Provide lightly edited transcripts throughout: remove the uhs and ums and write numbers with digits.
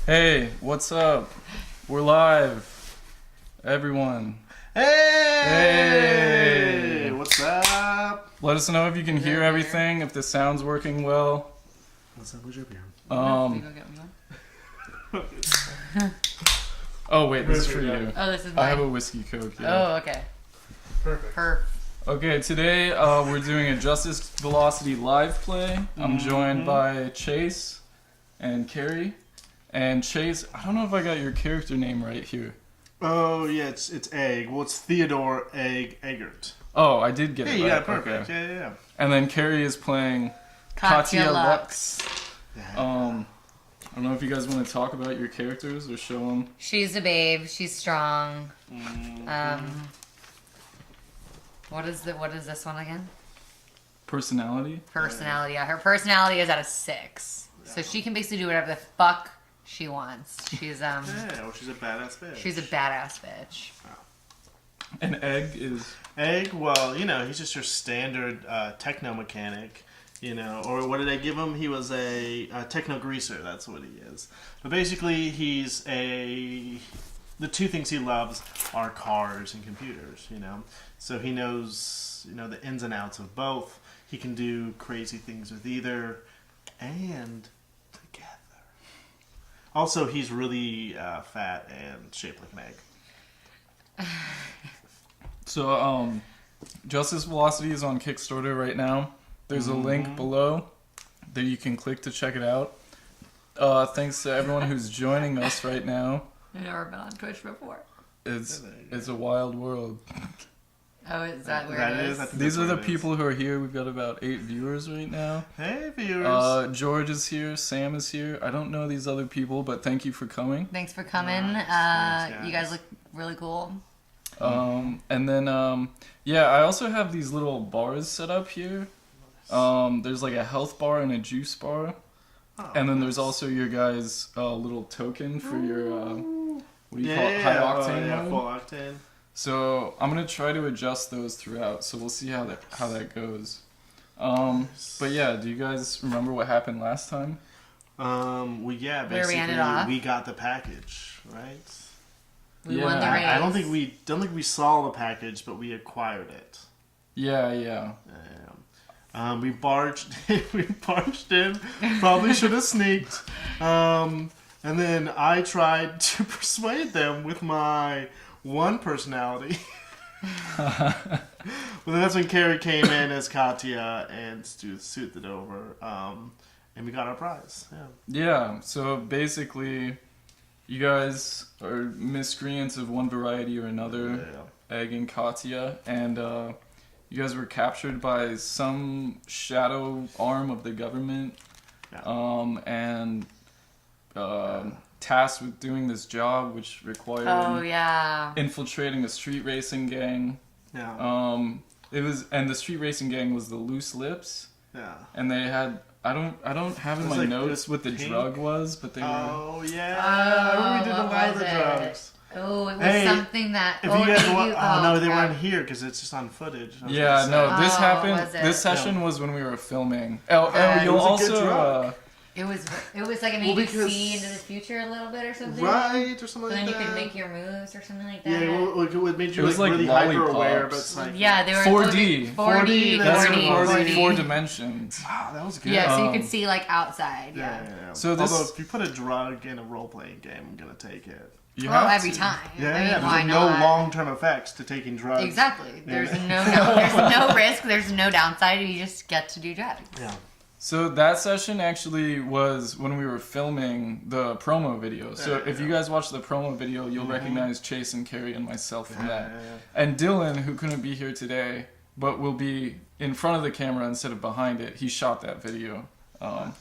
Hey, what's up? We're live, everyone. Hey! Hey! What's up? Let us know if you can hear everything, if the sound's working well. What's up with your beer? Oh wait, this is for you. Oh, this is I have mine. a whiskey coke. Yeah. Oh, okay. Perfect. Okay, today we're doing a Justice Velocity live play. I'm joined by Chase and Carrie. And Chase, I don't know if I got your character name right here. Oh yeah, it's Egg. Well, it's Theodore Eggert. Oh, I did get Hey, it you right. got it perfect. Okay. Yeah. And then Carrie is playing Katya Lux. Yeah. I don't know if you guys want to talk about your characters or show them. She's a babe. She's strong. What is this one again? Personality. Personality. Yeah, her personality is at a 6, so she can basically do whatever the fuck she wants. She's Yeah, well, she's a badass bitch. she's a badass bitch. An egg is. Egg. Well, he's just your standard techno mechanic. Or what did I give him? He was a techno greaser. That's what he is. But basically, the two things he loves are cars and computers. So he knows the ins and outs of both. He can do crazy things with either, and together. Also, he's really fat and shaped like an egg. So, Justice Velocity is on Kickstarter right now. There's a link below that you can click to check it out. Thanks to everyone who's joining us right now. I've never been on Twitch before. It's a wild world. Oh, is that where That it is, is? I think These that's are the what it is. people who are here. We've got about 8 viewers right now. Hey, viewers. George is here. Sam is here. I don't know these other people, but thank you for coming. Thanks for coming. Nice. Thanks, You guys look really cool. And then, I also have these little bars set up here. There's like a health bar and a juice bar. Oh, And then there's nice. also your guys' little token for your, what do you call it? Yeah, High octane yeah, mode? full octane. So I'm going to try to adjust those throughout. So we'll see how that goes. But yeah, do you guys remember what happened last time? Where we Basically, ended off? we got the package, right? We Yeah. won the race. I don't think we saw the package, but we acquired it. Yeah. We barged in. Probably should have sneaked. And then I tried to persuade them with my one personality. But then that's when Carrie came in as Katya and soothed it over. And we got our prize. Yeah. Yeah, so basically, you guys are miscreants of one variety or another, Egg and Katya, and you guys were captured by some shadow arm of the government, and tasked with doing this job, which required Oh, yeah. infiltrating a street racing gang. Yeah. And the street racing gang was the Loose Lips, Yeah. and they had. I don't have in It was my like notes this what the pink- drug was, but they were. Oh yeah. Oh, I remember we did a what lot of was the it? drugs. Oh, it was Hey, something that. If you guys want, no, they crap. weren't here because it's just on footage. I was Yeah, gonna no, say. this Oh, happened. was it? This session was when we were filming. it You'll was a good also. drug. It was like it made Well, you because- see into the future a little bit or something. Right, or something So like then that. you could make your moves or something like that. Yeah, it made you It was like really hyper aware, but lollipops. it's like Yeah, they were 4D. 4D, That's 4D, what it was. 4D. 4 dimensions. wow, that was good. Yeah, so you Um, could see like outside. Yeah. Yeah. So this- Although if you put a drug in a role playing game, I'm gonna take it. You Oh, have every to. time. Yeah, I mean, there's why like no not? long term effects to taking drugs. Exactly. There's Yeah. there's no risk. There's no downside. You just get to do drugs. Yeah. So that session actually was when we were filming the promo video. So if you guys watch the promo video, you'll recognize Chase and Carrie and myself from that. Yeah. And Dylan, who couldn't be here today, but will be in front of the camera instead of behind it, he shot that video. Yeah.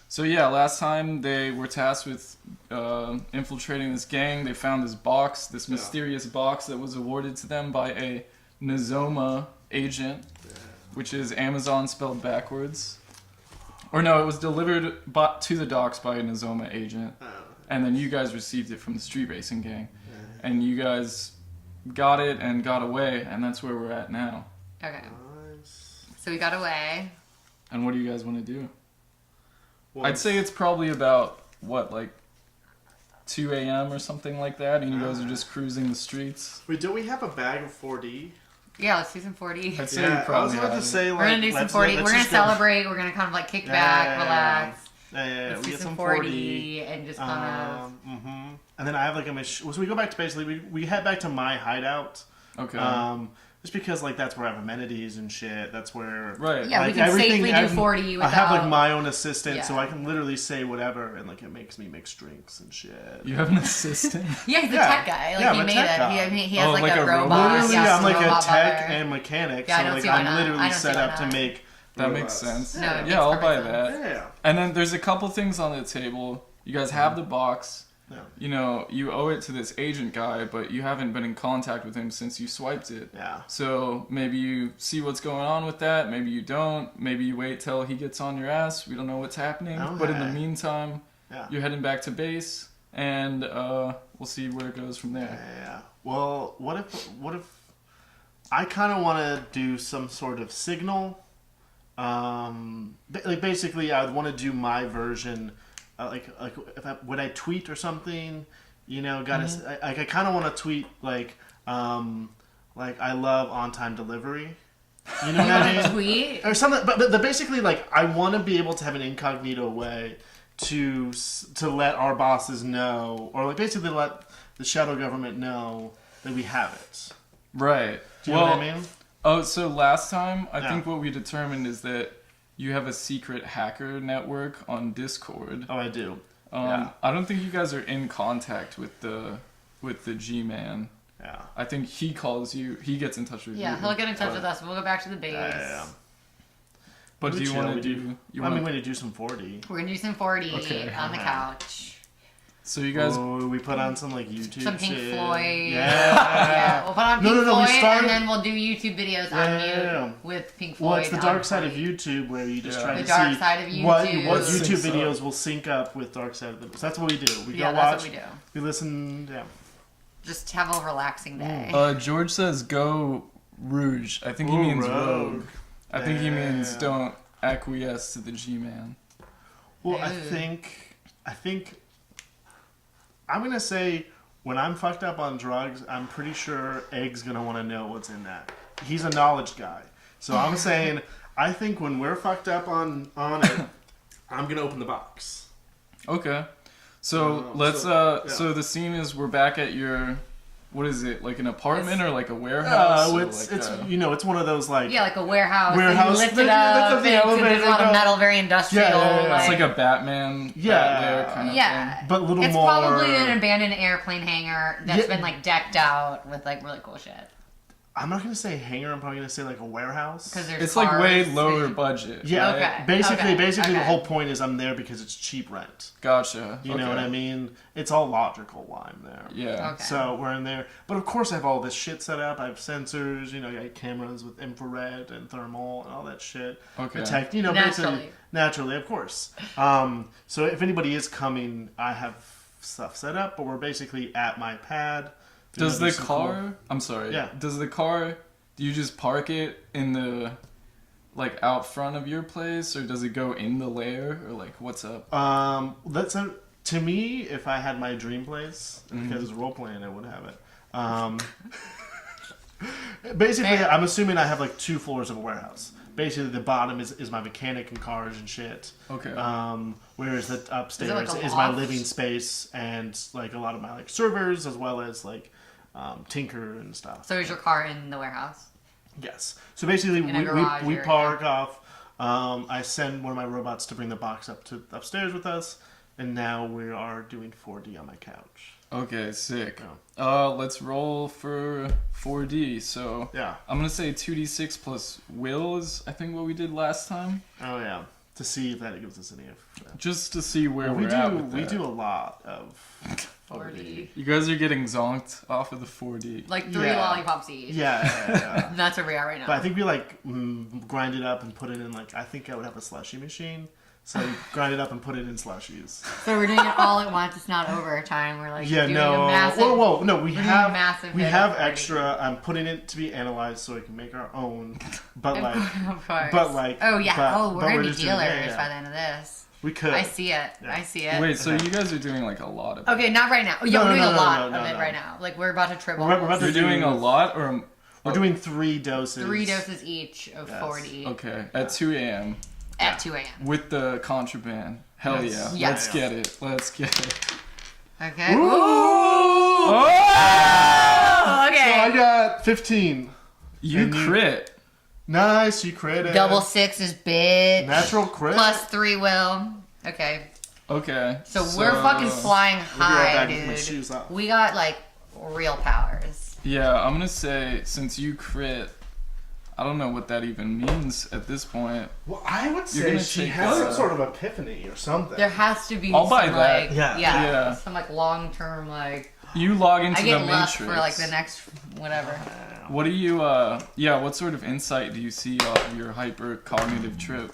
So yeah, last time they were tasked with infiltrating this gang. They found this box, this mysterious box that was awarded to them by a Nozoma agent, which is Amazon spelled backwards. Or no, it was delivered to the docks by a Nozoma agent, and then you guys received it from the street racing gang, and you guys got it and got away, and that's where we're at now. Okay. Nice. So we got away. And what do you guys want to do? Well, I'd say it's probably about, what, like 2 a.m. or something like that, and you guys are just cruising the streets. Wait, don't we have a bag of 4D? Yeah, let's do some 4D. I'd say Yeah, you I was probably about to have it. say, like, We're gonna do some 4D. We're gonna celebrate. We're gonna kind of like kick back, relax. Yeah, Let's we do get some 4D. 4D and just kind of. And then I have like a so we go back to basically we head back to my hideout. Okay. Just because like that's where I have amenities and shit. That's where Right. Yeah, like, we can everything- safely do 4D without. I have like my own assistant, so Yeah. I can literally say whatever, and like it makes me mix drinks and shit. You have an assistant? Yeah, he's a Yeah. tech guy. Like Yeah, he I'm a made tech it. guy. He has Oh, like, like a a robot. robot? Literally, Yeah, I'm like a robot tech butler. and mechanic, Yeah, I so don't like see why I'm not. I literally don't see set why up to not. make. That makes robots. sense. No, it makes Yeah, I'll buy perfect sense. that. Yeah. And then there's a couple things on the table. You guys have the box. Yeah. You know, you owe it to this agent guy, but you haven't been in contact with him since you swiped it. Yeah. So maybe you see what's going on with that. Maybe you don't. Maybe you wait till he gets on your ass. We don't know what's happening. But in the Okay. meantime, Yeah. you're heading back to base, and we'll see where it goes from there. Yeah. Well, what if I kind of want to do some sort of signal? Like basically, I would want to do my version, like if would I tweet or something? You know, I kind of want to tweet like I love on time delivery. You know what I mean? Tweet. Or something, but basically, like, I want to be able to have an incognito way to let our bosses know, or like basically let the shadow government know that we have it. Right. Do you know what I mean? Oh, so last time, I Yeah. think what we determined is that you have a secret hacker network on Discord. Oh, I do. Yeah. I don't think you guys are in contact with the G-Man. Yeah. I think he calls you. He gets in touch with you. Yeah, he'll get in touch but- with us. We'll go back to the base. Yeah. But do We you chill, want we to do? You I mean, want? we're going to do some 4D. We're gonna do some 4D Okay. on the couch. So you guys. Oh, we put on some like YouTube Some Pink shit. Floyd. Yeah. Yeah, we'll put on No, Pink no, we Floyd started- and then we'll do YouTube videos on Yeah. mute with Pink Floyd. Well, it's the on dark side of point. YouTube where you just Yeah. try The to dark see side of what YouTube. YouTube Syncs up. videos will sync up with dark side of the. So that's what we do. We Yeah, go that's watch. what we do. We listen. Yeah. Just have a relaxing day. George says go Rouge. I think he Ooh, means rogue. rogue. I think he means Yeah. don't acquiesce to the G-Man. Well, I Ooh. think I'm gonna say when I'm fucked up on drugs, I'm pretty sure Egg's gonna want to know what's in that. He's a knowledge guy, so I'm saying I think when we're fucked up on it, I'm gonna open the box. Okay. So let's yeah. so the scene is we're back at your, what is it, like an apartment or like a warehouse? or It's like a- you know it's one of those like Yeah, like a warehouse. Warehouse. And you lift it That's up. the And elevator, there's a lot of no. metal, very industrial. Yeah. it's like a Batman Yeah. Bat kind of Yeah. thing. but a little It's more. probably an abandoned airplane hangar that's Yeah. been like decked out with like really cool shit. I'm not gonna say hangar. I'm probably gonna say like a warehouse. Because there's It's like way cars, lower there's- budget. Yeah, Okay, basically okay, the okay. whole point is I'm there because it's cheap rent. Gotcha. You know what I mean? It's all logical why I'm there. Yeah. Okay. So we're in there, but of course I have all this shit set up. I have sensors, you know, I got cameras with infrared and thermal and all that shit. Okay. Protect, you know, Naturally. basically naturally, of course. So if anybody is coming, I have stuff set up, but we're basically at my pad. Does There'll the be some car? I'm sorry. Yeah. Does the car? Do you just park it in the, like out front of your place, or does it go in the lair, or like what's up? That's to me. If I had my dream place, because it's role playing, I would have it. Basically, Fair. I'm assuming I have like 2 floors of a warehouse. Basically, the bottom is my mechanic and cars and shit. Okay. Whereas the upstairs like a is my loft? living space and like a lot of my like servers as well as like tinker and stuff. So is your car in the warehouse? Yes. So basically, In a we garage area. park off. I send one of my robots to bring the box up to upstairs with us, and now we are doing 4D on my couch. Okay, sick. Yeah. Let's roll for 4D. So Yeah. I'm gonna say 2d6 plus will is I think what we did last time, Oh yeah. To see if that gives us any. just to see where we we're at do. with We that. do a lot of 4D. You guys are getting zonked off of the 4D. Like 3 Yeah. lollipops each. Yeah. That's where we are right now. But I think we like grind it up and put it in like I think I would have a slushy machine. So you grind it up and put it in slushies. So we're doing it all at once. It's not overtime. We're like Yeah, doing no. a massive. Whoa, no. We doing have a massive we hit have of 4D. extra. I'm putting it to be analyzed so we can make our own. But like, Of course. but like, Oh yeah. but- oh, we're but gonna be just doing- dealers yeah, yeah. by the end of this. We could. I see it. Yeah. I see it. Wait, so you guys are doing like a lot of it. Okay, not right now. Yeah, No, we're doing no, a no, lot no, of no, it no. right now. Like we're about to triple. We're about to You're doing a lot, or We're doing 3 doses. 3 doses each of Yes. 40 okay, at 2 a.m. at 2 a.m. with the contraband. Hell Yes. yeah. Yes. Let's get it. Let's get it. Okay. Ooh! Oh, So okay. I got 15. You And you- crit. Nice, you crit it. Double sixes, bitch. Natural crit. Plus 3 will. Okay. Okay. So we're fucking flying I'll be right high, back with my dude. shoes off. We got like real powers. Yeah, I'm gonna say since you crit, I don't know what that even means at this point. Well, I would You're say gonna she take, has some uh, sort of epiphany or something. There has to be I'll buy some that. like Yeah. some like long term like You log into I get the luck Matrix. for like the next whatever. What do you what sort of insight do you see off of your hyper cognitive trip?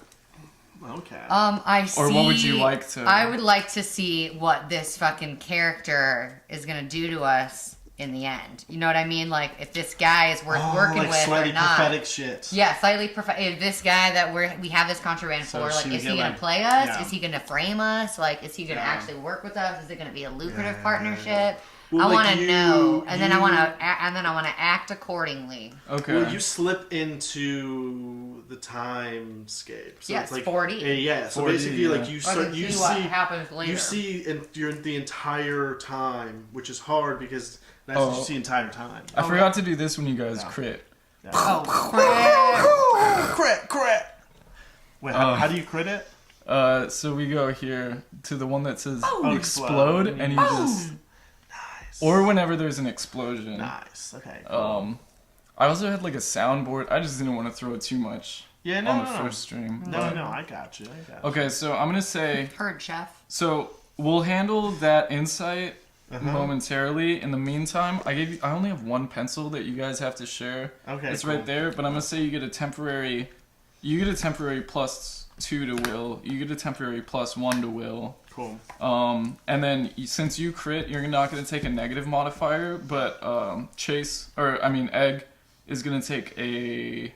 Okay. I see. Or what would you like to- I would like to see what this fucking character is gonna do to us in the end. You know what I mean? Like if this guy is worth working like with slightly or not. prophetic shit. Yeah, slightly if this guy that we have this contraband So for, like, she would is he get, gonna like- play us? yeah. Is he gonna frame us? Like, is he gonna Yeah. actually work with us? Is it gonna be a lucrative Yeah. partnership? Well, I like, want to you- know, and then I you- want to, act accordingly. Okay. Well, you slip into the timescape. So Yeah, it's it's like 40. Yeah. So 40, basically, yeah. like you I start, can you see what see, happens later. you see, the entire time, which is hard because that's what Oh. you see entire time. I forgot to do this when you guys Yeah. crit. Oh, crap. Crit. Wait, how do you crit it? So we go here to the one that says Oh, explode, explode. and you just, Nice. or whenever there's an explosion. Nice. Okay. I also had like a soundboard. I just didn't want to throw too much Yeah. No. on the No. first stream. No. but- No. I got you. I got you. Okay, so I'm gonna say, Heard, chef. so we'll handle that insight Uh-huh. momentarily. In the meantime, I only have one pencil that you guys have to share. Okay. It's cool. right there, but I'm gonna say you get a temporary +2 to will. You get a temporary +1 to will. Cool. And then since you crit, you're not gonna take a negative modifier, but Egg is gonna take a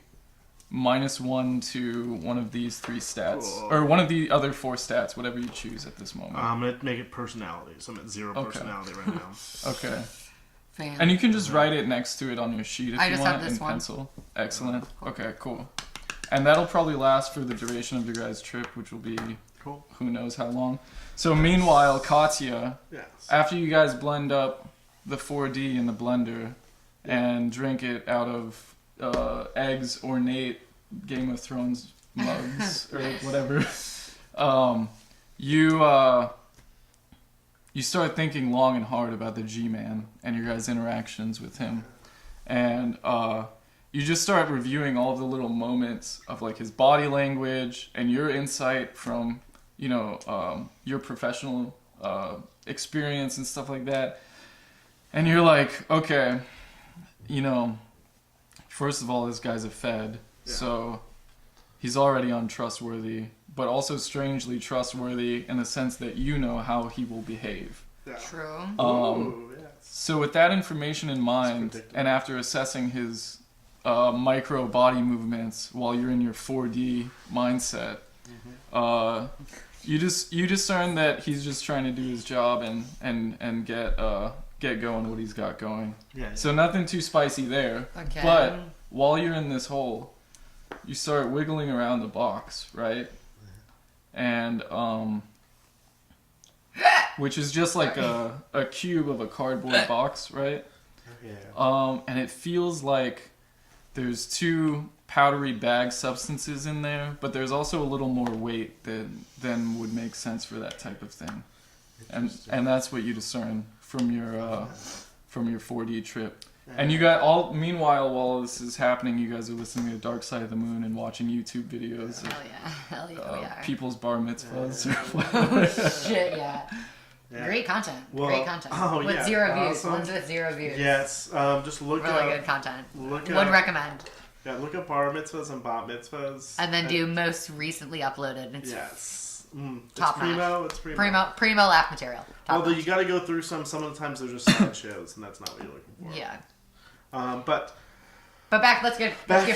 -1 to one of these 3 stats, Cool. or one of the other 4 stats, whatever you choose at this moment. I'm gonna make it personality. So I'm at 0 Okay. personality right now. Okay. Fan. And you can just write it next to it on your sheet if I you just want have this in one. pencil. Excellent. Okay, cool. And that'll probably last for the duration of your guys' trip, which will be Cool. who knows how long. So meanwhile, Katya, Yes. after you guys blend up the 4D in the blender and drink it out of Egg's ornate Game of Thrones mugs or whatever, you start thinking long and hard about the G-Man and your guys' interactions with him. And you just start reviewing all the little moments of like his body language and your insight from, your professional experience and stuff like that. And you're like, okay, first of all, this guy's a Fed, so he's already untrustworthy, but also strangely trustworthy in the sense that you know how he will behave. Yeah. True. Ooh, yes. So with that information in mind, predictable. and after assessing his micro body movements while you're in your 4D mindset, you discern that he's just trying to do his job and get going what he's got going. Yeah. So nothing too spicy there. Okay. But while you're in this hole, you start wiggling around the box, right? And which is just like a cube of a cardboard box, right? Yeah. And it feels like there's 2 powdery bag substances in there, but there's also a little more weight than would make sense for that type of thing. And that's what you discern from your 4D trip. And you got meanwhile, while this is happening, you guys are listening to Dark Side of the Moon and watching YouTube videos Hell yeah. Hell yeah. We are. people's bar mitzvahs or whatever. Shit, yeah. Yeah. Great content. Well, Great content. oh, with yeah. 0 views. Awesome. Ones with 0 views. Yes. Just look Really up. good content. Look Would up. recommend. Yeah. Look up bar mitzvahs and bat mitzvahs. And then do most recently uploaded. It's Yes. Top it's primo. It's primo laugh material. Top Although notch. you got to go through some of the times there's just slideshows, and that's not what you're looking for. Yeah. But But let's get back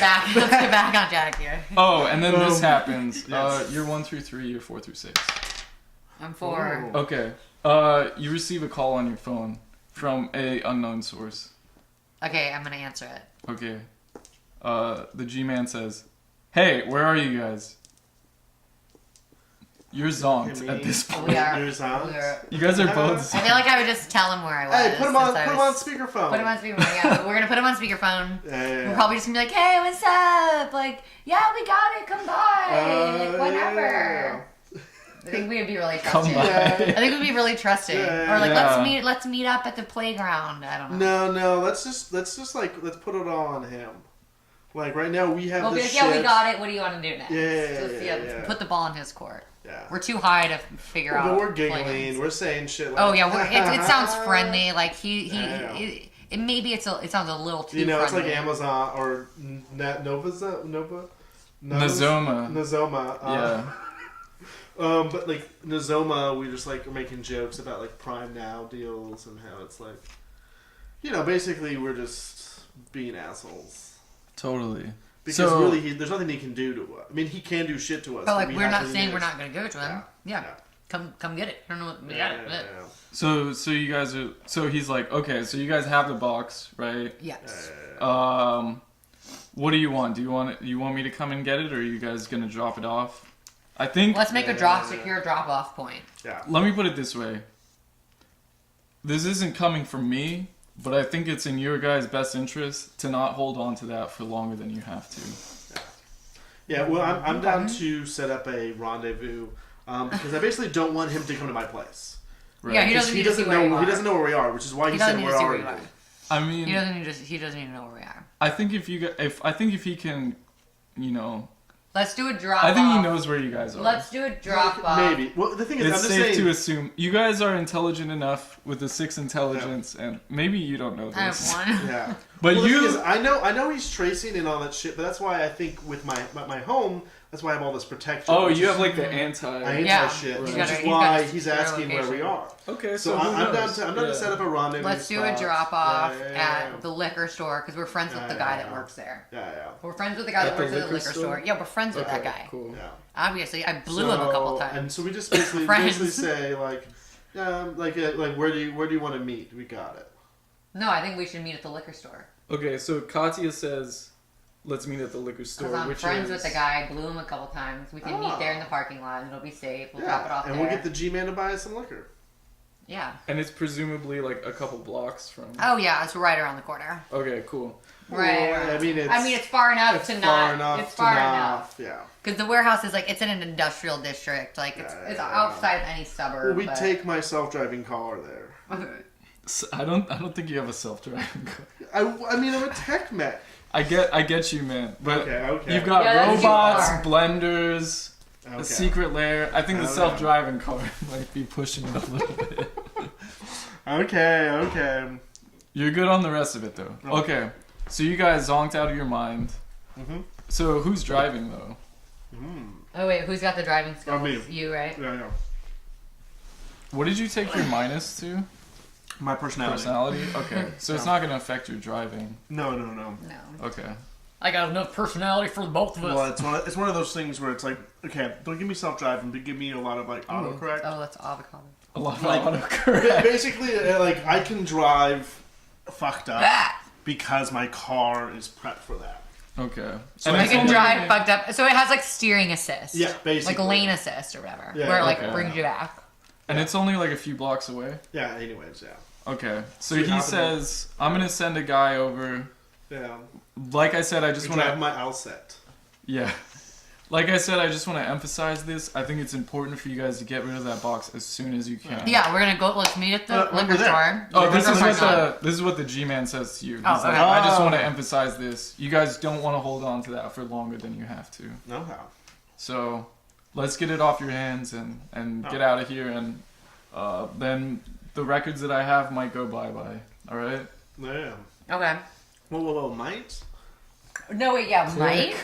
on track here. Oh, and then this happens. Yes. You're 1 through 3, you're 4 through 6. I'm for. Ooh. Okay. You receive a call on your phone from a unknown source. Okay, I'm gonna answer it. Okay. The G-Man says, "Hey, where are you guys?" You're zonked at this point. We are. You're zonked? You guys are both I feel like I would just tell him where I was. Hey, put him on since I was- speakerphone. Put him on speakerphone. Yeah, we're gonna put him on speakerphone. Yeah. We're probably just gonna be like, "Hey, what's up? Like, yeah, we got it. Come by. Like, whatever." I think we would be really Come trusting. by. I think we'd be really trusting. Yeah. Or like, Yeah. let's meet up at the playground. I don't know. No, let's just let's put it all on him. Like right now we have We'll be this like, "Yeah, we shit. got it. What do you want to do next?" Yeah, Let's yeah. put the ball in his court. Yeah. We're too high to figure out. But we're giggling. plans. We're saying shit. Like, Oh yeah, it sounds friendly. Like Yeah. it maybe it sounds a little too. You know, it's friendly. like Amazon or Nova. Nozoma. Nozoma. Yeah. But like Nozoma, we just like are making jokes about like Prime Now deals and how it's like, you know, basically we're just being assholes. Totally. Because So- really, there's nothing he can do to us. I mean, he can do shit to us. But like we we're have not to saying use- we're not gonna give it to him. Yeah. Yeah. Come get it. I don't know what we Yeah, got it. yeah, So you guys are. So he's like, okay. So you guys have the box, right? Yes. What do you want? Do you want me to come and get it, or are you guys gonna drop it off? I think. Let's make a secure drop off point. yeah. Let me put it this way. This isn't coming from me, but I think it's in your guys' best interest to not hold on to that for longer than you have to. Yeah, well, I'm down to set up a rendezvous because I basically don't want him to come to my place. Right? Yeah, he Because doesn't need to see where you know are. he doesn't know where we are, which is why he, He said doesn't need where to see are where you. you are. I mean, He doesn't even know where we are. I think if he can, you know, Let's do a drop I think off. he knows where you guys are. Let's do a drop off. Maybe. Well, the thing is, It's I'm just safe saying. to assume you guys are intelligent enough with the 6 intelligence, and maybe you don't know I have this. one. Yeah. But Well, the you, thing is, I know he's tracing and all that shit, but that's why I think with my home, that's why I have all this protection. oh, which you is have like the anti. anti Yeah. shit, He's which got is a- he's why got he's a asking where we location. are. Okay, So who I'm down knows? to Yeah. set up a rendezvous. Let's do a spot. drop off Yeah. at the liquor store because we're friends with the guy that works there. Yeah. We're friends with the guy that At the works at the liquor liquor store? store. Yeah, we're friends with Okay, that guy. cool. Yeah. Obviously, I blew him a couple times. And so we just basically Friends. say like where do you want to meet? We got it. No, I think we should meet at the liquor store. Okay, so Katya says, "Let's meet at the liquor store." Because I'm which friends is, with the guy. I blew him a couple times. We can meet there in the Oh. parking lot. And it'll be safe. We'll Yeah. drop it off and there. we'll get the G-Man to buy us some liquor. Yeah. and it's presumably like a couple blocks from. Oh yeah, it's right around the corner. Okay, cool. Right. Well, I mean, it's far enough it's to far not. enough It's to far not- enough. Yeah. Because the warehouse is like it's in an industrial district. Like it's Yeah. outside of any suburb. Well, we but- take my self-driving car there. I don't think you have a self-driving car. I mean, I'm a tech mech. I get you, man. But Okay. you've got Yeah, that's too robots, far. blenders, Okay. a secret lair. I think the Okay. self-driving car might be pushing it a little bit. Okay. You're good on the rest of it, though. Oh. Okay, so you guys zonked out of your mind. Mhm. So who's driving, though? Oh wait, who's got the driving skills? me. You, right? Yeah. What did you take your minus to? My personality. Personality? Okay, so it's not going to affect your driving. No. No. Okay. I got enough personality for both of us. Well, it's one of those things where it's like, okay, don't give me self-driving, but give me a lot of like autocorrect. Oh, that's avocado. A lot of Like- autocorrect. Basically, like I can drive fucked up Ah! because my car is prepped for that. Okay. So And I it's can only- drive fucked up. So it has like steering assist. Yeah, basically. Like lane assist or whatever. Yeah, where it like okay. brings you back. And it's only like a few blocks away. Yeah. Anyways, yeah. Okay. So So he how says, I'm going to send a guy over. Yeah. Like I said, I just I want drive to... my Alset. Yeah. Like I said, I just want to emphasize this. I think it's important for you guys to get rid of that box as soon as you can. Yeah, we're gonna go. Let's meet at the We're liquor there. store. Oh, this Liquor is store. this is what the G-Man says to you. He's Oh, like, okay. I just Oh. want to emphasize this. You guys don't want to hold on to that for longer than you have to. No how. So let's get it off your hands and get out of here, and then the records that I have might go bye-bye. All right? Yeah. Okay. Whoa, might? No, wait, yeah, Mike.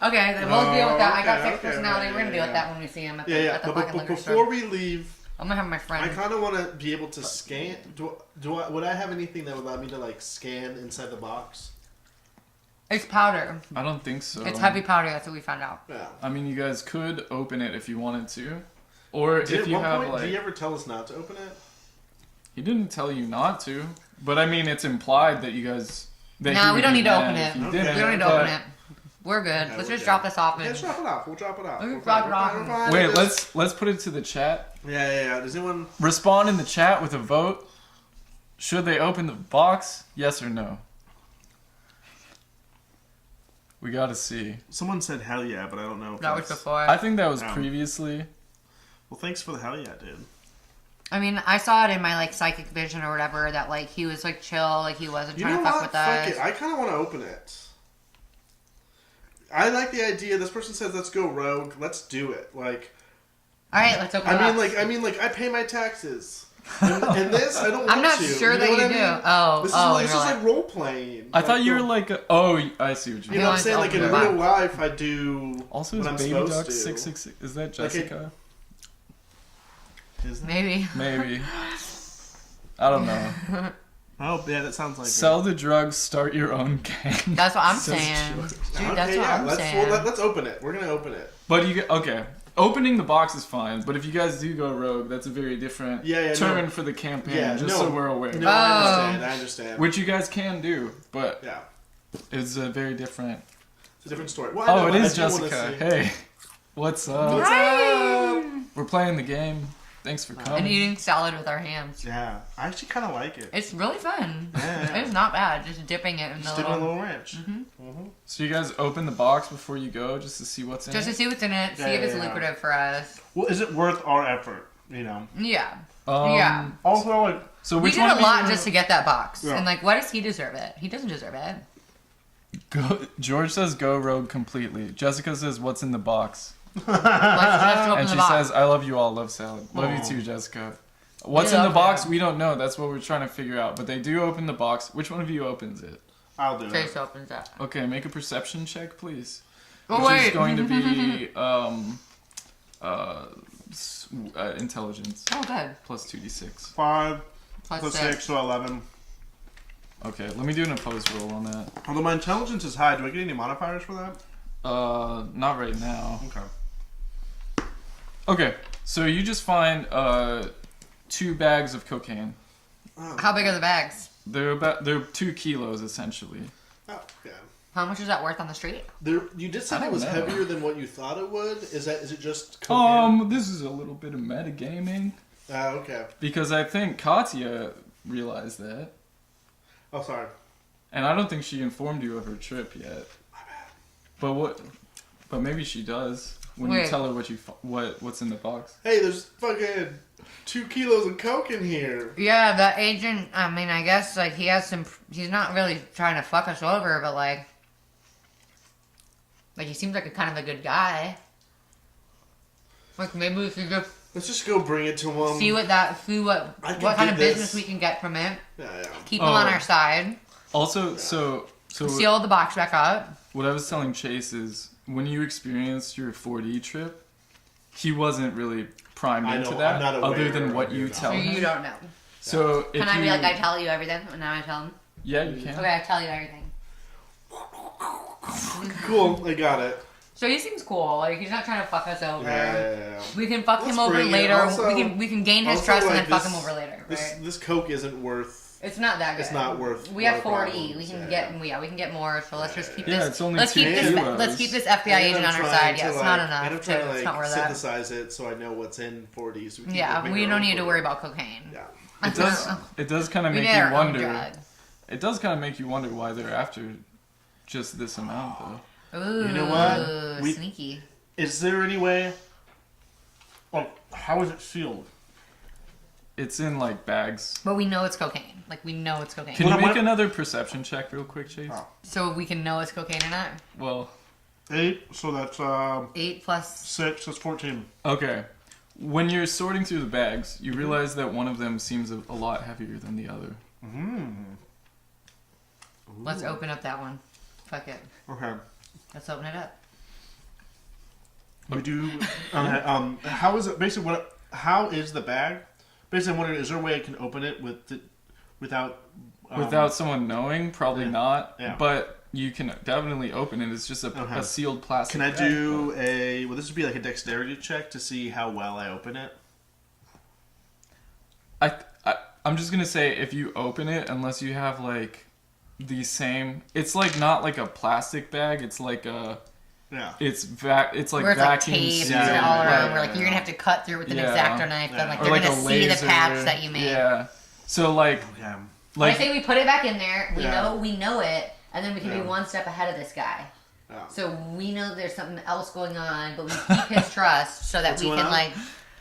Okay, then we'll Oh, deal with that. I got okay, 6 okay, personality. yeah, We're gonna yeah, deal with yeah. that when we see him at the, Yeah. at the But fucking liquor before store. we leave, I'm gonna have my I friend. kind of want to be able to scan. Would I have anything that would allow me to like scan inside the box? It's powder. I don't think so. It's heavy powder. That's what we found out. Yeah. I mean, you guys could open it if you wanted to. Or Did if at you one have point, like, did he ever tell us not to open it? he didn't tell you not to, but I mean, it's implied that you guys. That No, he we would don't be need to mad open if it. you Okay. didn't, We don't need to but- open it. We're good. Yeah, Let's we're just good. drop this off. Yeah, And drop it off. We'll drop it off. Okay, We're drop fine, it we're off. fine, we're fine. Wait, Just- let's put it to the chat. Yeah. Does anyone? Respond in the chat with a vote. Should they open the box? Yes or no? We gotta see. Someone said hell yeah, but I don't know. If that was that's- before. I think that was Oh. previously. Well, thanks for the hell yeah, dude. I mean, I saw it in my like psychic vision or whatever that like he was like chill, like he wasn't You trying know to fuck what? with Fuck us. it. I kind of want to open it. I like the idea. This person says, "Let's go rogue. Let's do it." Like, All right, let's open it I up. mean, like, I pay my taxes. And this, I don't want to. I'm not sure you that know you what I do. mean? Oh, This oh, is in real like life. role playing. I thought you were like, oh, I see what you You mean. know what I'm He saying? Like wants in to open real the life, I do. Also, what is I'm Baby supposed Duck to. 666? Is that Like Jessica? Is that? Maybe. Maybe. I don't know. Oh yeah, that sounds like. Sell the drugs, start your own gang. That's what I'm Says saying. George. Dude, that's what I'm let's, saying. let's open it. We're gonna open it. But you get okay. Opening the box is fine, but if you guys do go rogue, that's a very different Yeah, turn no. for the campaign. Yeah, just no. so we're aware. No, Oh. I understand. Which you guys can do, but Yeah, it's a very different. it's a different story. Well, I Oh, know, it but I is do wanna Jessica. see- Hey, what's up? What's up? We're playing the game. Thanks for And coming. eating salad with our hands. Yeah, I actually kind of like it. It's really fun. Yeah. It's not bad. Just dipping it in Just the dip in a little... little ranch. So you guys open the box before you go, just to see what's in Just to it. see what's in it, see Yeah, if it's yeah, yeah. lucrative for us. Well, is it worth our effort? You know. Yeah. Um, Yeah. Also, like, So We which did one a of lot you- just to get that box. Yeah. And like, why does he deserve it? He doesn't deserve it. Go, George says go rogue completely. Jessica says what's in the box, Let's open and the she box. says I love you all, love salad. Love Aw. you too, Jessica. What's We in the love box? you. We don't know. That's what we're trying to figure out. But they do open the box. Which one of you opens it? I'll do Chase it. opens it. Okay, make a perception check, please. Oh, Which is wait. going to be intelligence Oh, good. plus 2d6. 5 Plus plus 6. 6, so 11. Okay, let me do an opposed roll on that. Although my intelligence is high, do I get any modifiers for that? Not right now. Okay. Okay, so you just find 2 bags of cocaine. How big are the bags? They're 2 kilos essentially. Oh, yeah. How much is that worth on the street? You did say I it don't was know. heavier than what you thought it would. Is it just cocaine? This is a little bit of metagaming Okay. because I think Katya realized that, Oh, sorry. and I don't think she informed you of her trip yet. But maybe she does when you Wait. tell her what's in the box. Hey, there's fucking 2 kilos of coke in here. Yeah, the agent, I mean, I guess, like, he has some, he's not really trying to fuck us over, but, like, he seems like a kind of a good guy. Like, maybe we should just Let's just go bring it to him. see what I can what kind get of this. business we can get from it. Yeah. Keep him on Oh. our side. Also, so Seal the box back up. what I was telling Chase is when you experienced your 4D trip, he wasn't really primed I into know, that, I'm not other aware than what of you it. tell So him. you don't know. So if Can I you, be like, I tell you everything, and now I tell him? yeah, you can. Okay, I tell you everything. Cool, I got it. So he seems cool. Like, he's not trying to fuck us over. Yeah. We can fuck Let's him over bring it. later. Also- we can gain his also, trust and like, then fuck this- him over later. Right? This coke isn't worth. It's not that good. It's not worth We have our 40. problems, We can yeah. get we can get more. So let's just keep Yeah, this. it's only let's 2 keep this. kilos. Let's keep this FBI And agent I'm on our trying side. to, Yeah, it's like- not And I'm enough. trying to It's not worth that. synthesize it so I know what's in 40. So we can Yeah, make we our don't own need to 40. worry about cocaine. Yeah. It does kind of We make need you our own wonder. drug. It does kind of make you wonder why they're after just this amount, though. Ooh, You know what? We- sneaky. Is there any way? Like, how is it sealed? It's in like bags. But we know it's cocaine. Like we know it's cocaine. Can you What- make what- another perception check real quick, Chase? Oh. So we can know it's cocaine in it. Well, 8. So that's 8 plus. 6. That's 14. okay. When you're sorting through the bags, you realize that one of them seems a lot heavier than the other. Let's open up that one. Fuck it. Okay. Let's open it up. We do. Okay. How is it? Basically, what? How is the bag? Basically, I'm wondering, is there a way I can open it without? Without someone knowing, probably yeah. not. Yeah. But you can definitely open it. It's just Okay. a sealed plastic. Can I bag, do a? Well, this would be like a dexterity check to see how well I open it. I'm just gonna say if you open it, unless you have like the same, it's like not like a plastic bag. It's like a, Yeah. it's like Where it's like vacuum taped sealed. all around. yeah, Where like you're gonna have to cut through with an Yeah. X-Acto knife. Yeah. Then like Or they're like gonna a see the laser. patch that you made. Yeah. So like Okay. I like say we put it back in there. We Yeah. know it, and then we can Yeah. be one step ahead of this guy. Yeah. So we know there's something else going on, but we keep his trust so that What's we going can on? like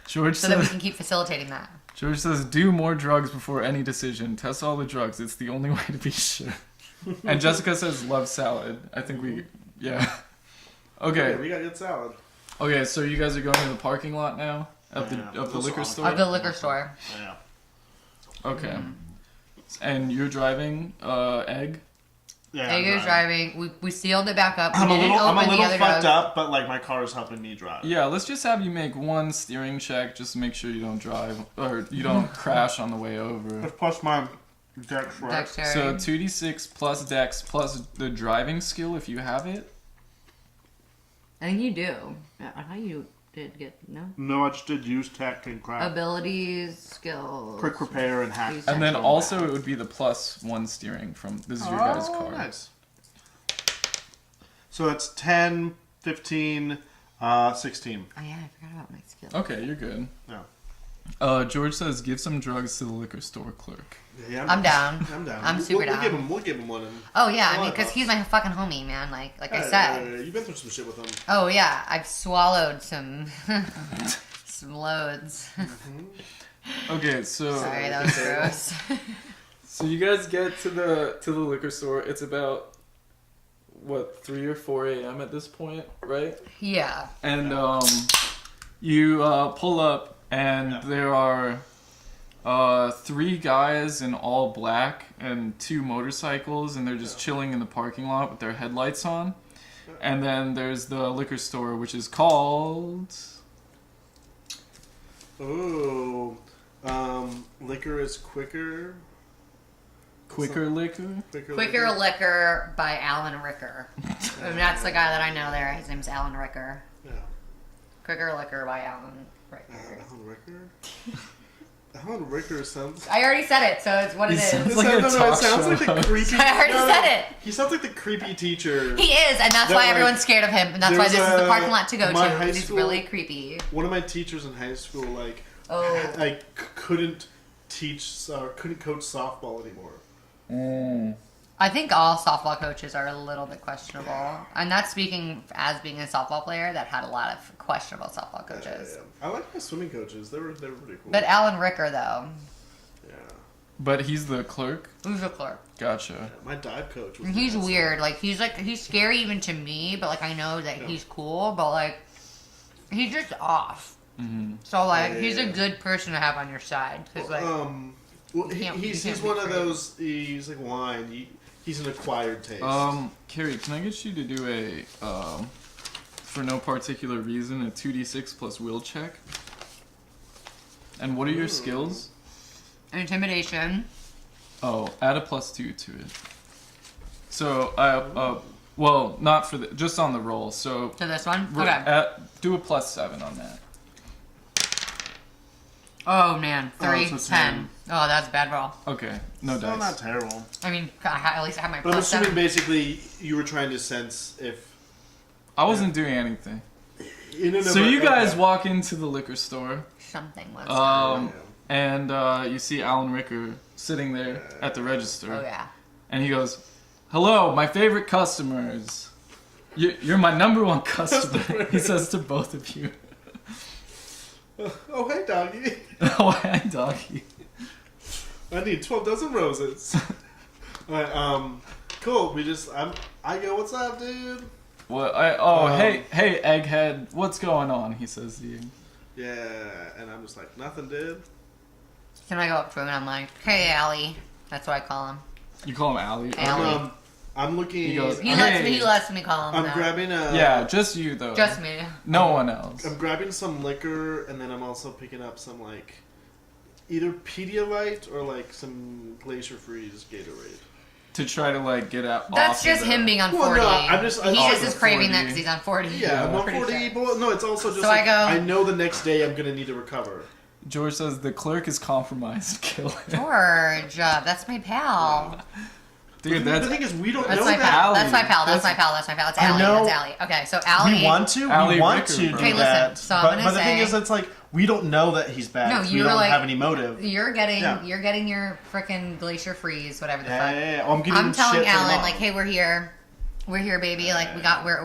George so that we says, can keep facilitating that. George says, do more drugs before any decision. Test all the drugs. It's the only way to be sure. And Jessica says, love salad. I think yeah. Okay, Okay. we got good salad. Okay, so you guys are going to the parking lot now of Yeah. the liquor Of store? Of the liquor store. Yeah. Okay. And you're driving Egg? Yeah. Egger's driving. We sealed it back up. We I'm a didn't little, I'm open a the little other fucked drugs. up, but like my car is helping me drive. Yeah, let's just have you make one steering check just to make sure you don't drive or you don't crash on the way over. Plus my dex, right? Dexterity. So 2d6 plus dex plus the driving skill if you have it. I think you do. I thought you did get no No, I just did use tech and crap. abilities, skills. Quick repair and hack. Use And then Central also it would be the +1 steering from this is your guys' car. Nice. So that's 10, 15, 16. Oh yeah, I forgot about my skills. Okay, you're good. Yeah. George says give some drugs to the liquor store clerk. Yeah, I'm down. I'm down. I'm super we'll down. We'll give him one. Oh yeah, I Oh, mean, because he's my fucking homie, man. Like I said. You've been through some shit with him. Oh yeah, I've swallowed some some loads. Okay, so Sorry, that was gross. so you guys get to the liquor store. It's about what 3 or 4 a.m. at this point, right? Yeah. And you pull up, and Yeah. there are 3 guys in all black and 2 motorcycles, and they're just chilling in the parking lot with their headlights on. And then there's the liquor store, which is called. Ooh. Liquor is quicker. Quicker Liquor. Quicker Liquor by Alan Ricker. And that's the guy that I know there. His name's Alan Ricker. Yeah. Quicker Liquor by Alan Ricker. Alan Ricker? Alan Ricker sounds... I already said it, so it's what it He is. sounds It like a sounds, talk it sounds like the show. creepy... I already said it. He sounds like the creepy teacher. He is, and that's That, why like, everyone's scared of him, and that's why there's this is the a- parking lot to go my to. high He's school- really creepy. One of my teachers in high school, like, Oh. couldn't couldn't coach softball anymore. I think all softball coaches are a little bit questionable. I'm not speaking as being a softball player that had a lot of questionable softball coaches. I like my swimming coaches. They were pretty cool. But Alan Ricker, though, yeah. But he's the clerk. who's a clerk? Gotcha. My dive coach was He's an asshole. weird. Like he's scary even to me, but like I know that Yeah. he's cool. But like he's just off. Mm-hmm. So like Yeah, he's yeah, a yeah. good person to have on your side because like Well, You can't- you he's can't one be of afraid. those. He's like wine. He's an acquired taste. Carrie, can I get you to do a for no particular reason a 2d6 plus will check? And what are your skills? intimidation. Oh, add a +2 to it. So well, not for the just on the roll. So To this one. Okay. do a +7 on that. Oh man, Oh, 3, so it's 10. 10. Oh, that's a bad roll. Okay, no It's not dice. terrible. I mean, at least I have my But I'm plus assuming 7. basically you were trying to sense if. I wasn't doing anything. No, So but- you guys okay. walk into the liquor store. Something was. And you see Alan Ricker sitting there at the register. Oh yeah. And he goes, "Hello, my favorite customers. You're my number one customer." He says to both of you. Oh, hey, doggy. Oh, hi, doggy. I need 12 dozen roses. Alright, cool. I go, what's up, dude? What? Hey, Egghead. What's going on? He says to you. Yeah, and I'm just like, nothing, dude. Then I go up to him and I'm like, "Hey, Allie." That's what I call him. You call him Allie. Allie. I'm looking. He goes, He Hey. lets me call him. I'm that. grabbing a. Yeah, just you though. Just me. No one else. I'm grabbing some liquor, and then I'm also picking up some either Pedialyte or some Glacier Freeze Gatorade. to try to like get out. That's off just of the- him being on Well, 40. no, I'm just- he I'm just is craving 40. that because he's on 40. Yeah, I'm on Pretty 40. sure. But no, it's also just So like, I go- know the next day I'm gonna need to recover. George says the clerk is compromised. Kill him. George, that's my pal. Dude, The that's thing is, we don't That's know my that. pal. Allie. That's my pal. That's That's- my pal. That's my pal. It's I Allie. know. It's Allie. Okay, so Allie. We want to. Allie We want Ricker, to bro. do Okay, listen, that. so I'm but gonna but the thing say- is, it's like we don't know that he's bad. No, 'cause we you're don't like- have any motive. You're getting Yeah. your frickin' glacier freeze, whatever the Yeah, fuck. yeah, yeah. Oh, I'm getting I'm telling shit from Alan mom. like, hey, we're here, baby. Like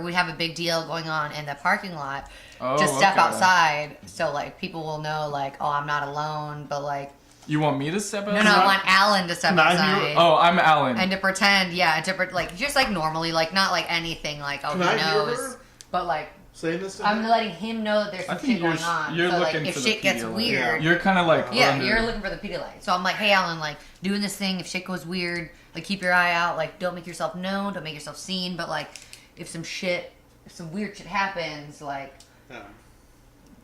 we have a big deal going on in the parking lot. Oh, Just step okay. outside, so like people will know like, oh, I'm not alone. But like, You want me to step no, outside? no, I want Alan to step Not you. outside. Oh, I'm Alan. And to pretend, yeah, like just like normally, like not like anything, like oh Can he I hear knows, her? but like Saying this to I'm me? letting him know that there's I some think shit going on. you're so like looking if for the shit gets Pedialyte. weird, You're kind of like yeah, under- you're looking for the Pedialyte. So I'm like, hey Alan, like doing this thing. If shit goes weird, like keep your eye out. Like don't make yourself known, don't make yourself seen. But like if some weird shit happens, like Yeah.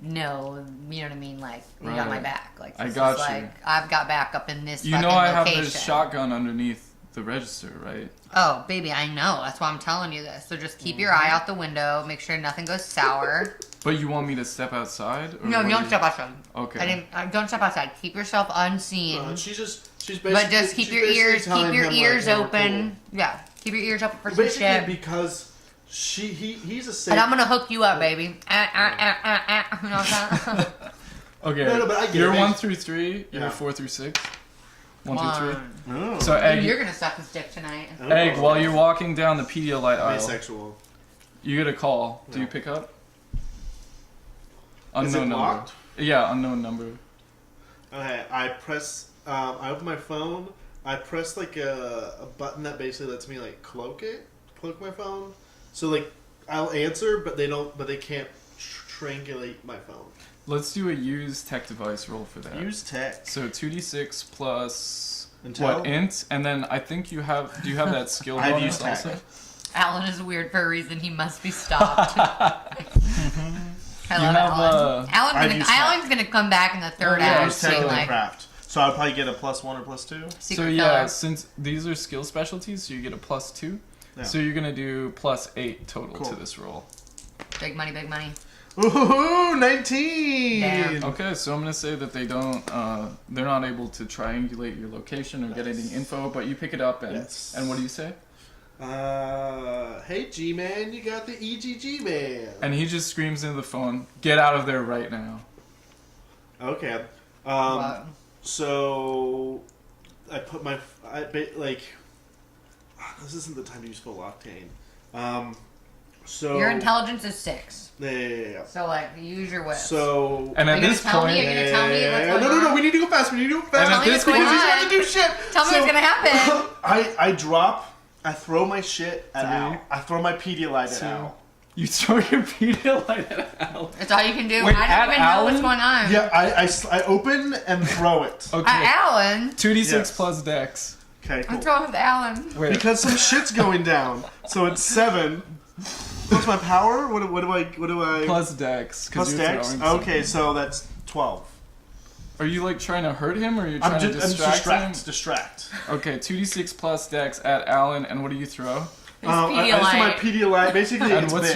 no, you know what I mean. Like you got my Right. back. Like I this got is, you. like I've got back up in this. You know fucking I have location. this shotgun underneath the register, right? Oh, baby, I know. That's why I'm telling you this. So just keep your eye out the window. Make sure nothing goes sour. But you want me to step outside? Or No, what don't do you- step outside. Okay. Don't step outside. Keep yourself unseen. She's basically. But just keep she's your basically ears, telling keep your him, ears like, hey, we're open. Yeah, keep your ears open for cool. some Basically, shit. because he's a safe. And I'm gonna hook you up, baby. You know what I'm saying? Okay. No, but I get You're it. 1 through 3. You're Yeah. 4 through 6. 1 through 3. Oh. So egg, You're gonna suck his dick tonight. egg. While you're walking down the Pedialyte aisle, Bisexual. you get a call. Do No. you pick up? Is it Unknown number. blocked? Yeah, unknown number. Okay, I press. I open my phone. I press like a button that basically lets me like cloak my phone. So like I'll answer, but they can't triangulate my phone. Let's do a use tech device roll for that. Use text. So 2d6 plus Intel? what int, and then I think you have. Do you have that skill I've bonus used tech. also? Alan is weird for a reason. He must be stopped. I You love have, Alan. I've used Alan's gonna come back in the third Oh, yeah, act. Use so- tech being and like, craft. So I'll probably get a +1 or +2. secret So yeah, killer. since these are skill specialties, so you get a +2. Yeah. So you're gonna do +8 total Cool. to this roll. Big money, big money. Ooh, 19. Damn. Okay, so I'm gonna say that they don't, they're not able to triangulate your location or get any info, but you pick it up and Yes. and what do you say? Hey G-Man, you got the EGG man. And he just screams into the phone, "Get out of there right now!" Okay. Wow. So I put my this isn't the time to use full octane. So Your intelligence is 6. Yeah. So like, use your wits. So And Are at you gonna this tell me? point, Are you gonna tell me what's no, going no, on? we need to go fast. We need to go fast. And Tell at me this what's going point, He's on. about to do shit. Tell me what's gonna happen. I drop. I throw my shit at 3, Al. I throw my Pedialyte at 2. Al. you throw your Pedialyte at Al. That's all you can do. Wait, I at don't even know what's Alan? going on. Yeah, I open and throw it. Okay. Alan. 2d6 Yes. plus Dex. Okay, cool. What's wrong with Alan? Wait. Because some shit's going down. So it's 7. What's my power? What do I? Plus Dex. 'cause Plus you're Dex. throwing Okay, something. so that's 12. Are you like trying to hurt him or are you I'm trying to just distract him? distract. Okay, 2d6 plus Dex at Alan, and what do you throw? It's I just throw my Pedialyte. Basically, And it's what's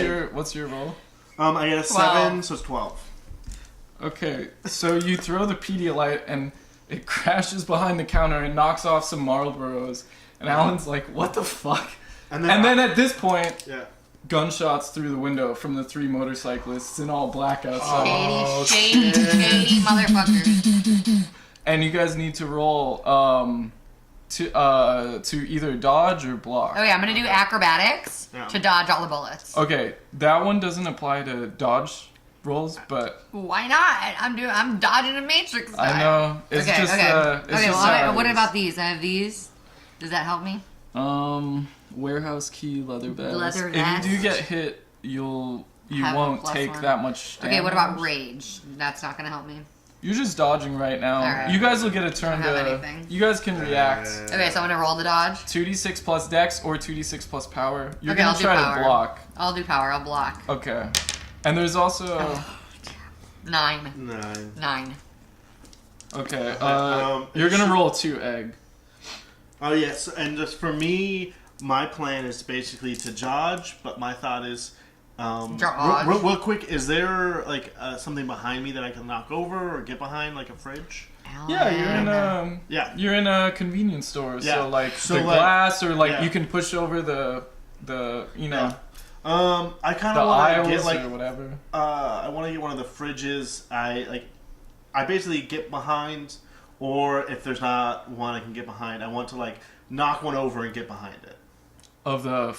big. your roll? I get a 7, so it's 12. Okay, so you throw the Pedialyte and it crashes behind the counter and knocks off some Marlboros, and Alan's like, "What the fuck?" And And then at this point, yeah. gunshots through the window from the 3 motorcyclists in all black outside. Shady motherfuckers. And you guys need to roll to either dodge or block. Okay, I'm gonna do acrobatics Yeah. to dodge all the bullets. Okay, that one doesn't apply to dodge rolls, but Why not? I'm dodging a matrix. I Style. know it's Okay, just okay. it's Okay, just well, how it what is. about these? I have these. Does that help me? Warehouse key, leather vest. Leather If you do vest. get hit, you Have a won't plus take 1. that much damage. Okay, what about rage? That's not gonna help me. You're just dodging right now. Alright. You guys will get a turn Don't have to. anything. You guys can react. Okay, so I'm gonna roll the dodge. 2d6 plus dex or 2d6 plus power. You're Okay, gonna I'll do try power. to block. I'll do power. I'll block. Okay. And there's also 9. 9. 9. okay. Um, You're gonna roll 2 egg. Oh yes, and just for me, my plan is basically to dodge. But my thought is, Dodge. real quick, is there like something behind me that I can knock over or get behind, like a fridge? Yeah, Yeah. you're in a convenience store, Yeah. so like So, the like- glass or like yeah. you can push over the you know I kind the of want to aisles get like or whatever. I want to get one of the fridges. I basically get behind, or if there's not one I can get behind, I want to like knock one over and get behind it Of the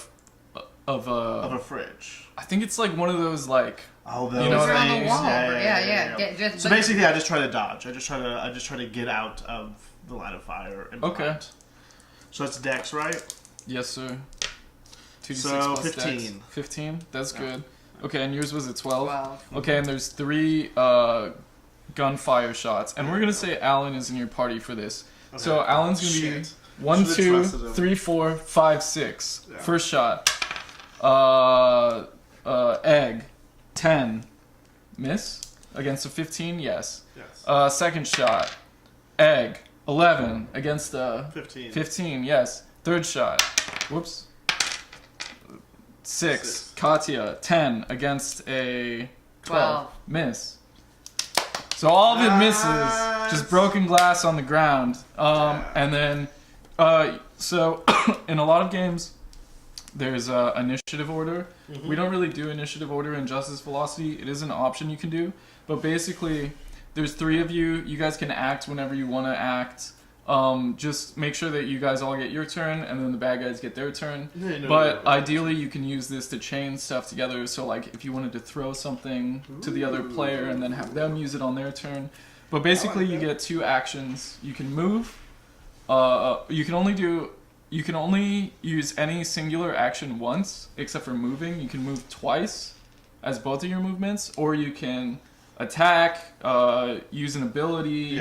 of a fridge. I think it's like one of those like Oh, those. You know what They're I on mean? the wall. Yeah. Just- So basically, I just try to dodge. I just try to get out of the line of fire. And Okay. behind. So that's Dex, right? yes sir. 2d6 So, plus 15. dex. 15. That's Yeah. good. Okay, and yours was a 12. 12. Okay, and there's 3 gunfire shots, and we're gonna say Alan is in your party for this. So Okay. Alan's gonna Shit. be 1, Should've 2, trusted him. 3, 4, 5, 6. Yeah. First shot. Egg. 10. Miss against a 15. Yes. Yes. Second shot. Egg. 11 against a 15. 15. Yes. Third shot. Whoops. 6. Six. Katya. 10 against a 12. 12. Miss. So all of it misses. Nice. Just broken glass on the ground. And then, so in a lot of games, there's initiative order. We don't really do initiative order in Justice Velocity. It is an option you can do. But basically, there's 3 of you. You guys can act whenever you want to act. Just make sure that you guys all get your turn, and then the bad guys get their turn. But ideally, you can use this to chain stuff together. So, like, if you wanted to throw something to the other player and then have them use it on their turn. But basically, you get 2 actions. You can move. You can only use any singular action once, except for moving. You can move twice as both of your movements, or you can attack, use an ability,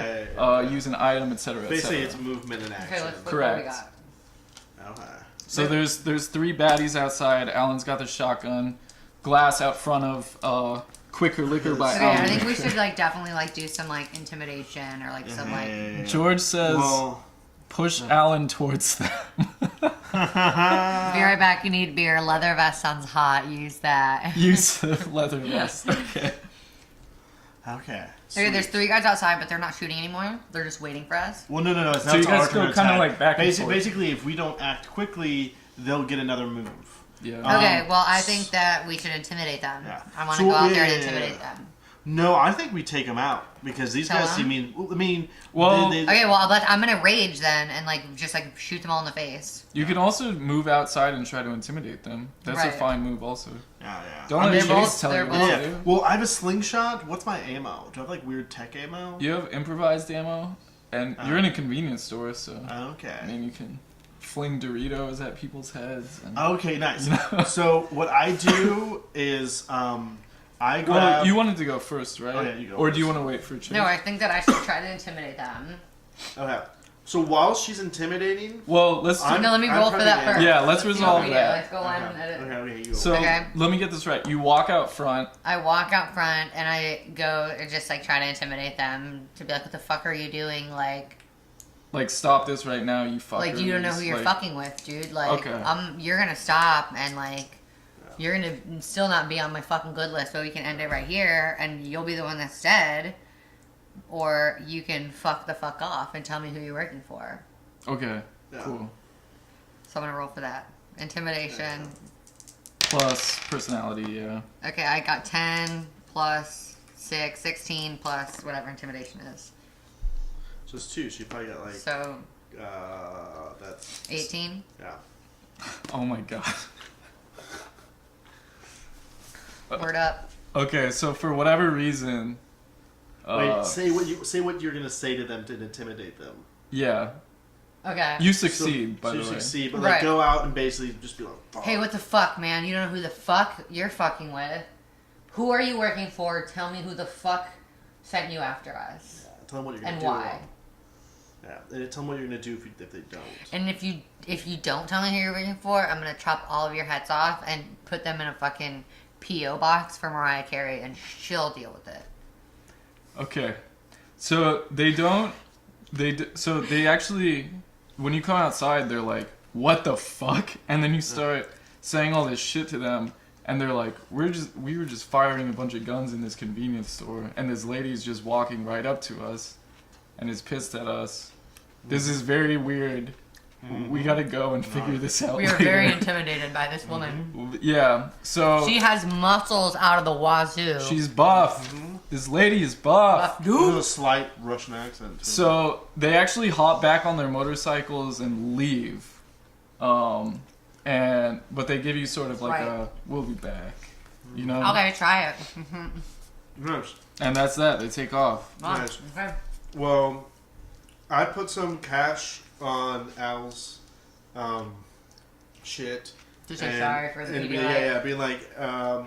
use an item, etc. Basically, it's movement and action. Okay, let's look Correct. what we got. Okay. So there's 3 baddies outside. Alan's got the shotgun. Glass out front of Quicker Liquor by Okay, Alan. I think we should like definitely like do some like intimidation or like some like George says, Well, push Alan towards them. be right back. You need beer. Leather vest sounds hot. Use that. Use the leather vest. Okay. okay. Okay, there's 3 guys outside, but they're not shooting anymore. They're just waiting for us. Well, no. It's So not you guys our turn go to kinda attack. like back and forth. Basically, if we don't act quickly, they'll get another move. Yeah. Okay, well I think that we should intimidate them. Yeah. I want to So, go out there and yeah. intimidate them. No, I think we take them out because these Tell guys them? seem mean. I mean, Well- Okay, well I'm gonna rage then and like just like shoot them all in the face. You can also move outside and try to intimidate them. That's a Right. fine move also. yeah. Don't I let mean, Chase both- tell they're you both- what yeah. to do. Well, I have a slingshot. What's my ammo? Do I have like weird tech ammo? You have improvised ammo, and you're in a convenience store, so Okay. I mean you can fling Doritos at people's heads. And, Okay, nice. You know? So what I do is I grab. well, you wanted to go first, right? Oh, yeah, you go or do you first. want to wait for Chase? No, I think that I should try to intimidate them. Okay. So while she's intimidating, Well, let's. I'm- No, let me I'm roll for that probably- first. Yeah, let's resolve Yeah, that. let's go line and edit. Okay, you go. So Okay. let me get this right. You walk out front. I walk out front and I go and just like try to intimidate them to be like, what the fuck are you doing? Like Stop this right now, you fucker. you don't know who you're Like, fucking with, dude. Like, Okay. you're gonna stop and like, you're gonna still not be on my fucking good list, so we can end it right here, and you'll be the one that's dead, or you can fuck the fuck off and tell me who you're working for. Okay, Yeah. cool. So I'm gonna roll for that. Intimidation. Plus personality, yeah. Okay, I got 10 plus 6, 16 plus whatever intimidation is. So it's 2. So you probably got like So that's 18. yeah. Oh my god. Word up. Okay, so for whatever reason. Wait, say what you're gonna say to them to intimidate them. Yeah. Okay. You succeed, by so the you way. succeed, but Right. like go out and basically just be like, fuck. Hey, what the fuck, man? You don't know who the fuck you're fucking with. Who are you working for? Tell me who the fuck sent you after us. Yeah, tell them what you're gonna And do. why. Yeah, and tell them what you're gonna do if they don't. And if you don't tell me who you're working for, I'm gonna chop all of your heads off and put them in a fucking P.O. box for Mariah Carey, and she'll deal with it. Okay. So they don't. So they actually. when you come outside, they're like, "What the fuck?" And then you start saying all this shit to them, and they're like, "We were just firing a bunch of guns in this convenience store, and this lady's just walking right up to us, and is pissed at us. This is very weird. We gotta go and figure this out." We are later." very intimidated by this woman. Yeah. So She has muscles out of the wazoo. she's buff. This lady is buff. There's a slight Russian accent. Too. So they actually hop back on their motorcycles and leave, but they give you sort of like Right. a "we'll be back," you know. Okay, try it. Nice. And that's that. They take off. Nice. Okay. Well, I put some cash on Al's shit. To say sorry for the video. Yeah, being like, I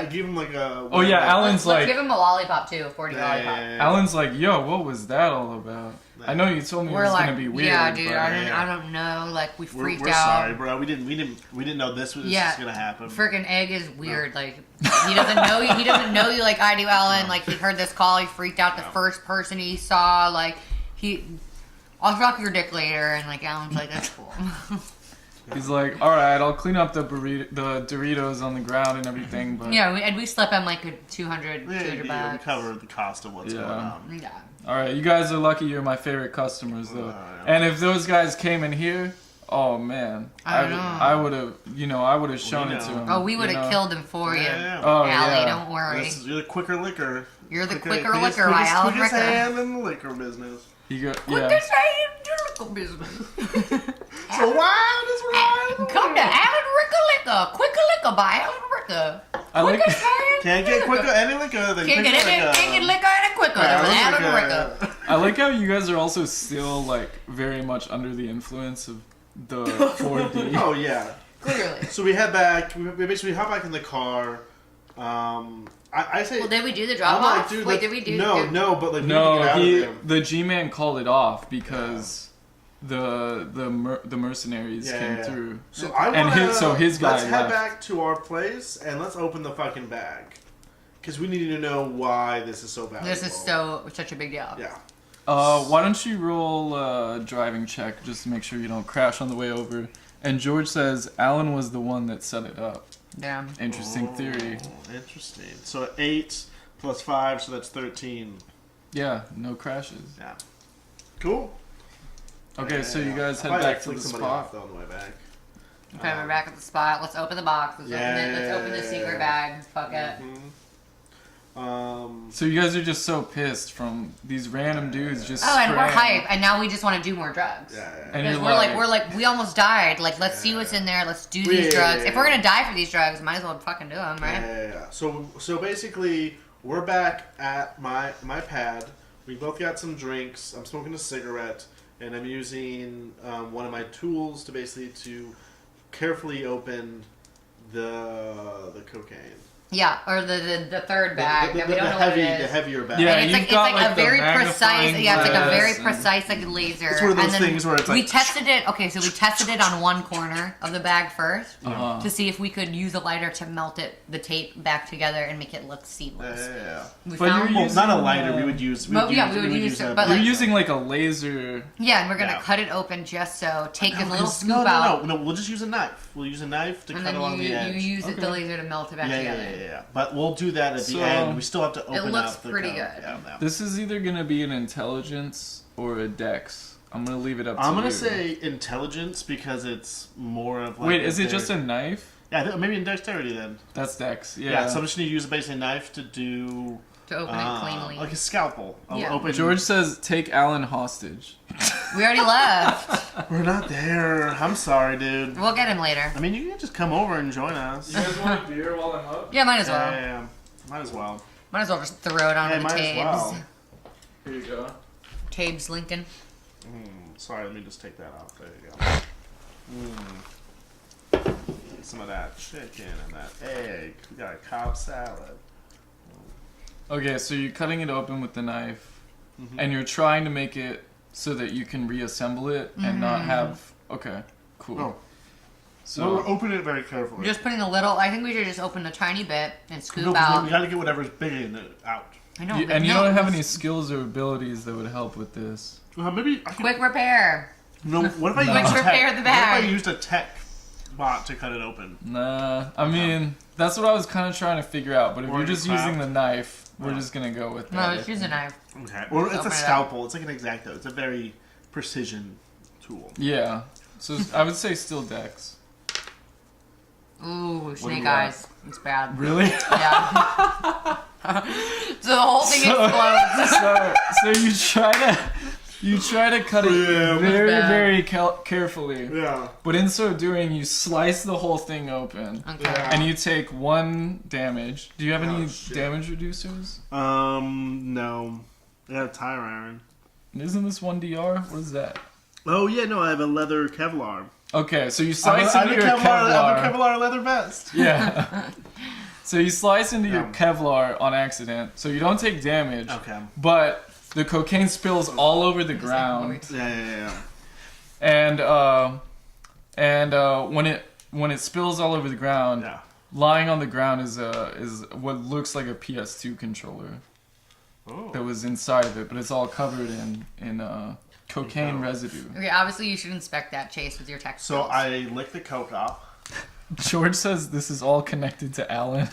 give him like a. Oh yeah, Alan's Let's like, give him a lollipop too, a 40 lollipop. Alan's like, "Yo, what was that all about?" I know you told me it We're was like, gonna be weird. yeah, dude, but- I don't know. Like, we freaked We're out. sorry, bro. We didn't know this was Yeah. gonna happen. Freaking Egg is weird. Like, he doesn't know you. He doesn't know you like I do, Alan. Like, he heard this call. He freaked out. The first person he saw, like, I'll suck your dick later. And like, Alan's like, that's cool. He's like, "All right, I'll clean up the Doritos on the ground and everything." But Yeah, and we slept on like a 200 we bucks. covered the cost of what's Yeah. going on. Yeah. all right, you guys are lucky. You're my favorite customers, though. Yeah. And if those guys came in here, oh man, I know. I would have, I would have shown it to know. them. Oh, we would you have know? killed him for you. Yeah. Oh, Allie, yeah. don't worry. You're the quicker liquor. You're the Quickest- quicker quickest- liquor by quickest- Alan quickest Ricker. hand in the liquor business. Quickest hand in the liquor business. So wild is wild. Come to Alan Ricker Liquor. Quicker Liquor by Alan Ricker. I like. Quickest hand. Can't get quicker any liquor than Can't quicker get liquor any quicker than Alan Ricker. I like how you guys are also still like very much under the influence of the 4D. Oh yeah. Clearly. So we head back. We basically hop back in the car. I say. Well, did we do the drop I'm like, off? dude, Wait, like, did we do? No, but like we No, need to get out of there. the G-Man called it off because the mercenaries came Yeah. through. So I And wanna, his guy let's head left. back to our place and let's open the fucking bag, because we need to know why this is so valuable. This is such a big deal. Yeah. Why don't you roll a driving check just to make sure you don't crash on the way over? And George says Alan was the one that set it up. Damn. Interesting theory. Oh, interesting. So 8 plus 5, so that's 13. Yeah, no crashes. Yeah. Cool. Okay, so you guys I'll head probably, back like, to the flick somebody spot. off, though, on the way back. Okay, we're back at the spot. Let's open the box. Let's open it. Let's open the Yeah. secret bag. Fuck it. So you guys are just so pissed from these random dudes just. Oh, and we're spraying. hype, and now we just want to do more drugs. Yeah. And Because you're we're like, we almost died. Like, let's see what's in there. Let's do these drugs. If we're gonna die for these drugs, might as well fucking do them, right? Yeah. So basically, we're back at my pad. We both got some drinks. I'm smoking a cigarette, and I'm using one of my tools to carefully open the cocaine. Yeah, or the third bag that we don't know what it is. The heavier bag. Yeah, And you've it's got, like like, a the very precise. magnifying Yeah, it's like a very glass and- precise like laser. It's one of those and then things where it's we like- tested it. Okay, so we tested it on one corner of the bag first Uh-huh. to see if we could use a lighter to melt the tape back together and make it look seamless. Yeah. We But found, you're Well, not a using, lighter. We would use. Well, yeah, we would use it, but You're like- using like a laser. yeah, and we're gonna Yeah. cut it open just so. Take this little 'cause- scoop no, out, No, we'll just use a knife. We'll use a knife to and cut then along the you edge. use the Okay. laser to melt it back Yeah. together. But we'll do that at the So- end. We still have to open looks up the pretty coke. good. Yeah. This is either gonna be an intelligence or a dex. I'm gonna leave it up to I'm gonna you. say intelligence because it's more of like. Wait, is it their- just a knife? Yeah, maybe in dexterity then. That's dex. Yeah. Yeah. So I'm just gonna use basically a knife to do. To open it cleanly. Like a scalpel. I'll Yeah. open. George says take Alan hostage. We already left. We're not there. I'm sorry, dude. We'll get him later. I mean, you can just come over and join us. You guys want a beer while I'm up? Yeah, might as well. Yeah. Might as well. Might as well just throw it onto Yeah, the might as Tabes. well. Here you go. Tabes Lincoln. Sorry, let me just take that off. There you go. Some of that chicken and that egg. We got a Cobb salad. Okay, so you're cutting it open with the knife, Mm-hmm. and you're trying to make it so that you can reassemble it and not have. Okay, cool. Oh. So we're opening it very carefully. Just putting a little. I think we should just open a tiny bit and scoop No, 'cause out. we gotta get whatever's big in it out. I know. You, but and you no, don't have any skills or abilities that would help with this. Maybe I could, quick repair. no. What if I No. used Quick tech? repair the What bag. if I used a tech bot to cut it open? Nah, I mean, that's what I was kind of trying to figure out. But if Or you're just craft. using the knife, we're Yeah. just gonna go with that. No, just use a knife. Okay. Or it's Open a it up. scalpel. It's like an X-Acto. It's a very precision tool. Yeah. So I would say still Dex. Ooh, do snake you want? eyes. It's bad. Really? Yeah. So the whole thing So- explodes. so you try to cut it Yeah, very bad. very carefully. Yeah. But in so doing, you slice the whole thing open, Okay. Yeah. and you take 1 damage. Do you have any Oh, shit. damage reducers? No. I got a tire iron. Isn't this 1 DR? What is that? Oh yeah, no, I have a leather Kevlar. Okay, so you I slice have a into your Kevlar. I Kevlar. have a Kevlar leather vest. Yeah. So you slice into your Yeah. Kevlar on accident, so you don't take damage, Okay. but the cocaine spills all over the ground. Yeah. And when it spills all over the ground, Yeah. lying on the ground is what looks like a PS2 controller Oh. that was inside of it, but it's all covered in cocaine residue. Okay, obviously you should inspect that, Chase, with your tech So skills. I lick the coke off. George says this is all connected to Alan.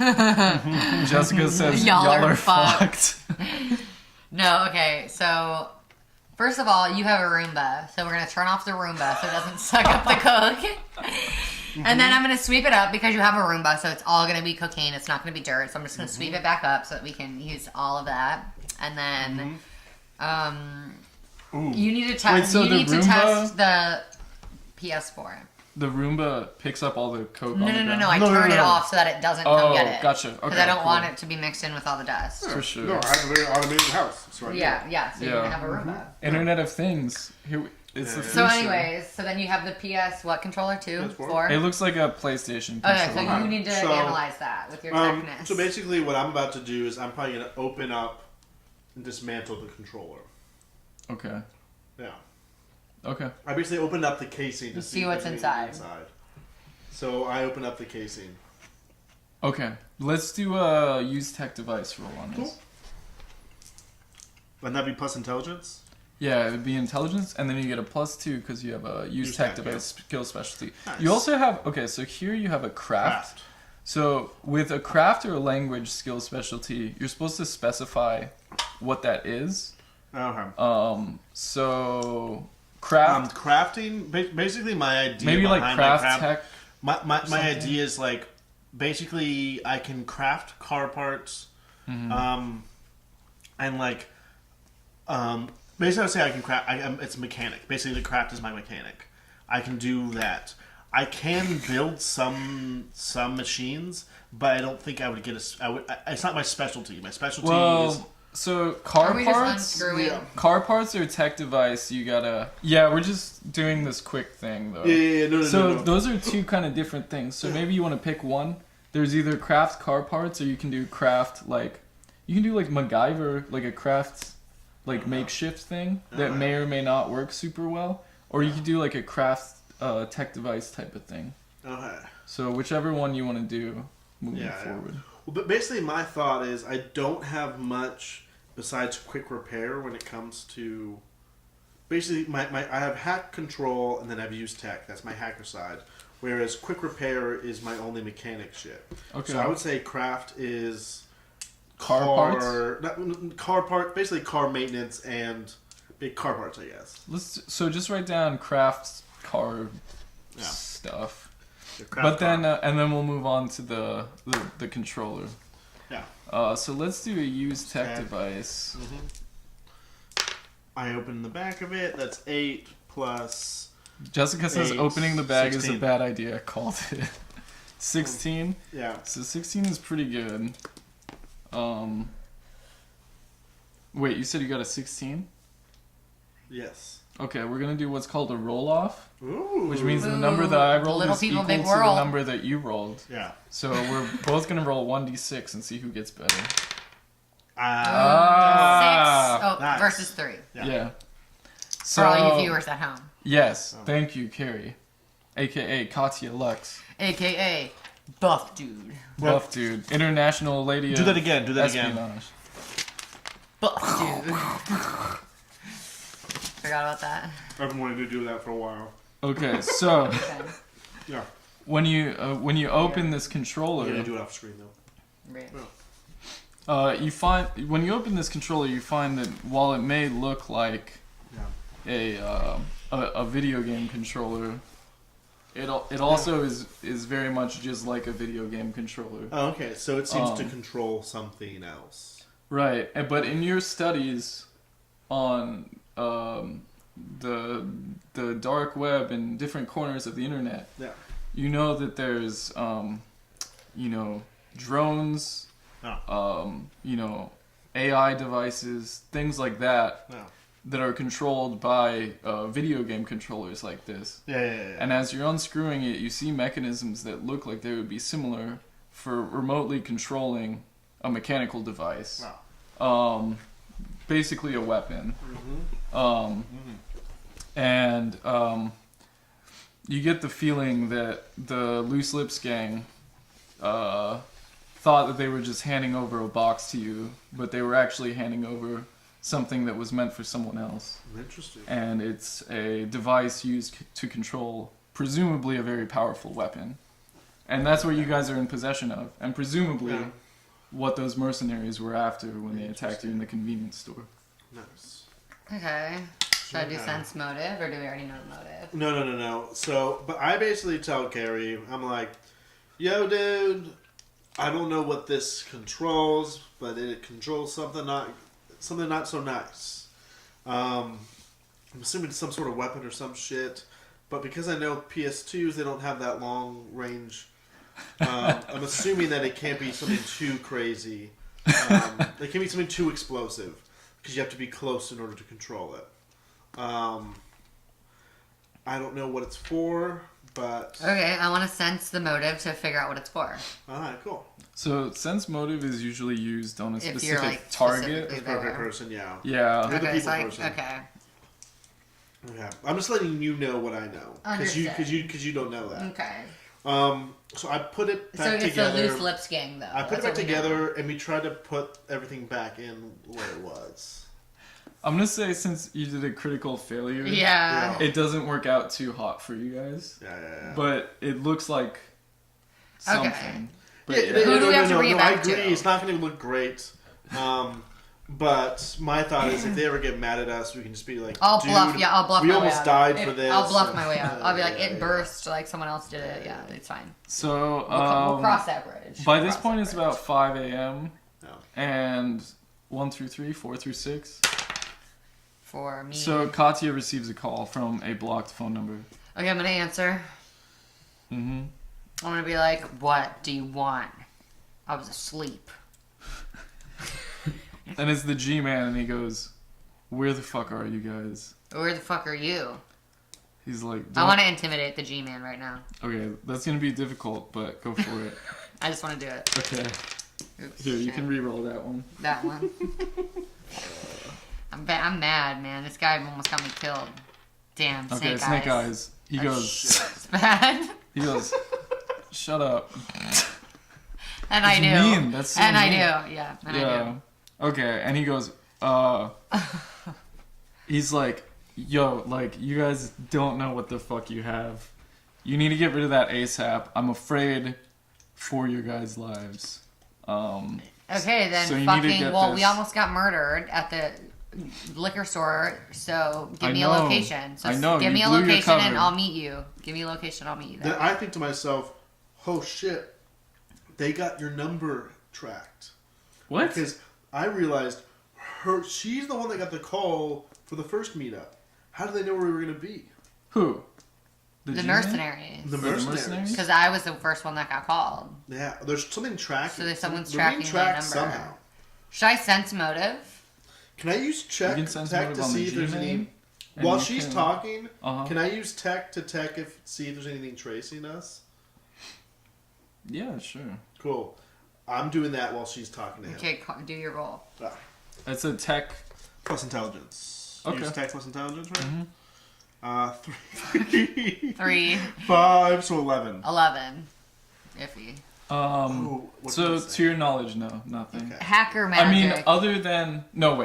Jessica says Y'all y'all are are fucked. No, okay, so first of all, you have a Roomba, so we're gonna turn off the Roomba so it doesn't suck up the coke. And then I'm gonna sweep it up because you have a Roomba, so it's all gonna be cocaine. It's not gonna be dirt. So I'm just gonna sweep it back up so that we can use all of that. And then, Ooh. you need to Wait, test. so You the need to Roomba- test the PS4. The Roomba picks up all the coke No, on no, the no, ground. no. I No, no, turn no, it no. off so that it doesn't Oh, come get it. gotcha. Because Okay, I don't cool. want it to be mixed in with all the dust. For sure. No, I have a very automated house. So I Yeah. So you're Yeah. gonna have a Roomba. Internet of Things. Here, it's the Yeah. So, future. anyways, so then you have the PS what controller too? PS4. 4. It looks like a PlayStation Okay, so controller. you need to So, analyze that with your techness. So basically, what I'm about to do is I'm probably gonna open up and dismantle the controller. Okay. Yeah. Okay. I basically opened up the casing to See see what's if there's inside. anything inside. So I open up the casing. Okay. Let's do a use tech device roll on this. Cool. Wouldn't that be plus intelligence? Yeah, it would be intelligence, and then you get a +2 because you have a use tech tech, device skill specialty. Nice. You also have so here you have a craft. So with a craft or a language skill specialty, you're supposed to specify what that is. Okay. So craft, Crafting. Basically, my idea. maybe like behind craft my tech. My something. idea is like basically I can craft car parts, and like basically I would say I can craft. It's mechanic. Basically, the craft is my mechanic. I can do that. I can build some machines, but I don't think I would get it's not my specialty. My specialty is. Well, so car Are we just parts. unscrewing? Yeah. Car parts or tech device, you gotta. Yeah, we're just doing this quick thing though. Yeah, no. So those are two kind of different things. So maybe you want to pick one. There's either craft car parts or you can do craft you can do like MacGyver, like a craft makeshift thing that may or may not work super well, or you could do like a craft tech device type of thing. Okay. So whichever one you want to do moving Yeah. forward. Well, but basically, my thought is I don't have much besides quick repair when it comes to. Basically, I have hack control and then I have use tech. That's my hacker side. Whereas quick repair is my only mechanic shit. Okay. So I would say craft is Car parts? car part, basically car maintenance and big car parts, I guess. So just write down craft car Yeah. stuff. The craft But then car. and then we'll move on to the controller. Yeah. So let's do a use tech Okay. device. I open the back of it. That's 8 plus. Jessica says 8, opening the bag is 16. a bad idea. Called it. 16. Yeah. So 16 is pretty good. Wait, you said you got a 16? Yes. Okay, we're gonna do what's called a roll off, Ooh. which means the Ooh, number that I the rolled little is people, equal big to the world. number that you rolled. Yeah. So we're both gonna roll 1d6 and see who gets better. Ah. 6. Oh, Nice. versus 3. Yeah. Yeah. For So all you viewers at home. yes, thank you, Carrie, aka Katya Lux, AKA Buff Dude. buff dude, international lady. Do of that again. Do that again. espionage. Dude. Forgot about that. I've been wanting to do that for a while. Okay, so Okay. Yeah. when you open this controller, You're gonna do it off screen though. Right. you find when you open this controller, you find that while it may look like Yeah. a video game controller, it also is very much just like a video game controller. Oh, okay. So it seems to control something else. Right, but in your studies on the dark web and different corners of the internet, Yeah. you know that there's drones, AI devices, things like that No. that are controlled by video game controllers like this. Yeah. And as you're unscrewing it, you see mechanisms that look like they would be similar for remotely controlling a mechanical device. Wow. Basically a weapon. Mm-hmm. And you get the feeling that the Loose Lips gang thought that they were just handing over a box to you, but they were actually handing over something that was meant for someone else. Interesting. And it's a device used to control, presumably, a very powerful weapon. And that's what you guys are in possession of. And presumably, Yeah. what those mercenaries were after when they attacked you in the convenience store. Nice. Okay. Should I do Okay. sense motive, or do we already know the motive? No. So, but I basically tell Carrie, I'm like, yo, dude, I don't know what this controls, but it controls something not so nice. I'm assuming it's some sort of weapon or some shit. But because I know PS2s, they don't have that long range. I'm assuming that it can't be something too crazy. It can't be something too explosive because you have to be close in order to control it. I don't know what it's for, but Okay, I want to sense the motive to figure out what it's for. alright, cool. So, sense motive is usually used on a If you're, specific like, target. specifically Perfect there. person, yeah. Yeah. You're the Okay, so people person. okay. Okay, I'm just letting you know what I know because Understood. you don't know that. Okay. So I put it So back it's together. the Loose Lips gang, though. I put it That's back what we know. together, and we tried to put everything back in where it was. I'm going to say, since you did a critical failure, Yeah. it doesn't work out too hot for you guys. Yeah. But it looks like something. But Yeah, Who do we have to bring it I back agree. to? It's not going to look great. But my thought is, if they ever get mad at us, we can just be like, I'll Dude, bluff. Yeah, I'll bluff. We my almost way out. died It- for this. I'll bluff my way out. I'll be like, Yeah, it yeah. burst. Like someone else did it. Yeah, it's fine. So, We'll cross that bridge. by We'll this cross point, that it's bridge. about 5 a.m. No. And 1 through 3, 4 through 6. For me. So, Katya receives a call from a blocked phone number. Okay, I'm gonna answer. Mm-hmm. I'm gonna be like, "What do you want?" I was asleep. And it's the G-Man, and he goes, "Where the fuck are you guys?" Where the fuck are you? He's like, I "Don't-" want to intimidate the G-Man right now. Okay, that's gonna be difficult, but go for it. I just want to do it. Okay. Oops, Here, you shit. can re-roll that one. That one. I'm mad, man. This guy almost got me killed. Damn, Okay, Snake Snake Eyes. Eyes. He goes, It's bad. he goes, "Shut up." And I It's knew. mean. That's so and I mean. knew. Yeah, and I knew. Okay, and he goes, he's like, "Yo, like, you guys don't know what the fuck you have. You need to get rid of that ASAP. I'm afraid for your guys' lives." Okay, then So you need to fucking. get Well, we this- almost got murdered at the liquor store, so give I me know. a location. So I know, give you me a blew your location and cover. I'll meet you. Give me a location, I'll meet you Then there. I think to myself, oh shit, they got your number tracked. What? Because I realized she's the one that got the call for the first meetup. How did they know where we were going to be? Who? The G-Man? mercenaries. The mercenaries? mercenaries. Because I was the first one that got called. Yeah, there's something tracking. So there's someone's They're being tracking their tracked number. somehow. Should I sense motive? Can I use check You can sense tech motive to on the see if there's G-Man, any? and While you she's can- talking, Uh-huh. can I use tech to see if there's anything tracing us? Yeah, sure. Cool. I'm doing that while she's talking to him. Okay, do your roll. Ah, It's a tech. plus intelligence. Okay. Use tech plus intelligence, right? Mhm. 3, 3, 5, so 11. 11. Iffy. What So did it say? to your knowledge, no, nothing. Okay. Hacker I magic. mean, other than no,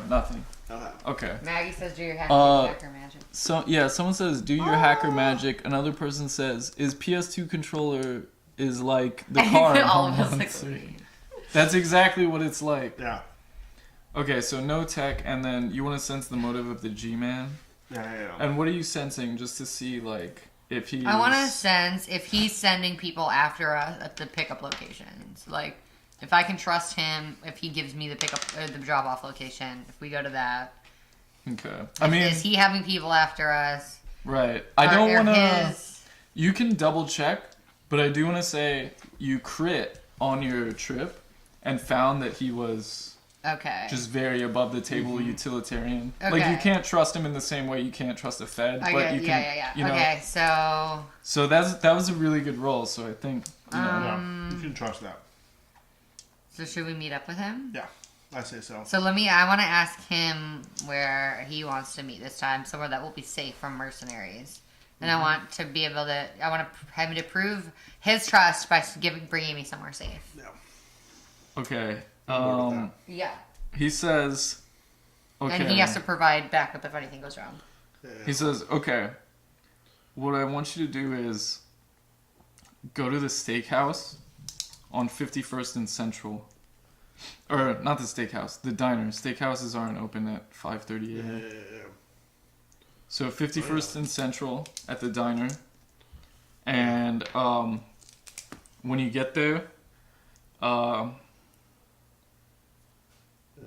nothing. Okay. Okay. Maggie says do your hacker magic. So yeah, someone says do your hacker magic. Another person says is PS2 controller is like the car. in All of Home us Alone like, 3. That's exactly what it's like. Yeah. Okay, so no tech, and then you want to sense the motive of the G-Man. Yeah. And what are you sensing, just to see like if he's? I want to sense if he's sending people after us at the pickup locations. Like, if I can trust him, if he gives me the pickup or the drop off location, if we go to that. Okay. I mean, Is he having people after us? right. I don't Or want to. his- You can double check, but I do want to say you crit on your trip and found that he was Okay. just very above the table utilitarian. Like you Okay. can't trust him in the same way you can't trust a Fed, I but get, you can. yeah. You know, Okay, so So that was a really good roll. So I think. You know, Yeah. You can trust that. should we meet up with him? Yeah. I say so. So I want to ask him where he wants to meet this time, somewhere that will be safe from mercenaries. And I want to be able to, I want to have him to prove his trust by bringing me somewhere safe. Yeah. okay. I'm bored with that. Yeah. He says. Okay. And he has to provide backup if anything goes wrong. He says, okay, what I want you to do is go to the steakhouse on 51st and Central. Or, not the steakhouse, the diner. Steakhouses aren't open at 5:30 a.m. Yeah. So 51st and Central at the diner. And when you get there,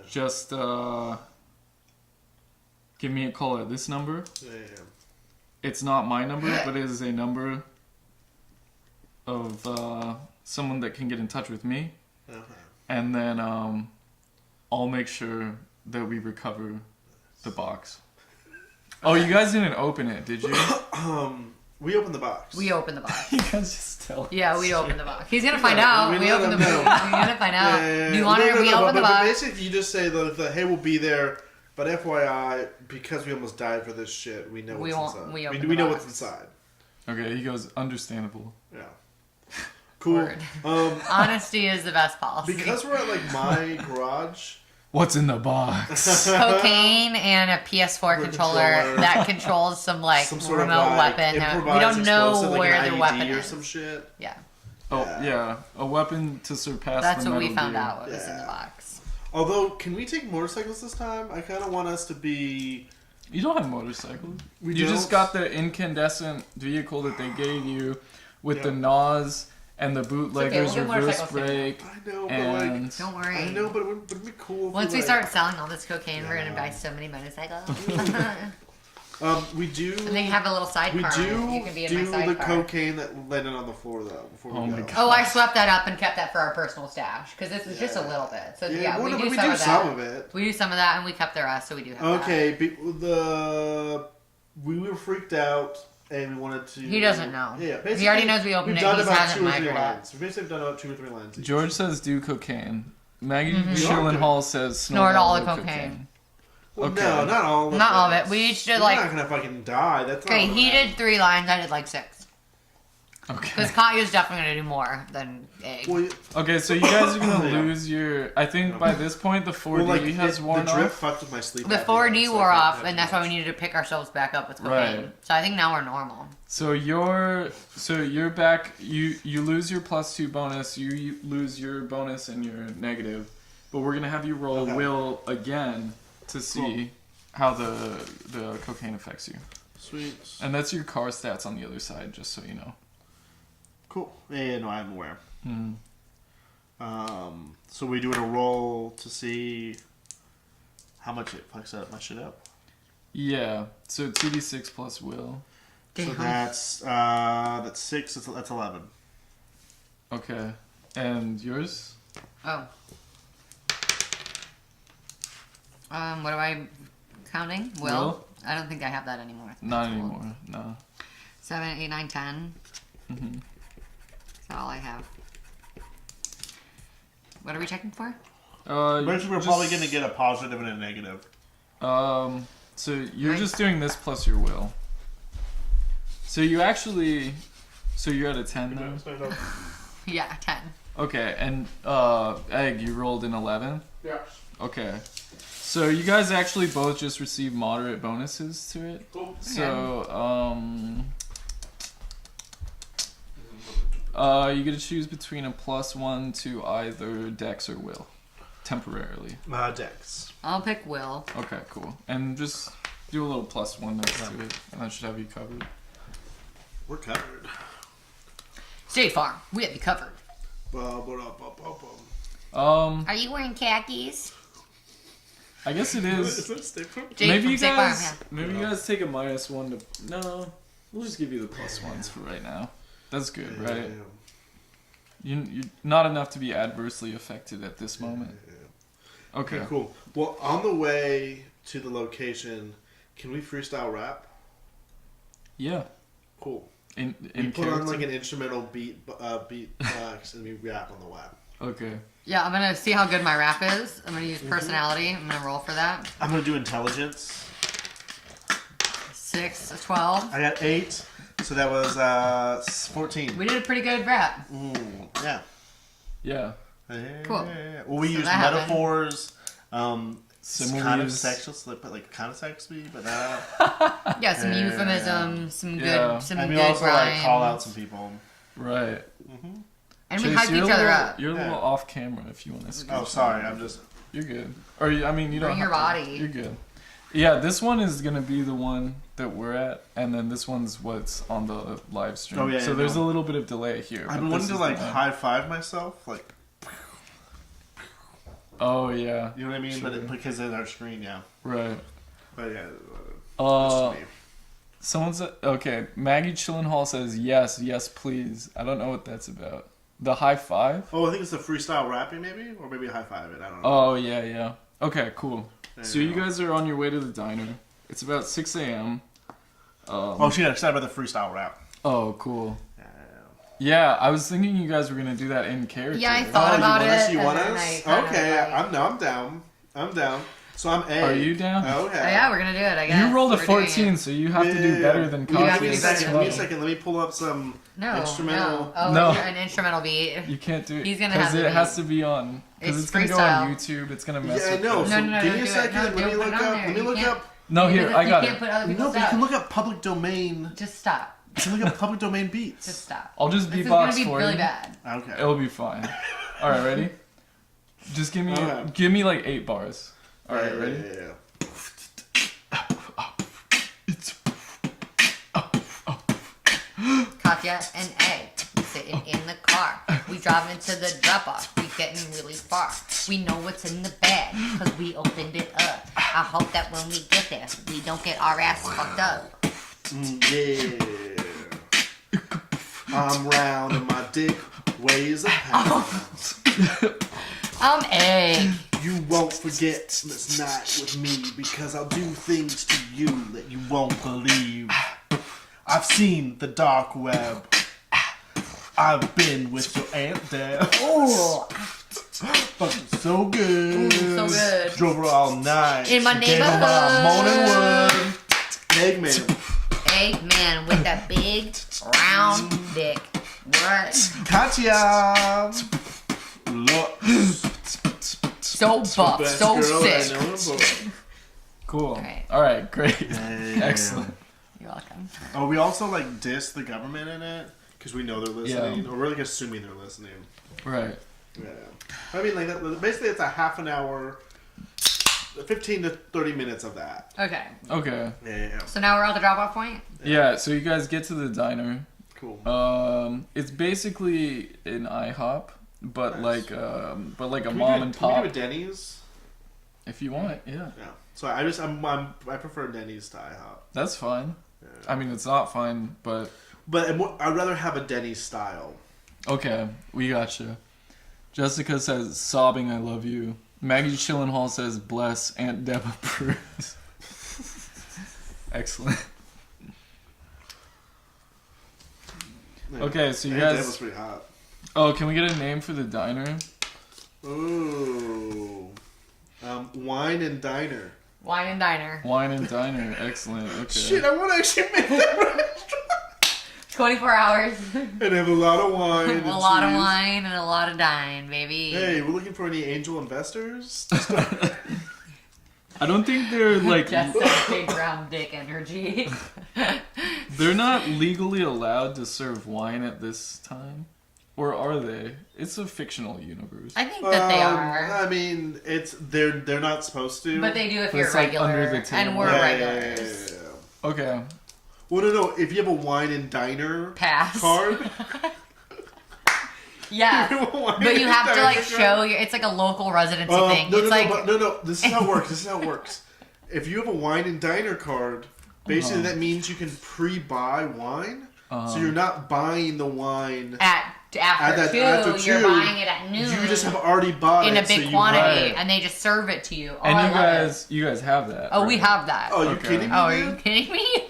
just give me a call at this number. Yeah. It's not my number, but it is a number of someone that can get in touch with me. Okay. And then I'll make sure that we recover the box. Oh, you guys didn't open it, did you? We opened the box. We open the box. You guys just tell. Yeah, we open the box. He's gonna find out. we We let open the him box. know. We're gonna find out. Yeah. Do you want to? We open the but box. basically, you just say the hey, we'll be there. But FYI, because we almost died for this shit, we know We what's won't- inside. we open we the know box. what's inside. Okay, he goes, understandable. Yeah. Cool. Word. Um, Honesty is the best policy. because we're at like my garage. What's in the box? Cocaine and a PS4 controller that controls some like Some sort remote of like weapon. We improvised don't know explosive, like where an the IED weapon or is. some shit. Yeah, Oh, yeah. A weapon to surpass that's the what we Metal found Gear. out. What was in the Yeah. box. Although, can we take motorcycles this time? I kind of want us to be. You don't have motorcycles. We You just don't? got the incandescent vehicle that they gave you with the Yeah. NOS and the bootlegger's we'll get reverse motorcycles soon. brake. I know, but And like. Don't worry. I know, but it would be cool. If Once we like, start selling all this cocaine, we're gonna Yeah. buy so many motorcycles. We do. And they have a little We sidecar. do You can be in my do the sidecar. cocaine that landed on the floor though. Before we Oh go. my God. Oh, I swept that up and kept that for our personal stash because this is just a little bit. So yeah, well, we no, do but we some do of that. some of it. We do some of that, and we kept the rest, so we do have Okay, we were freaked out and we wanted to. He doesn't know. Yeah, He basically, already knows we opened we've it. Done He about hasn't 2 or 3 migrated it. lines. We've basically done about 2 or 3 lines. each. George says do cocaine. Maggie Mm-hmm. Gyllenhaal says Snort all the cocaine. Well, Okay. No, not all of it. Not all of it. We each did You're like. not gonna fucking die. That's not Okay, what he happened. did 3 lines. I did like 6. Okay. Because Kaya's definitely gonna do more than Egg. Well, Okay, so you guys are gonna Yeah. lose your. I think by this point the 4D well, like has worn the drip off. fucked with my sleep. The apnea, 4D so wore I off, couldn't and have that's why too we much. needed to pick ourselves back up with cocaine. Right. So I think now we're normal. So you're back. You lose your +2 bonus. You lose your bonus and your negative, but we're gonna have you roll Okay. will again to see how the cocaine affects you. Sweet. And that's your car stats on the other side, just so you know. Cool. Yeah, no, I'm aware. Mm. So we doing a roll to see how much it fucks up my shit up. Yeah. So 2d6 plus will. So Damn. that's 6. That's 11. Okay. And yours? Oh. What am I counting? Will? I don't think I have that anymore. Not That's cool. anymore. No. 7, 8, 9, 10. Mm-hmm. That's all I have. What are we checking for? Eventually, we're probably going to get a positive and a negative. So you're Nice. just doing this plus your will. So you actually, so you're at a 10 now. Yeah, 10. Okay, and Egg, you rolled an 11? Yes. Okay. So you guys actually both just received moderate bonuses to it. Cool. So, you get to choose between a +1 to either Dex or Will. Temporarily. Dex. I'll pick Will. Okay, cool. And just do a little +1 next to it, and that should have you covered. We're covered. State Farm, we have you covered. Are you wearing khakis? I guess it is. Jake Maybe from you State guys, Farm, maybe you guys take a -1 to. No, we'll just give you the +1s for right now. That's good, right? You're not enough to be adversely affected at this moment. Okay. Okay, cool. Well, on the way to the location, can we freestyle rap? Yeah. Cool. In We put on character? like an instrumental beat box and we rap on the web. Okay. Yeah, I'm gonna see how good my rap is. I'm gonna use personality. I'm gonna roll for that. I'm gonna do intelligence. 6, 12. I got 8, so that was 14. We did a pretty good rap. Yeah. Yeah. Cool. Well, we So use that happened. metaphors, Similes. kind of sexual, like kind of sexy, but Yeah, some euphemisms, some good, Yeah. some and we good also rhymes. like call out some people. Right. And we Chase, hype you're each a other little- up. You're a little Yeah. off camera if you want to skip. Oh, sorry, I'm just. You're good. Or I mean, you don't. Bring your have to. body. You're good. Yeah, this one is gonna be the one that we're at, and then this one's what's on the live stream. Oh, yeah, so yeah, there's no. a little bit of delay here. I've but been this wanting to is like the one. high five myself, like Oh yeah. you know what I mean, Sure. but because of our screen, yeah. Right. But yeah, Uh, that's me. someone said okay. Maggie Chillenhall says yes, yes please. I don't know what that's about. The high five? Oh, I think it's the freestyle rapping, maybe, or maybe high five it. I don't know. Oh yeah, yeah. Okay, cool. There So you you go. guys are on your way to the diner. It's about 6 a.m. Oh, she got excited about the freestyle rap. Oh, cool. Yeah. Yeah, I was thinking you guys were gonna do that in character. Yeah, I thought about it. You and want then us? I kind of, Okay, like- I'm down. I'm down. So I'm A. Are you down? Okay. Oh, yeah, we're gonna do it, I guess. You rolled a We're doing 14, it. so you have to do Yeah. better than You have to Coffee. do Give me a better second. than Give me a me. second. Let me pull up some No, instrumental. no. Oh, No. an instrumental beat. You can't do it. He's gonna 'cause have to it be- has to be on. Because It's it's gonna go freestyle. on YouTube. It's gonna mess Yeah, I with know. it. So No, no, give no, me a do it. second. No, Let me don't look put it up. on Let me there. look You up. No, You here, I got can't it. put other No, people's but you can stuff. look up public domain. Just stop. You can look up public domain beats. Just stop. I'll just This is gonna beatbox be for really you. bad. Okay. It'll be fine. All right, ready? Just give me Okay. like 8 bars. All right, ready? Yeah. Katya and Egg sitting in the car. We drive into the drop off. We getting really far. We know what's in the bag because we opened it up. I hope that when we get there, we don't get our ass fucked up. Yeah. I'm round and my dick weighs a pound. Egg. You won't forget this night with me because I'll do things to you that you won't believe. I've seen the dark web. I've been with your aunt there. Ooh. Fucking so good. Ooh, so good. Drove her all night. In my She gave her my neighborhood. morning wood. Eggman. Eggman with that big round dick. What? Katya. Look. So buff, Best so girl I sick. know in the book. Cool. Alright. All right, great. Yeah. Excellent. You're welcome. Oh, we also like diss the government in it because we know they're listening, Yeah. or we're like assuming they're listening. Right. Yeah. I mean, like basically, it's a half an hour, 15 to 30 minutes of that. Okay. Okay. Yeah. So now we're at the drop off point? Yeah. So you guys get to the diner. Cool. It's basically an IHOP, but Nice. like a Can we mom do- and Can pop. we do a Denny's? If you want, yeah, Yeah. So I prefer Denny's to IHOP. that's fine. Yeah. I mean, it's not fine, but But I'd rather have a Denny's style. okay, we got you. Jessica says, "Sobbing, I love you." Maggie Chillenhall says, "Bless." Aunt Deb approves. Excellent. Yeah. Okay, so you And That guys. was pretty hot. Oh, can we get a name for the diner? Ooh. Wine and Diner. Wine and diner. Wine and Diner. Excellent. Okay. Shit, I want to actually make that restaurant. 24 hours. And have a lot of wine. and A lot of cheese. wine and a lot of dine, baby. Hey, we're looking for any angel investors? I don't think they're like Just that big round dick energy. they're not legally allowed to serve wine at this time, or are they? It's a fictional universe. I think that they are. I mean, they're not supposed to. But they do if But you're it's, like, regular. under the And table. we're Yeah, regulars. yeah. Okay. Well, no. If you have a wine and diner Pass. card, Yeah. But you have to like Diner show card. your. It's like a local residency thing. No, It's like no. This is how it works. This is how it works. If you have a wine and diner card, basically that means you can pre-buy wine. So you're not buying the wine after after you're two, buying it at noon. You just have already bought in it a big so you quantity, buy Right. and they just serve it to you. Oh, And I you love it. guys have that. Oh, we right? have that. Oh, you Okay. kidding me? Oh, are you man? kidding me?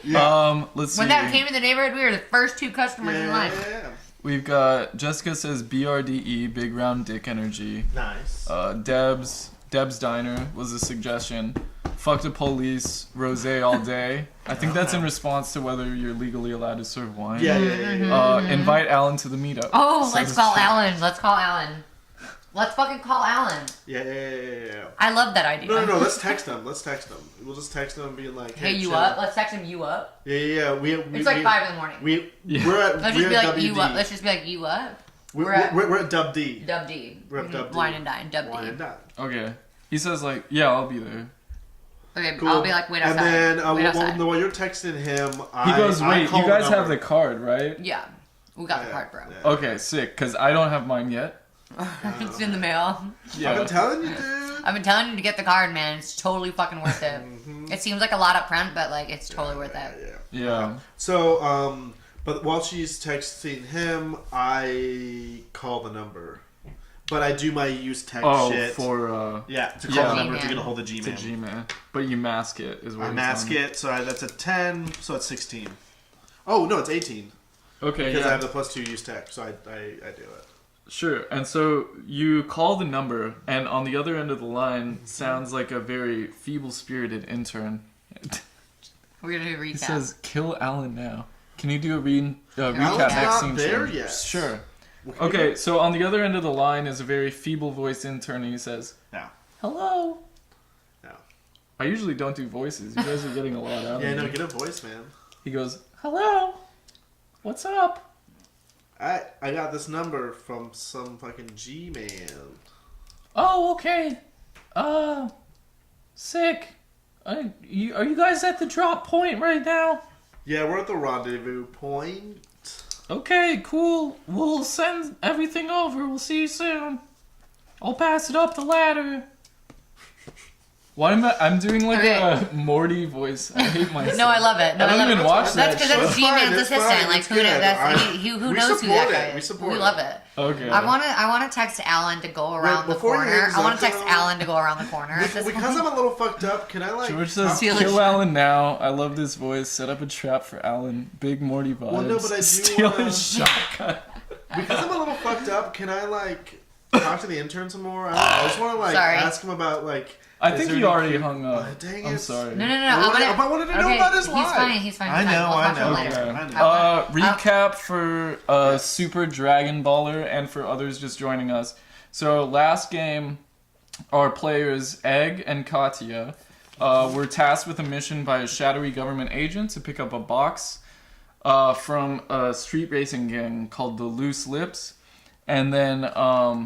Let's see. When that came to the neighborhood, we were the first 2 customers in line. Yeah. We've got Jessica says BRDE, big round dick energy. Nice. Deb's Diner was a suggestion. Fuck the police, rosé all day. I think that's in response to whether you're legally allowed to serve wine. Yeah. Invite Alan to the meetup. Oh, let's Says- call Alan. Let's call Alan. Let's fucking call Alan. Yeah. I love that idea. No. Let's text them. We'll just text them, being like, Hey, you chill. up? Let's text him. You up? Yeah. It's like 5 in the morning. We're at Let's we're just be at like WD. you up. Let's just be like you up. We're at Dub D. Dub D. We're at Dub D. Wine and dine. Dub Wine D. and dine. Okay. He says like, yeah, I'll be there. Okay, Cool. I'll be like, wait outside. And then wait outside. while you're texting him, He goes, wait, call you guys the have the number. card, right? Yeah, we got the card, bro. Yeah. Okay, sick. Cause I don't have mine yet. It's in the mail. Yeah. I've been telling you, dude. I've been telling you to get the card, man. It's totally fucking worth it. It seems like a lot up front, but like it's totally worth it. Yeah. So, but while she's texting him, I call the number. But I do my use text shit. For to call Yeah. the number to G-Man. get a hold of to G-Man. G-Man. But you mask it is what I you're mask telling me. it, so that's a 10, so it's 16. Oh, no, it's 18. Okay, Because I yeah. have the +2 use text, so I do it. Sure. And so you call the number, and on the other end of the line sounds like a very feeble-spirited intern. We're gonna do a He recap. says, "Kill Alan now." Can you do a recap Alan's next not scene? there Sean? yet. Sure. Okay, so on the other end of the line is a very feeble-voiced intern, and he says, No. "Hello." No. I usually don't do voices. You guys are getting a lot out Yeah, of no, me. get a voice, man. He goes, "Hello. What's up?" I got this number from some fucking G-Man. Oh, okay. Sick. Are you guys at the drop point right now? Yeah, we're at the rendezvous point. Okay, cool. We'll send everything over. We'll see you soon. I'll pass it up the ladder. Why am I'm doing like Okay. a Morty voice. I hate myself. No, I love it. No, I don't love even it. watch That's that because show. that's It's G-Man's fine, it's assistant. fine, Like it's who good. knows? Who We knows who support that it. guy is? We support love it. it. Okay. I wanna text Alan to go around the before he corner. hangs I wanna up, text though, Alan to go around the corner. at this Because point. I'm a little fucked up, can I like... George says, Steal a "Kill shot. Alan now." I love this voice. Set up a trap for Alan. Big Morty vibes. Well, no, but I do Steal wanna- his shotgun. Because I'm a little fucked up, can I like talk to the intern some more? I just want to like Sorry. ask him about like... I is think there he any already cute- hung up. dang I'm it. sorry. No. I wanted to know about his He's life. fine. He's fine. I know, We'll I talk to him know. later. Okay. I know. Recap for Super Dragon Baller and for others just joining us. So last game, our players Egg and Katya were tasked with a mission by a shadowy government agent to pick up a box from a street racing gang called the Loose Lips, and then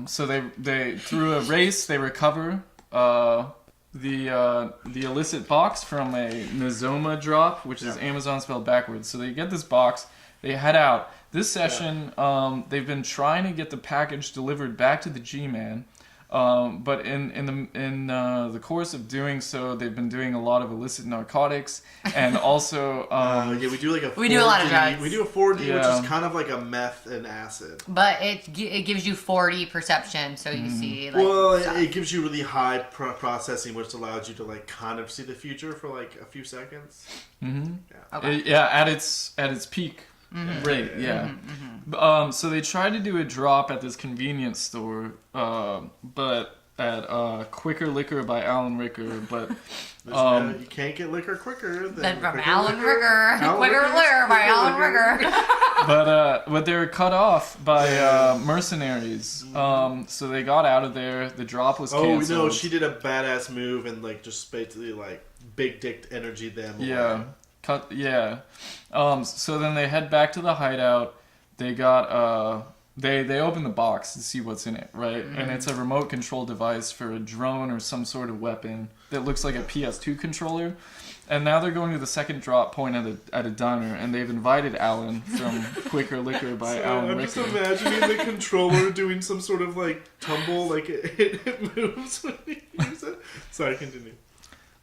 so they through a race they recover the illicit box from a Nozoma drop, which is Amazon spelled backwards. So they get this box, they head out. This session, they've been trying to get the package delivered back to the G-Man, but in the course of doing so, they've been doing a lot of illicit narcotics, and also Yeah, we do like a 4D. We do a lot of drugs. We do a 4D, Yeah. which is kind of like a meth and acid. But it gives you 40 perception, so you see like. Well, stuff. it gives you really high processing, which allows you to like kind of see the future for like a few seconds. Okay. at its peak rate, yeah. So they tried to do a drop at this convenience store, but at Quicker Liquor by Alan Ricker, but You can't get liquor quicker Then than from Quicker Alan Liquor. Ricker. Alan Quicker Ricker's Liquor by Quicker Alan Liquor. Ricker. but they were cut off by mercenaries. So they got out of there. The drop was Oh canceled. no, she did a badass move and like just basically like big dicked energy them. Yeah. away. Cut. Yeah. So then they head back to the hideout. They got they open the box to see what's in it, right? And it's a remote control device for a drone or some sort of weapon that looks like a PS2 controller. And now they're going to the second drop point at a diner, and they've invited Alan from Quicker Liquor by So Alan I'm just Ricker. imagining the controller doing some sort of like tumble, like it moves when you use it. Sorry, continue.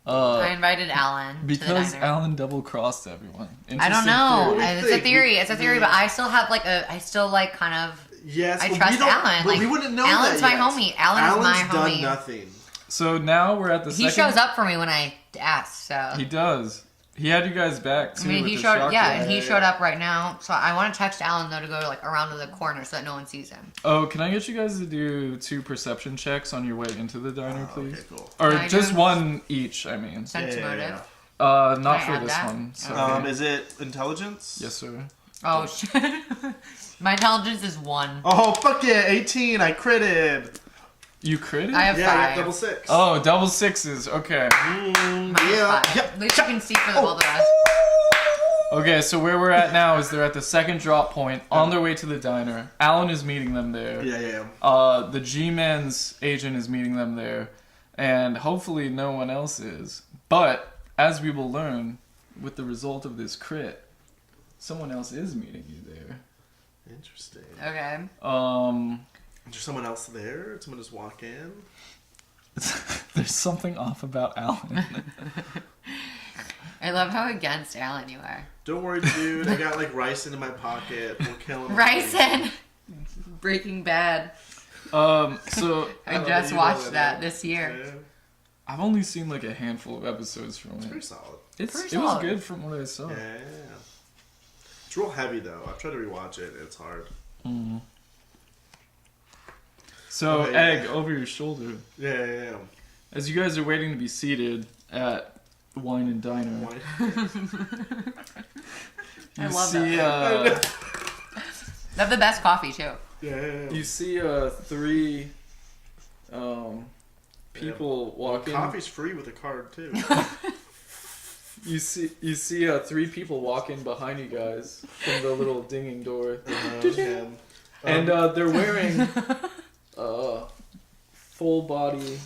I invited Alan to the Because diner. Alan double crossed everyone. I don't Interesting know. theory. It's a theory. It's a theory, but I still have like kind of. Yes, I but trust we don't, Alan. But Like, we wouldn't know Alan's that my yet. homie. Alan's my done homie. nothing. So now we're at the He second. shows up for me when I ask. So He does. He had you guys back too. I mean, with he the showed. shotgun. Yeah, and he showed up right now. So I want to text Alan though to go like around to the corner so that no one sees him. Oh, can I get you guys to do 2 perception checks on your way into the diner, please? Okay, cool. Or Can I just do- one each, I mean. Sense Yeah, yeah, motive. yeah. Not I for add this that? one. So. Okay. Is it intelligence? Yes, sir. Oh shit. My intelligence is 1. Oh fuck yeah, 18. I critted. You critted? I have Yeah, I got 5. double 6. Oh, double sixes. Okay. Mine is yeah. 5. Yep. At least you can see for the both of us. Okay, so where we're at now is they're at the second drop point on their way to the diner. Alan is meeting them there. Yeah. The G-Men's agent is meeting them there. And hopefully no one else is. But, as we will learn, with the result of this crit, someone else is meeting you there. Interesting. Okay. Is there someone else there? Did someone just walk in? There's something off about Alan. I love how against Alan you are. Don't worry, dude. I got like ricin in my pocket. We'll kill him. Ryson! Breaking Bad. So I love just that you know watched that, that man. this year. Yeah. I've only seen like a handful of episodes from Pretty it. solid. Pretty It was solid. good from what I saw. Yeah. It's real heavy though. I've tried to rewatch it. It's hard. So, Okay. Egg, over your shoulder. Yeah. As you guys are waiting to be seated at Wine and Diner, I you love see, They have the best coffee too. Yeah. you see 3 people walking. Coffee's free with a card too. You see 3 people walking behind you guys from the little dinging door, and they're wearing full body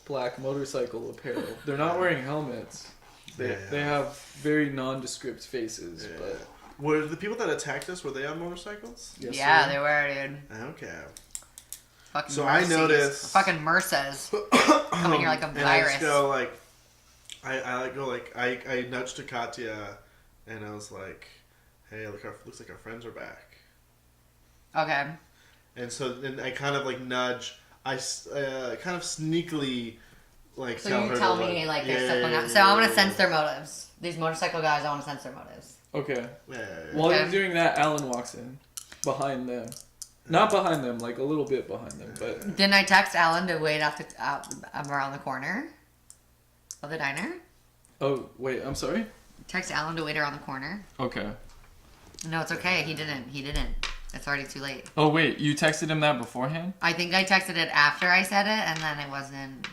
black motorcycle apparel. They're not wearing helmets. They have very nondescript faces, but Were the people that attacked us, were they on motorcycles? yes, Yeah, sir. they were, dude. Okay. Fucking So I Mercies. noticed- Fucking MRSAs. Coming here like a And I virus. just go like, I nudged to Katya, and I was like, "Hey, looks like our friends are back." Okay. And so then I kind of like nudge. I kind of sneakily like So tell you her tell to, me like yeah, there's stuff going on. yeah, So I want yeah, to sense their motives. These motorcycle guys, I want to sense their motives. Okay. Yeah. While Okay. you're doing that, Alan walks in behind them. Not behind them, like a little bit behind them, but Didn't I text Alan to wait out around the corner of the diner? oh wait, I'm sorry. Text Alan to wait around the corner. Okay. No, it's okay. He didn't. It's already too late. Oh wait, you texted him that beforehand? I think I texted it after I said it, and then it wasn't.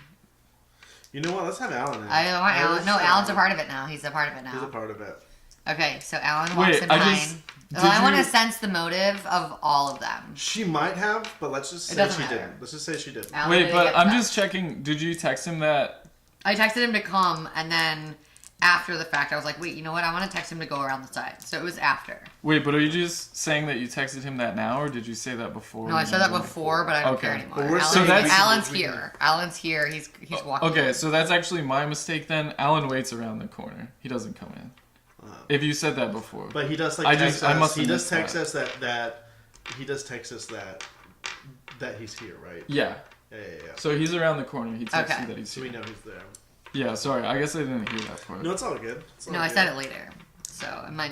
You know what? Let's have Alan in. I want Alan. let's No, have Alan's a part of it now. He's a part of it He's a now. part of it. Okay, so Alan walks Wait, in I behind. just- Well, did I want to you- sense the motive of all of them. She might have, but let's just It say doesn't she matter. didn't. Let's just say she didn't. Alan Wait, didn't but get I'm that. just checking. Did you text him that? I texted him to come, and then after the fact, I was like, wait, you know what? I want to text him to go around the side. So it was after. Wait, but are you just saying that you texted him that now, or did you say that before? No, I said that before, but I don't Okay. care anymore. But we're Alan's, saying that's- Alan's here. Alan's here. He's walking. Okay, in. so that's actually my mistake then. Alan waits around the corner. He doesn't come in. If you said that before. But he does like I text just- I us. must He have does missed text that. us that he does text us that he's here, right? Yeah. Yeah. So he's around the corner. He texts Okay. you that he's So we here. know he's there. Yeah, sorry. I guess I didn't hear that part. No, it's all good. It's all No, I good. said it later. So it might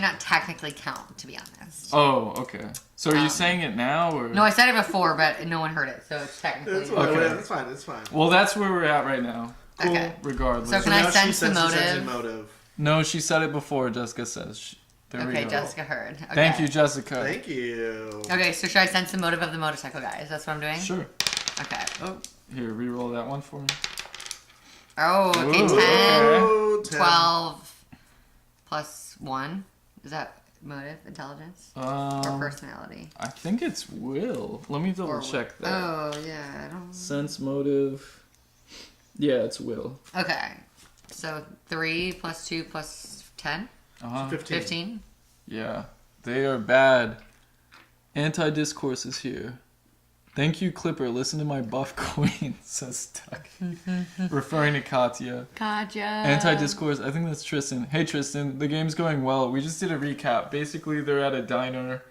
not technically count, to be honest. Oh, okay. So are you saying it now or? No, I said it before, but no one heard it, so it's technically. That's Okay. That's fine. It's fine. Well, that's where we're at right now. Cool. Okay. Regardless. So can I now sense she the senses motive? sensing motive. No, she said it before. Jessica says. There we Okay, go. Jessica heard. Okay. Thank you, Jessica. Thank you. Okay, so should I sense the motive of the motorcycle guys? That's what I'm doing? Sure. Okay. Oh, Here, re-roll that one for me. okay, Ooh, 10, okay. Oh, 10. 12 plus 1. Is that motive, intelligence, or personality? I think it's will. Let me double Or- check that. Oh, yeah, I don't... Sense motive. Yeah, it's will. Okay, so 3 plus 2 plus 10? 15. 15? Yeah, they are bad. Anti-discourse is here. Thank you, Clipper. Listen to my buff queen, says Tuck. Referring to Katya. Gotcha. Anti-discourse, I think that's Tristan. Hey Tristan, the game's going well. We just did a recap. Basically, they're at a diner,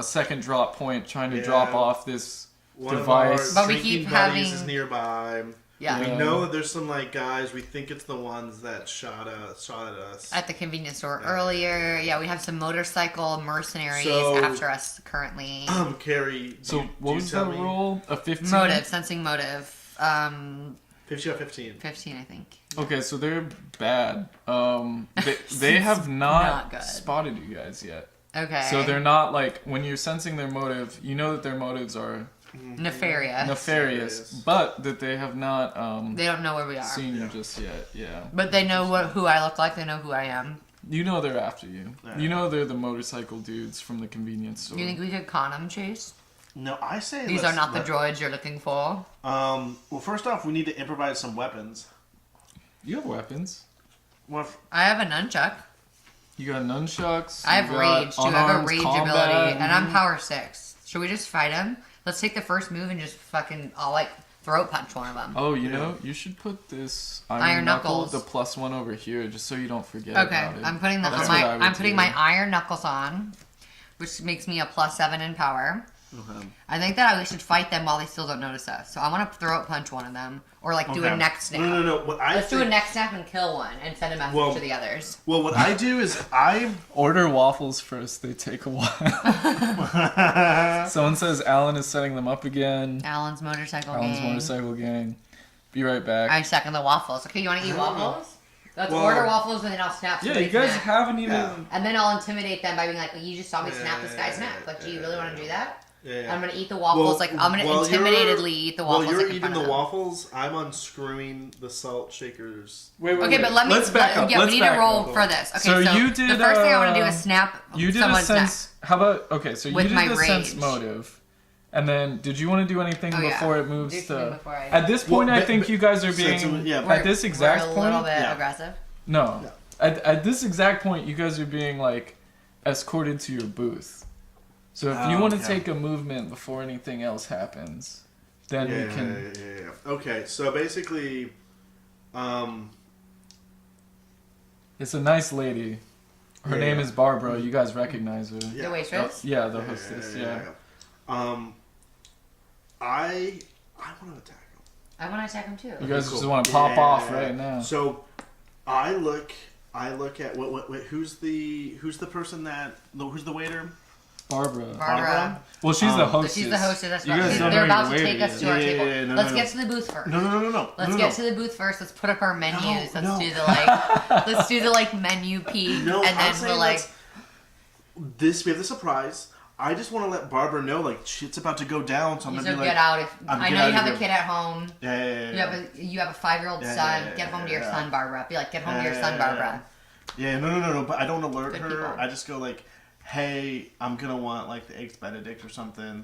second drop point, trying to drop off this One device. of our But we drinking keep buddies having- is nearby. Yeah. We Yeah. know that there's some like guys. We think it's the ones that shot at us. At the convenience store earlier. Yeah, we have some motorcycle mercenaries So- after us currently. Carrie. So, do what you was tell that me? roll? A 15? Motive, sensing motive. 50 out of 15. 15, I think. Okay, so they're bad. They have not, Not good. spotted you guys yet. Okay. So they're not like, when you're sensing their motive, you know that their motives are nefarious. nefarious, but that they have not They don't know where we are. seen you just yet. Yeah. But they know who I look like. They know who I am. You know they're after you. Yeah. You know they're the motorcycle dudes from the convenience store. Do you think we could con them, Chase? No, I say These let's are not the let- droids you're looking for. Well, first off, we need to improvise some weapons. You have weapons. What if- Uh, I have a nunchuck. You got nunchucks. I have you got rage. Do I have a unarmed rage combat. ability? And I'm power 6. Should we just fight him? Let's take the first move and just fucking, I'll like throat punch one of them. Oh, you know, you should put this Iron Knuckles. the +1 over here, just so you don't forget Okay, about it. I'm putting the That's what I would I'm putting do. my iron knuckles on, which makes me a +7 in power. Okay. I think that we should fight them while they still don't notice us. So I want to throat punch one of them, or like do a Okay. neck snap. No. What I Let's do a think- neck snap and kill one, and send a message Well- to the others. Well, what I do is I Order waffles first. They take a while. Someone says Alan is setting them up again. Alan's motorcycle Alan's gang. motorcycle gang. Be right back. I second the waffles. Okay, you want to eat waffles? Let's Well- order waffles and then I'll snap. yeah, you somebody's guys neck. haven't even. Yeah. And then I'll intimidate them by being like, well, "You just saw me snap this guy's Yeah, neck. Like, do you really want to do that?" Yeah. I'm gonna eat the waffles. I'm gonna while you're- intimidatedly eat the waffles. While you're like, in eating front the of them. waffles, I'm unscrewing the salt shakers. Wait, Okay, but let me. Let's back up. Yeah, Let's we need to back roll up. for this. Okay, So so, you did, the first thing I want to do is snap You did a someone's sense. How about okay? So you With did my the sense rage. motive, and then did you want to do anything Oh, yeah. before it moves Do something to? before I- At this point, Well, I but- think but- you guys are Sense being. of- yeah. neck. At this exact we're a point, little bit Yeah. aggressive. no. No. At this exact point, you guys are being like escorted to your booth. So if you Oh, want to okay. take a movement before anything else happens, then we can. Yeah. Okay, so basically, It's a nice lady. Her Yeah. name is Barbara. You guys recognize her. yeah. The waitress. Yeah, the hostess. Yeah. I want to attack him. I want to attack him too. You guys Cool. just want to pop Yeah. off right now. So, I look at what who's the person who's the waiter? Barbara. Barbara. Well, she's the So hostess. She's the hostess. That's You right. guys don't They're know about your to way take us to yet. our Yeah, table. yeah, no, Let's no, get no. to the booth first. No. Let's get to the booth first. Let's put up our menus. No, let's no. do the let's do the menu peek, No, and I'm then saying we'll like. we have the surprise. I just want to let Barbara know shit's about to go down. So I'm You gonna should be get like, out. If I'm I get know out you of have a here. kid at home. yeah. You have a 5-year-old Yeah, son. yeah, Get home to your yeah. son, Barbara. Be like, get home to your Yeah, son, yeah, Barbara. Yeah, no. But I don't alert Good her. people. I just go hey, I'm gonna want the eggs Benedict or something.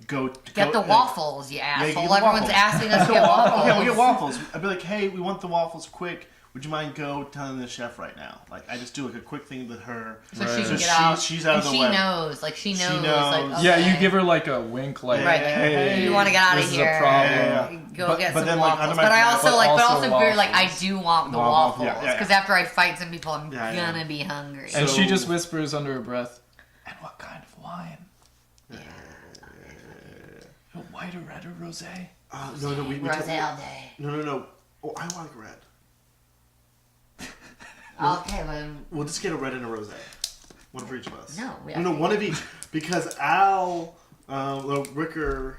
Go Get the waffles, you asshole. get the Everyone's waffles. asking us to get waffles. Okay, we'll get waffles. I'd be like, hey, we want the waffles quick. Would you mind telling the chef right now? I just do a quick thing with her. So Right. she So can get out. she's out and of the she way. knows. She knows. knows. Yeah, okay. you give her a wink, Right, hey, you want to get out of this here. is a problem. Yeah. Go But- get but some then, waffles. under my But I breath- also but but also also very I waffles. do want the Waffles, waffles yeah. because after I fight some people, I'm Yeah. gonna be hungry. And So- she just whispers under her breath, and what kind of wine? A white or red or rosé? No, we Roselle Day. No. Oh, I like red. Okay, then We'll just get a red and a rosé. One for each of us. No, we no, one of each. Because Al, Ricker,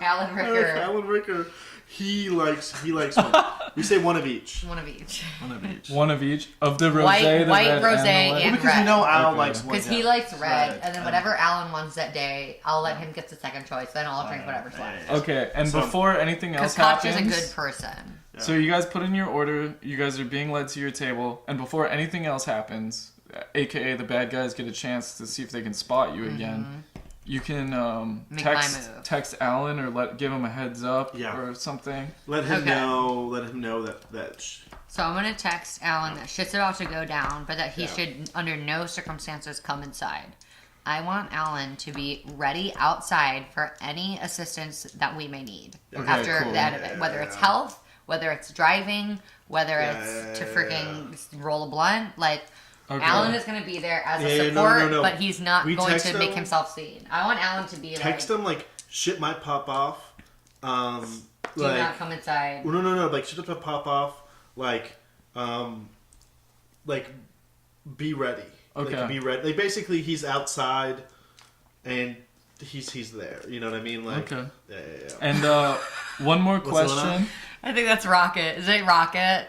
Alan Ricker. Alan Ricker, he likes one. We say one of each. One of each. One of each. One of each of the rosé, White- the white red, rosé and the and- light. Because you know Al Okay. likes one. Because he yeah. likes red, Red, and then whatever Alan wants that day, I'll let him get the second choice. Then I'll drink whatever's left. Okay, and So- before anything Because else Koch is happens, a good person. so you guys put in your order. You guys are being led to your table, and before anything else happens, aka the bad guys get a chance to see if they can spot you again. You can Make my text move. text Alan or give him a heads up Yeah. or something. Let him Okay. know. Let him know that. So I'm gonna text Alan that shit's about to go down, but that he Yeah. should, under no circumstances, come inside. I want Alan to be ready outside for any assistance that we may need Okay, after cool. the end of it. Whether it's health, whether it's driving, whether it's to Yeah. freaking roll a blunt. Like, Okay. Alan is gonna be there as a Yeah, support, no. but he's not We going text to make him. himself seen. I want Alan to be Text like, him like shit might pop off. do not come inside. No. Like shit might pop off. Like be ready. Okay. Like, be ready. Like basically, he's outside, and he's there. You know what I mean? Like. Okay. Yeah. And one more What's going question. on? I think that's Rocket. Is it Rocket?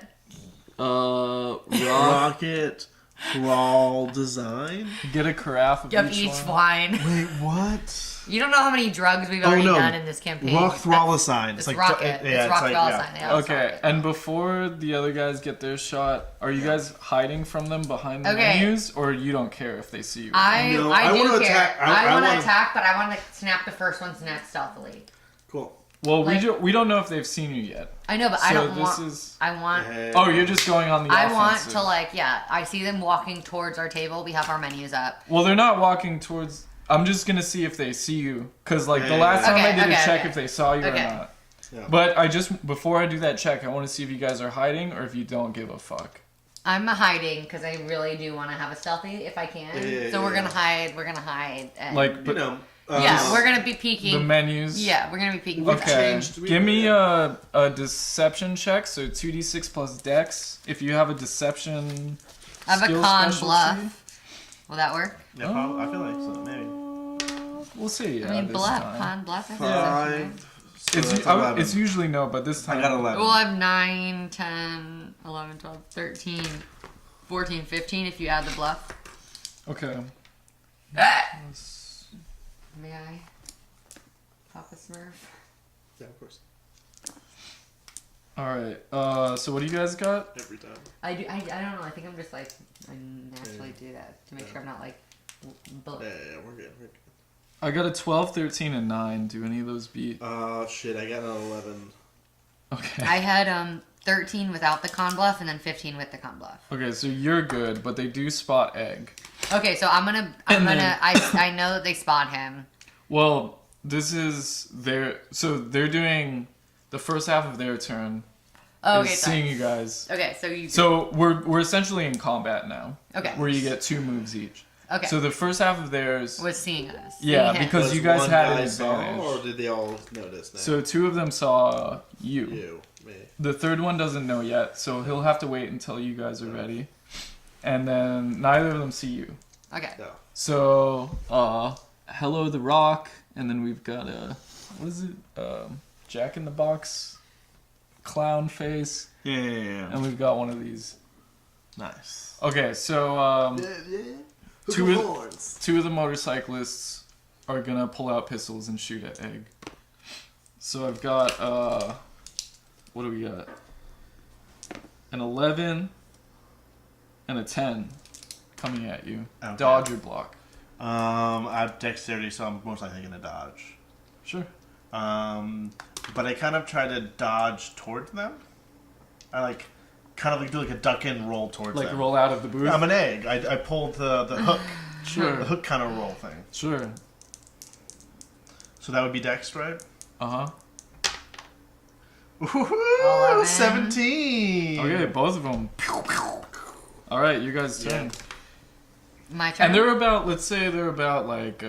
Rocket crawl design. Get a carafe of Yep, each each one. wine. Wait, what? You don't know how many drugs we've Oh, already no. done in this campaign. Rock Thralosine. It's Rocket. It's Rock Thralosine. Yeah, it's Okay, Rocket. and before the other guys get their shot, are you guys hiding from them behind the Okay. menus, or you don't care if they see you? No, I I do wanna care. attack- I, I want to wanna- attack, but I want to snap the first one's neck stealthily. Cool. Well, like- we don't know if they've seen you yet. I know, but I So don't this want. is. I want. Oh, you're just going on the I offensive. want to I see them walking towards our table. We have our menus up. Well, they're not walking towards. I'm just gonna see if they see you, cause the Yeah. last time I Okay, did a okay, check okay. if they saw you Okay. or not. Yeah. But before I do that check, I want to see if you guys are hiding or if you don't give a fuck. I'm hiding because I really do want to have a stealthy if I can. Yeah, so we're yeah. gonna hide. We're gonna hide. And Like, You but know. yeah, we're gonna be the peeking. menus. Yeah, we're gonna be peeking. We've Okay, changed- we- give me a deception check, so 2d6 plus dex. If you have a deception I have a skill con specialty. bluff. Will that work? Yeah, probably, I feel like so. Maybe. We'll see. I mean, this bluff, time. con bluff. Is Five. So It's, that's I- 11. it's usually no, but this time I got 11. Well, I have 9, 10, 11, 12, 13, 14, 15 if you add the bluff. Okay. May I? Papa Smurf. Yeah, of course. All right. So what do you guys got? Every time. I don't know. I think I'm just I naturally do that to make sure I'm not Yeah, we're good. We're good. I got a 12, 13, and 9. Do any of those beat? Shit, I got an 11. Okay. I had 13 without the con bluff and then 15 with the con bluff. Okay, so you're good, but they do spot egg. Okay, so I know that they spot him. Well, this is they're doing the first half of their turn. Oh, is okay, seeing sorry. you guys. Okay, so you. So we're essentially in combat now. Okay. Where you get 2 moves each. Okay. So the first half of theirs. Was seeing us. Yeah, Seeing him. because Was you guys one had an guy saw, advantage. or did they all notice now? So 2 of them saw you. You, me. The third one doesn't know yet, so he'll have to wait until you guys are ready. And then neither of them see you. Okay. No. So, hello the Rock, and then we've got what is it? Jack in the Box, clown face, Yeah. and we've got one of these. Nice. Okay, so Yeah. Two Hook of- of horns. 2 of the motorcyclists are gonna pull out pistols and shoot at Egg. So I've got what do we got? An 11 and a 10 coming at you. Okay. Dodge or block. I have dexterity, so I'm most likely gonna dodge. Sure. But I kind of try to dodge towards them. I kind of do a duck and roll towards Like them. roll out of the booth. I'm an egg. I pulled the hook, Sure. the hook kind of roll thing. Sure. So that would be dex, right? Uh-huh. Woohoo! 11. 17. Okay, both of them. All right, you guys turn. My turn. And they're about, let's say they're about like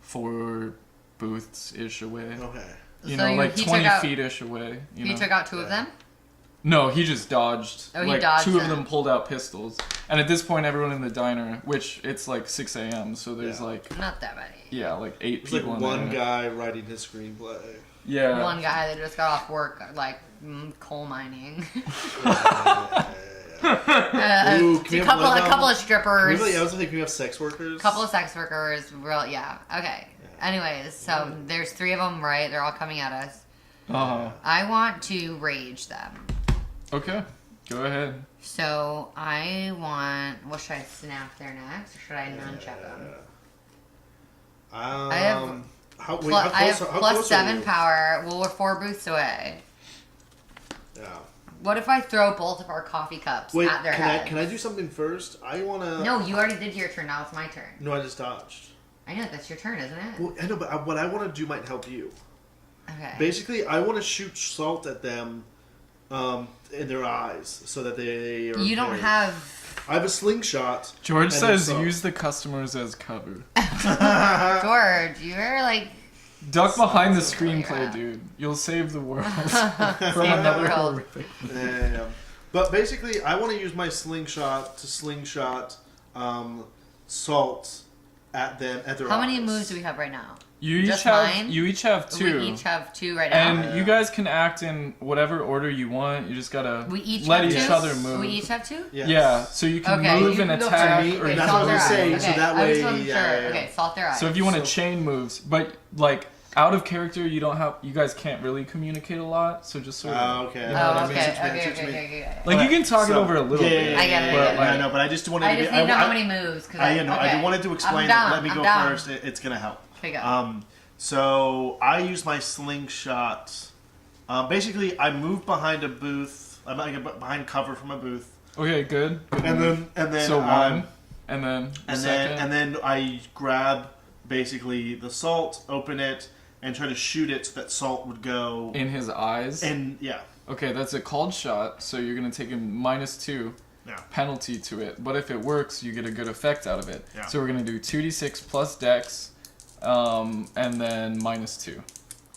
4 booths ish away. Okay. You So know, like he 20 took out- feet ish away. You You know? took out 2 of them? No, he just dodged. Oh, he like dodged two of them. them pulled out pistols, and at this point, everyone in the diner, which it's like 6 a.m., so there's Yeah. like Not that many. like 8 There's like people in one there. guy writing his screenplay. Yeah. One guy that just got off work, like coal mining. Ooh, can we a have couple, one a of couple of them? strippers. Really, I was thinking we have sex workers. Couple of sex workers. Real, yeah. Okay. Anyways, so there's 3 of them, right? They're all coming at us. I want to rage them. Okay, go ahead. So I want. What should I snap their necks, or should I nunchuck them? I have how, wait, Plus, how I have close, how plus close 7 are you? power. Well, we're 4 booths away. Yeah. What if I throw both of our coffee cups Wait, at their can heads? I do something first? I wanna. No, you already did your turn. Now it's my turn. No, I just dodged. I know that's your turn, isn't it? Well, I know, but what I want to do might help you. Okay. Basically, I want to shoot salt at them, in their eyes, so that they are. You don't very- have. I have a slingshot. George and says it's, use the customers as cover. George, you're like. Duck behind the That's really screenplay, rough. dude. You'll save the world from Save the another world. horrific. Yeah. But basically, I want to use my slingshot to slingshot salt at them at their How eyes. many moves do we have right now? You each Just have mine? you each have 2. We each have 2 right now. And you guys can act in whatever order you want. You just gotta we each let have each 2? other move. We each have 2? Yes. Yeah, so you can Okay, move you and can go attack, first. or Okay, you that's salt what their I'm eyes. saying, Okay, so that I just way- wasn't yeah, sure. yeah, yeah. Okay, salt their eyes. So if you want to So- chain moves, but like out of character, you guys can't really communicate a lot. So just sort of. Okay. You know Oh, what I okay, mean? okay. Like you can talk it So- over a little yeah, bit. I get it, but, I get it. like, I know, but I just wanted I to. just be, need to know how many moves. Cause I know. okay. I wanted to explain. I'm down. Let me I'm go down. first. It's gonna help. Okay, go. So I use my slingshot. Basically, I move behind a booth. I'm behind cover from a booth, Okay, good. and then So one, and then the second. and then I grab basically the salt, open it, and try to shoot it so that salt would go. in his eyes. And yeah, Okay, that's a called shot, so you're gonna take a -2 yeah. penalty to it. But if it works, you get a good effect out of it. Yeah. So we're gonna do 2d6 plus dex, and then -2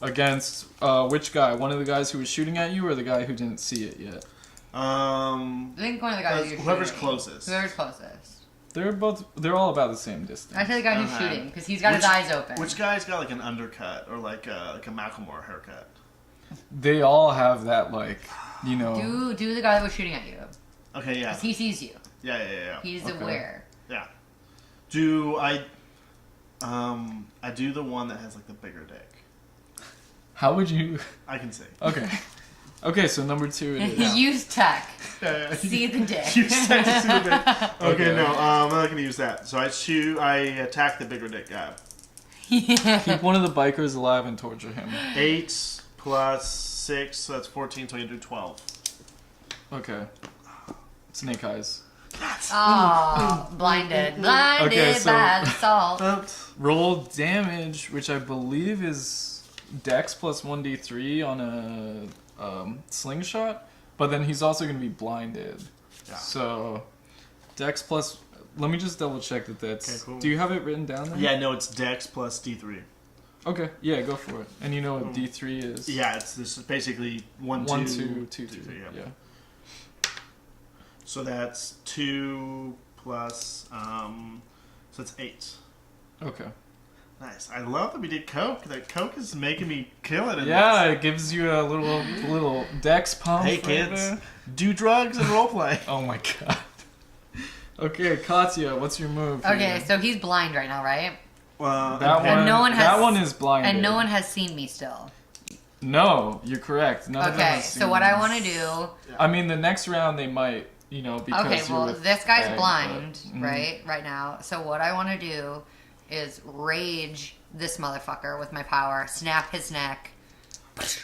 against which guy? One of the guys who was shooting at you, or the guy who didn't see it yet? I think one of the guys you're Whoever's shooting. closest. Whoever's closest. They're all about the same distance. I say the guy who's Okay. shooting because he's got his Which- eyes open. Which guy's got like an undercut or like a Macklemore haircut? They all have that, like, you know. Do the guy that was shooting at you Okay, yeah, because he sees you. yeah. He's Okay. aware. Yeah. Do I do the one that has like the bigger dick. How would you? I can see. Okay. Okay, so number 2 it is. Use tech. Yeah. See the dick. You said to see the dick. Okay, Okay. no, I'm not gonna use that. So I attack the bigger dick guy. Keep one of the bikers alive and torture him. 8 plus 6, so that's 14. So you do 12. Okay. Snake eyes. Oh, blinded. Blinded Okay, so- by the salt. Roll damage, which I believe is Dex plus 1d3 on a slingshot, but then he's also going to be blinded. Yeah. So, Dex plus. Let me just double check that that's. Okay, cool. Do you have it written down there? Yeah, no, it's Dex plus D3. Okay, yeah, go for it. And you know what D3 is? Yeah, this is basically 1, 1, 2, 2, 2, 2. yeah. Yeah. So that's 2 plus, so it's 8. Okay. Nice. I love that we did Coke. That Coke is making me kill it. In Yeah, it gives you a little Dex pump. Hey right kids, there. do drugs and roleplay. Oh my god. Okay, Katya, what's your move? Okay, here? so he's blind right now, right? That okay. one. no one has- that one is blinded. And no one has seen me still. No, you're correct. None of them Okay, have so seen what I this. want to do. I mean, the next round they might, because Okay, you're well, with this guy's Egg, blind, but- right now. So what I want to do is rage this motherfucker with my power, snap his neck,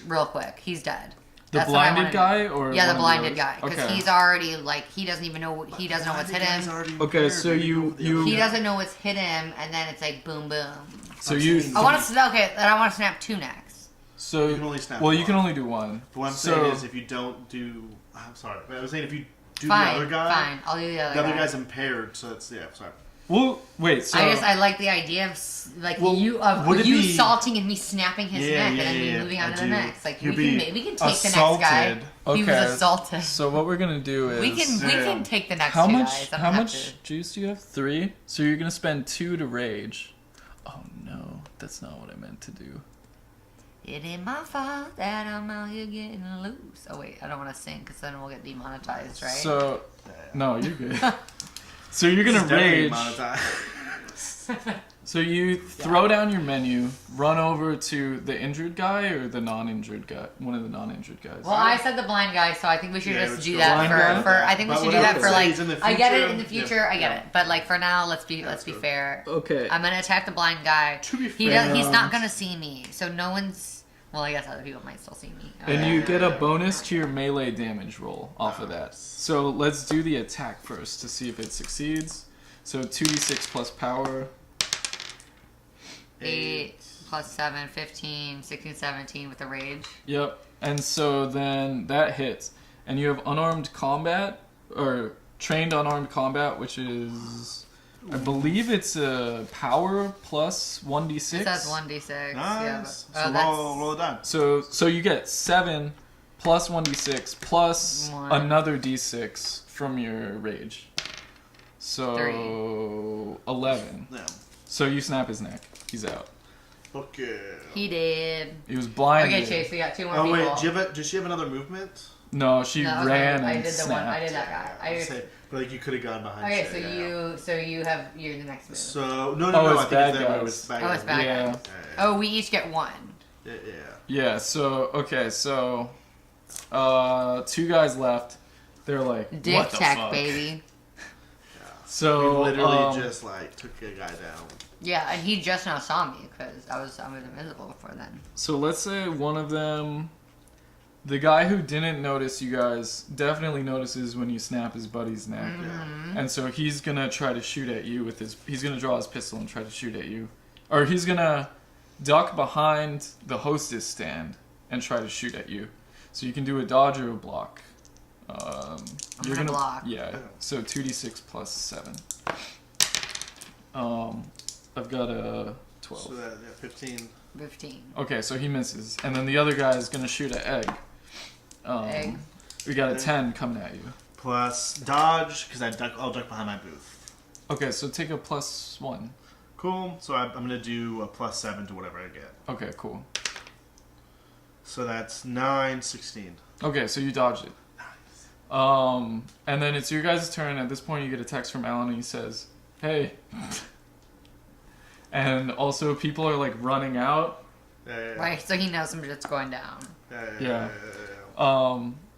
real quick. He's dead. The That's what I blinded wanna guy, do. or Yeah, the one of blinded others? guy, because Okay. he's already like he doesn't even know he doesn't know what's hit him. Okay, so you- He doesn't know what's hit him, and then it's like boom, boom. So you. I want to okay, then I want to snap 2 necks. So You can only snap well, you one. can only do one. What I'm so, saying is, if you don't do, I'm sorry, but I was saying if you do Fine, the other guy, fine. I'll do the other the other guy. guy's impaired. So that's sorry. Well, wait. So I like the idea of Well, would it you be- salting and me snapping his Yeah, neck yeah, and then me yeah, moving I on to the do. next. Like You'd we be can take the next assaulted. guy. He was Okay. assaulted. So what we're gonna do is We can take the next how two much guys. I don't how have much to. juice do you have? 3. So you're gonna spend 2 to rage. Oh no, that's not what I meant to do. It ain't my fault that I'm out here getting loose. Oh wait, I don't want to sing because then we'll get demonetized, right? So no, you're good. So you're gonna It's definitely rage. monetized. So you throw down your menu, run over to the injured guy or the non-injured guy, one of the non-injured guys. Well, I said the blind guy, so I think we should Yeah, just let's do go that blind guy. for. I think we But should do what I that would for say like. is in the I get it future- in the future. I get yeah. it, but like for now, let's be go. fair. Okay. I'm gonna attack the blind guy. To be He fair- he's not gonna see me, so no one's. Well, I guess other people might still see me. And you get a bonus to your melee damage roll off of that. So let's do the attack first to see if it succeeds. So 2d6 plus power. 8 plus 7, 15, 16, 17 with the rage. Yep. And so then that hits. And you have unarmed combat, or trained unarmed combat, which is, I believe it's a power plus 1d6. It says 1d6. Yeah, Nice. but, So roll it down. So you get 7 plus 1d6 plus One. another d6 from your rage. So 11. Yeah. So you snap his neck. He's out. Okay. He did. He was blinded. Okay, Chase, we got 2 more Oh people. wait, does she have another movement? No, she No, okay, ran I and did the snapped. one. I did that guy. I would say, but like you could have gone behind. Okay, shit, so you're the next move. So no, Oh, no, it's I think bad it's that way. guys. It's bad Oh, guys. it's bad Yeah. guys. Oh, we each get 1. Yeah. Yeah. So okay. So 2 guys left. They're like, Dick what the tech, fuck? baby. So We literally just like took a guy down. Yeah, and he just now saw me because I was invisible before then. So let's say one of them, the guy who didn't notice you guys, definitely notices when you snap his buddy's neck. Mm-hmm. And so he's gonna try to shoot at you with his. He's gonna draw his pistol and try to shoot at you, or he's gonna duck behind the hostess stand and try to shoot at you. So you can do a dodge or a block. I'm gonna block. Yeah. So 2d6 plus 7. I've got a 12. So that 15. 15. Okay, so he misses, and then the other guy is gonna shoot at Egg. Egg. We got a Okay. 10 coming at you. Plus dodge because I'll duck behind my booth. Okay, so take a +1. Cool. So I'm gonna do a plus 7 to whatever I get. Okay, cool. So that's 9, 16. Okay, so you dodged it. And then it's your guys' turn. At this point, you get a text from Alan, and he says, "Hey." And also, people are like running out. Yeah. Right, so he knows some shit's going down. Yeah.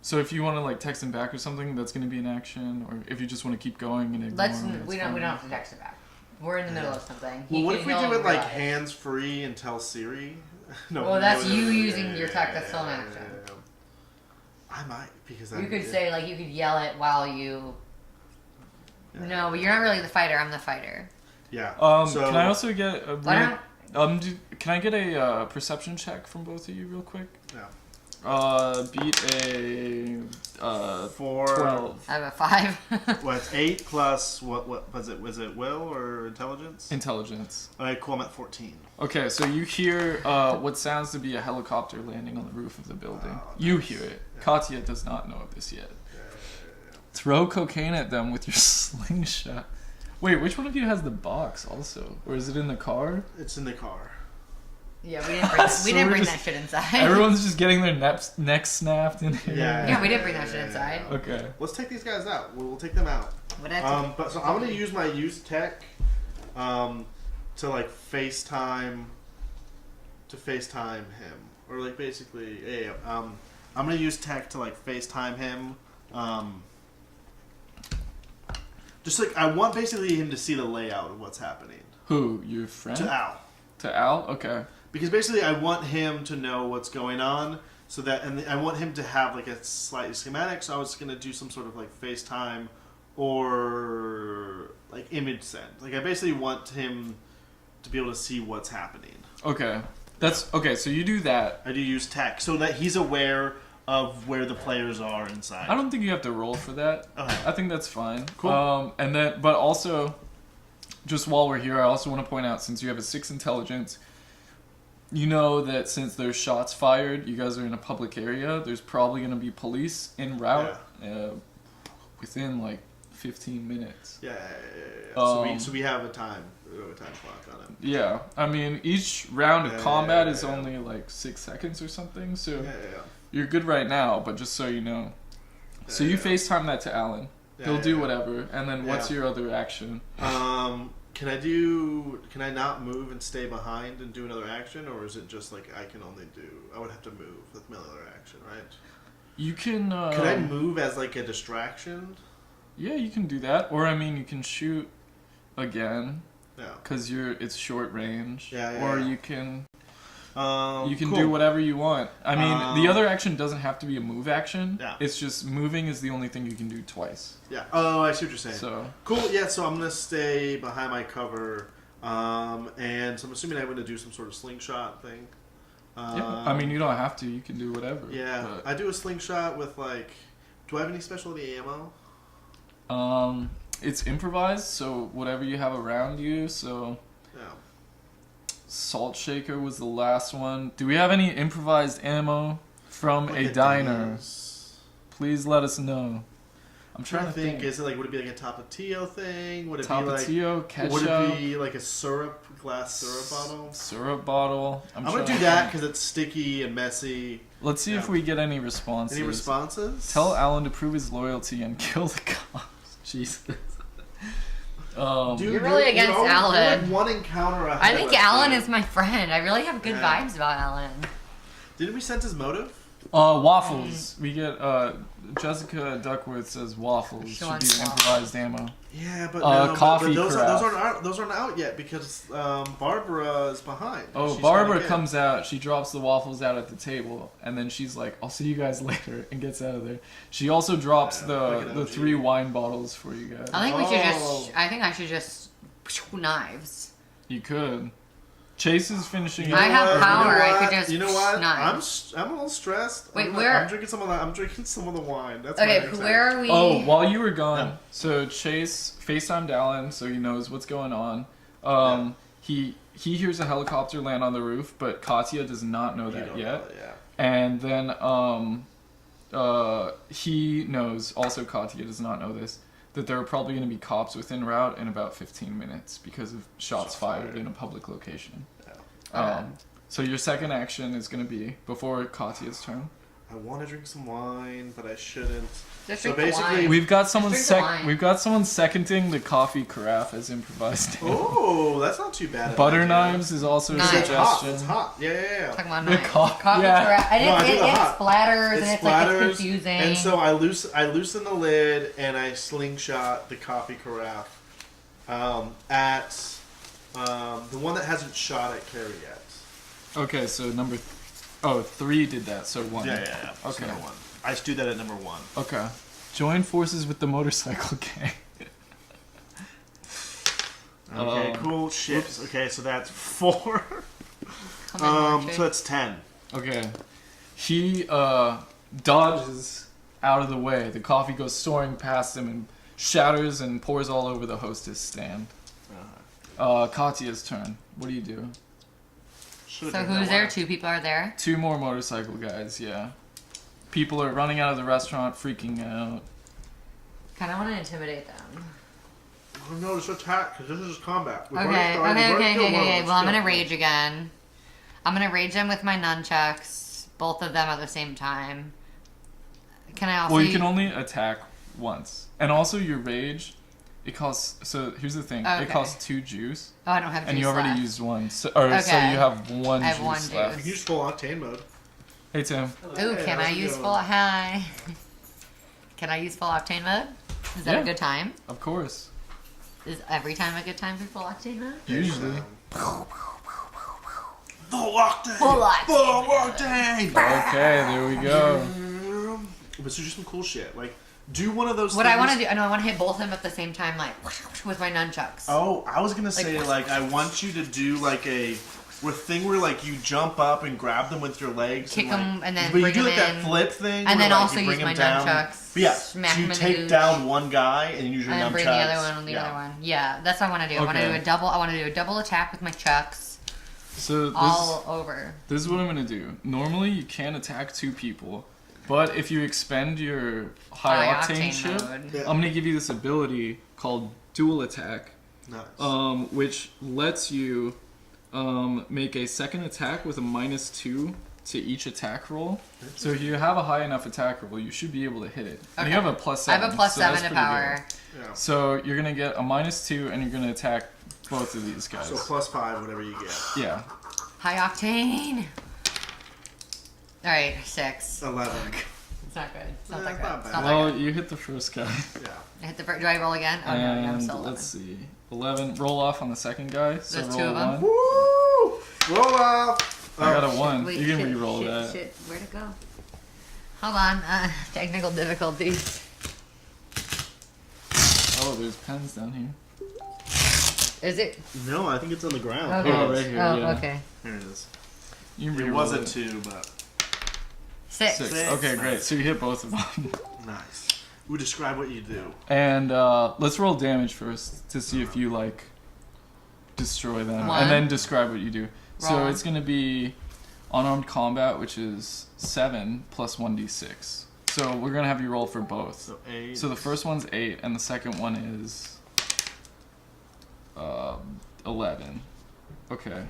So if you want to like text him back or something, that's gonna be an action. Or if you just want to keep going and ignore him, We it's don't fine. have to text it back. We're in the middle of something. Well, what if we do it like realize. hands free and tell Siri? No. Well, that's no, you no, using your tech that's still in action. I might because You could say like you could yell it while you. No, but you're not really the fighter. I'm the fighter. Yeah. So, Can I also get a Why not? can I get a perception check from both of you real quick? Yeah. Beat a 4. 12 I have a 5. What? 8 plus what? What was it? Was it will or intelligence? intelligence. Alright, cool. I'm at 14. Okay, so you hear what sounds to be a helicopter landing on the roof of the building. Oh, You nice. hear it. Katya does not know of this yet. Throw cocaine at them with your slingshot. Wait, which one of you has the box also? Or is it in the car? It's in the car. Yeah, we didn't bring, So we didn't we're bring just- that shit inside. Everyone's just getting their necks snapped in here. Yeah, we didn't bring that shit inside. Okay. Let's take these guys out. We'll take them out. But that's But so I'm gonna use my use tech, to like FaceTime him, or like basically, yeah. I'm gonna use tech to like FaceTime him. Just like I want basically him to see the layout of what's happening Who? Your friend? to Al, To Al? Okay. because basically I want him to know what's going on. So that, and I want him to have like a slightly schematic. So I was gonna do some sort of like FaceTime or like image send. Like I basically want him to be able to see what's happening. Okay. That's okay, so you do that. I do use tech so that he's aware of where the players are inside. I don't think you have to roll for that. Okay. I think that's fine. Cool. And then, but also, just while we're here, I also want to point out, since you have a 6 intelligence, you know that since there's shots fired, you guys are in a public area, there's probably going to be police en route within like 15 minutes. Yeah. So Um, we have a time clock on it. Yeah, I mean, each round of combat is yeah. only like 6 seconds or something, so Yeah. you're good right now, but just so you know. So you Yeah. FaceTime that to Alan. He'll do whatever, and then what's Yeah. your other action? Can I not move and stay behind and do another action, or is it just like I would have to move with my other action, right? You can... Can I move as like a distraction? Yeah, you can do that. Or, I mean, you can shoot again, No. because it's short range. Yeah, or yeah. you can Cool. do whatever you want. I mean, the Um, other action doesn't have to be a move action. Yeah. It's just moving is the only thing you can do twice. Yeah. Oh, I see what you're saying. So, Cool. Yeah. So I'm gonna stay behind my cover, and so I'm assuming I'm gonna do some sort of slingshot thing. yeah. I mean, you don't have to. You can do whatever. Yeah. but- I do a slingshot with like. Do I have any specialty ammo? It's improvised, so whatever you have around you. So, No. Salt Shaker was the last one. Do we have any improvised ammo from Look a at diner? these. Please let us know. I'm Trying to think. Is it like would it be like a Tapatio thing? Would it be like Tapatio, ketchup, would it be like a glass syrup bottle? syrup bottle. I'm gonna trying do to that think. because it's sticky and messy. Let's see if Yeah. we get any responses. Any responses? Tell Alan to prove his loyalty and kill the cops. Jesus. Dude, You're really against you're Alan. like one encounter ahead I think of Alan me. is my friend. I really have good Yeah. vibes about Alan. Didn't we sense his motive? Waffles. We get Jessica Duckworth says waffles She should wants be waffles. improvised ammo. Yeah, but coffee but craft. those aren't out yet because Barbara is behind. Oh, She's Barbara trying to get- comes out. She drops the waffles out at the table, and then she's like, "I'll see you guys later," and gets out of there. She also drops Yeah, the like an OG. 3 wine bottles for you guys. I think we should Oh. just. I think I should just knives. You could. Chase is finishing. I have what? power, I what? could just You know what? knives. I'm a little stressed. Wait, I'm where- I'm drinking some of the. I'm drinking some of the wine. That's Okay, my next where act. are we? Oh, while you were gone, Yeah. so Chase FaceTimed Alan, so he knows what's going on. He hears a helicopter land on the roof, but Katya does not know You that don't yet. know, yeah. And then he knows, also Katya does not know this, that there are probably going to be cops within route in about 15 minutes because of shots fired in a public location. Okay. So your second action is going to be before Katya's turn. I want to drink some wine, but I shouldn't. Just So drink the basically- wine. We've got someone drink the wine. we've got someone seconding the coffee carafe as improvised. Oh, that's not too bad. of an Butter idea. knives is also a Knives. It's hot. suggestion. It's hot. Yeah. Talking about The knives. coffee- yeah. craft. And No, I do it the hot. splatters and It it's like splatters, it's confusing. and so I loosen the lid and I slingshot the coffee carafe at the one that hasn't shot at Carrie yet. Okay, so 3 did that, so 1. Yeah. Okay. Number 1. I just do that at number 1. Okay. Join forces with the motorcycle gang. Okay, cool. Shit. Oops. Okay, so that's 4. Come on, Archie. So that's 10. Okay. He dodges out of the way. The coffee goes soaring past him and shatters and pours all over the hostess stand. Katya's turn. What do you do? Should've So done that who's there? one. 2 people are there. 2 more motorcycle guys, yeah. People are running out of the restaurant, freaking out. Kind of want to intimidate them. Oh, no, just attack, because this is combat. We've Okay, already started. We've already killed one of them. Well, I'm Let's gonna go. rage again. I'm gonna rage them with my nunchucks, both of them at the same time. Can I also? Well, you can only attack once. And also your rage, it costs... So here's the thing. Okay. It costs 2 juice. Oh, I don't have. And juice you already left. used 1. So Okay. you have 1 I have juice 1 left. You can juice. use full octane mode. Hey, Tim. Ooh, Hey, can I how's it use going? full? Hi. Can I use full octane mode? Is that Yeah. a good time? Of course. Is every time a good time for full octane mode? Usually. Full octane! Full octane. Full octane! Okay, there we go. But so just some cool shit. Like, do one of those What things. I want to do, I know I want to hit both of them at the same time, like with my nunchucks. Oh, I was gonna say, Like- like, I want you to do, like, a thing where like you jump up and grab them with your legs, Kick and, like, 'em and then but you bring do 'em like that in. flip thing, And where, then like, also you bring use my 'em down. nunchucks, But yeah, smack so 'em you in the take gooch. down one guy and use your And then nunchucks. bring the other one on the yeah. other one. Yeah, that's what I want to do. I want to Okay. do a double. I want to do a double attack with my chucks So all over. this is what I'm gonna do. Normally, you can't attack 2 people, but if you expend your high octane chip, mode. Yeah. I'm gonna give you this ability called dual attack, Nice. which lets you make a second attack with a -2 to each attack roll. So if you have a high enough attack roll, you should be able to hit it. And you Okay. have a +7. I have a +7 so that's to pretty power. good. Yeah. So you're gonna get a -2, and you're gonna attack both of these guys. So +5, whatever you get. Yeah. High octane. All right, 6. 11. It's not good. It's not Yeah, that it's good. not It's bad. not that Well, good. you hit the first guy. Yeah. I hit the first. Do I roll again? Oh no, I'm And still 11. let's see. 11. Roll off on the second guy. So There's roll 2 of them? 1. Woo! Roll off. I got a 1. Wait, you can shit, re-roll shit, that. Shit. Where'd it go? Hold on. Technical difficulties. Oh, there's pens down here. Is it? No, I think it's on the ground. Okay. Oh, right here, Oh, yeah. okay. Here it is. You can It re-roll wasn't it. 2, but 6. 6. Six. Okay, great. So you hit both of them. nice. Ooh, describe what you do. And let's roll damage first to see if you like destroy them, One. and then describe what you do. So Roll. it's gonna be unarmed combat, which is 7 plus 1d6. So we're gonna have you roll for both. So 8. So the first one's 8, and the second one is 11. Okay,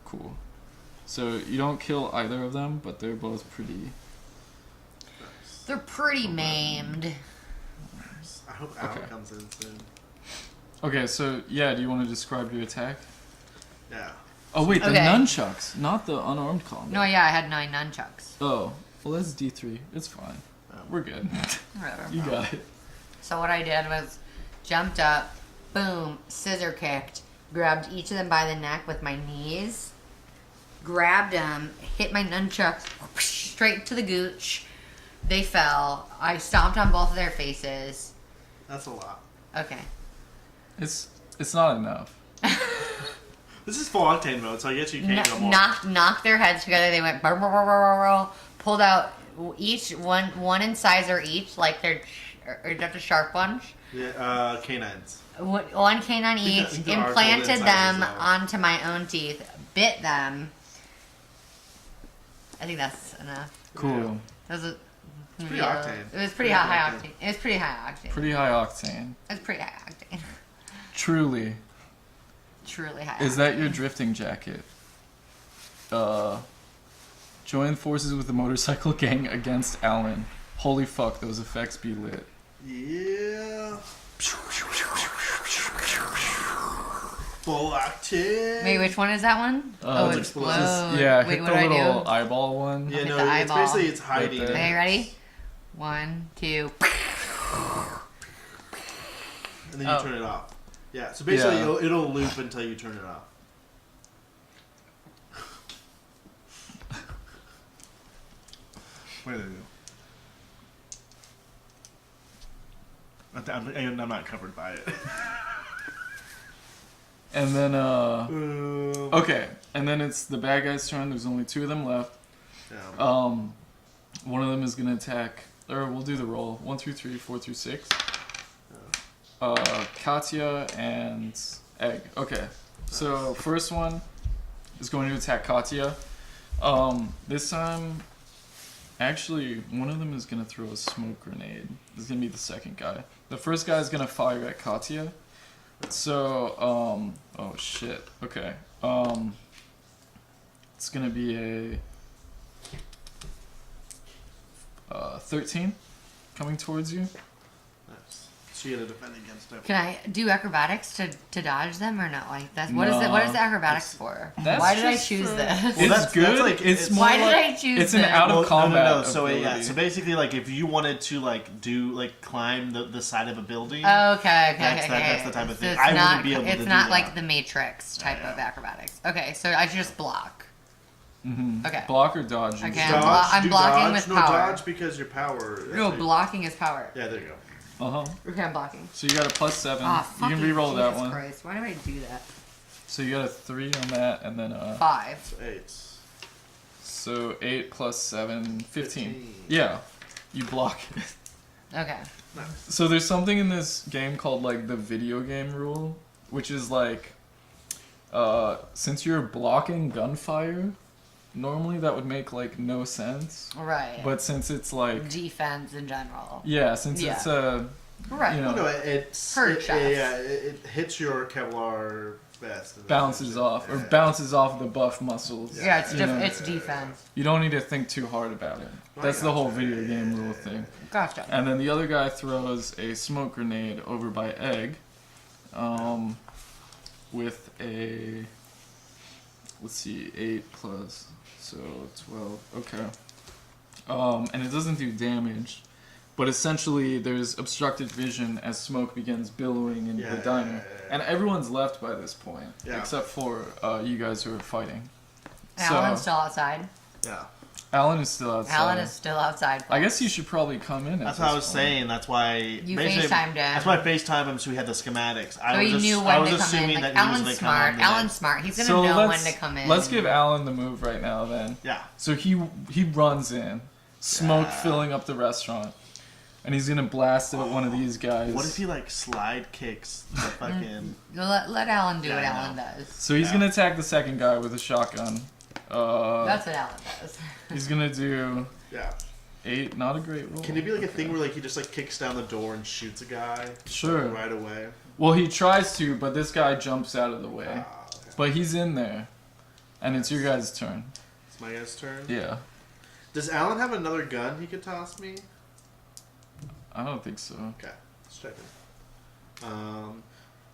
cool. So you don't kill either of them, but they're both pretty. They're pretty maimed. I hope Al Okay. comes in soon. Okay, so yeah, do you want to describe your attack? Yeah. Oh wait, the Okay. nunchucks, not the unarmed combat. No, yeah, I had 9 nunchucks. Oh, well that's D3. It's fine. We're good. Whatever. You got it. So what I did was jumped up, boom, scissor kicked, grabbed each of them by the neck with my knees, grabbed them, hit my nunchucks straight to the gooch. They fell. I stomped on both of their faces. That's a lot. Okay. It's not enough. This is full octane mode, so I guess you can't go more. Knocked their heads together. They went brr, brr, brr, brr, brr, pulled out each one incisor each, like they're or just a sharp one. Yeah, canines. One canine think each, there are golden implanted incisors, them though. onto my own teeth, bit them. I think that's enough. Cool. That was pretty octane. It was pretty high octane. It was pretty high octane. Pretty high octane. It was pretty high octane. Truly. Truly high. Is that your drifting jacket? Join forces with the motorcycle gang against Alan. Holy fuck, those effects be lit. Yeah. Full octane. Wait, which one is that one? Uh, oh, just- explode. Yeah, Wait, hit what the do I little do? eyeball one. Yeah, Hit no, the it's eyeball. basically it's hiding. Right there. Okay, ready? 1, 2. And then you Oh. turn it off. Yeah, so basically Yeah. it'll loop until you turn it off. What did I do? I'm not covered by it. And then, okay. And then it's the bad guy's turn. There's only 2 of them left. Yeah. One of them is gonna attack, or we'll do the roll. 1 through 3, 4 through 6. Katya and Egg. Okay. So first one is going to attack Katya. This time, actually, one of them is gonna throw a smoke grenade. This is gonna be the second guy. The first guy is gonna fire at Katya. So, oh shit. Okay. It's gonna be a 13 coming towards you. Nice. So you had to defend against it. Can I do acrobatics to dodge them or not? Like that's what is it? What is the acrobatics for? That's Why did I just choose for- this? Well, It's that's good. like- it's it's- more Why did like, I choose it's an this? out of combat. No. So yeah. ability. So basically, like if you wanted to like do like climb the side of a building. Okay. That's the type of So thing. it's I not, wouldn't be able to It's do not that. like the Matrix type Yeah. of acrobatics. Okay, so I just block. Mhm. Okay. Block or dodge. Okay. usually. I'm do blocking dodge. with no, power. dodge because your power. No, blocking is power. Yeah, there you go. Uh-huh. Okay, I'm blocking. So you got a +7. Ah, you can fucking re-roll that Jesus one. Christ. Why do I do that? So you got a 3 on that, and then 5. So 8. so 8 plus 7, 15. 15. Yeah, you block it. Okay. Nice. So there's something in this game called like the video game rule, which is like, since you're blocking gunfire, normally that would make like no sense. Right. But since it's like, defense in general. yeah, since Yeah. it's a, Right. you know, No, it's Hurt it, shots. yeah, it hits your Kevlar vest. And bounces off or Yeah. bounces off the buff muscles. Yeah, it's you know. it's defense. You don't need to think too hard about it. That's the whole video game rule thing. Gotcha. And then the other guy throws a smoke grenade over by Egg, with a, let's see, 8 plus, so 12, okay. And it doesn't do damage, but essentially there's obstructed vision as smoke begins billowing in Yeah, the diner. yeah, yeah. And everyone's left by this point, Yeah. except for you guys who are fighting. Alan's still outside. Yeah. Alan is still outside. Alan is still outside. I guess you should probably come in. That's at what I this was point. saying. That's why You basically- FaceTimed him. That's why I FaceTimed him, so we had the schematics. So I was he just, knew I when was to come assuming in. Like, that he was Alan's going to smart. come in. Alan's smart. He's gonna So know when let's- to come in. Let's give Alan the move right now then. Yeah. So he runs in, smoke Yeah. filling up the restaurant, and he's gonna blast it at one of these guys. What if he like slide kicks the fucking? Let Alan do Yeah, what I Alan know. does. So he's Yeah. gonna attack the second guy with a shotgun. That's what Alan does. He's gonna do Yeah. 8. Not a great roll. Can it be like a thing where like he just like kicks down the door and shoots a guy? Sure. Like, right away. Well, he tries to, but this guy jumps out of the way. Okay. But he's in there, and it's your guys' turn. It's my guy's turn. Yeah. Does Alan have another gun he could toss me? I don't think so. Okay, let's check it.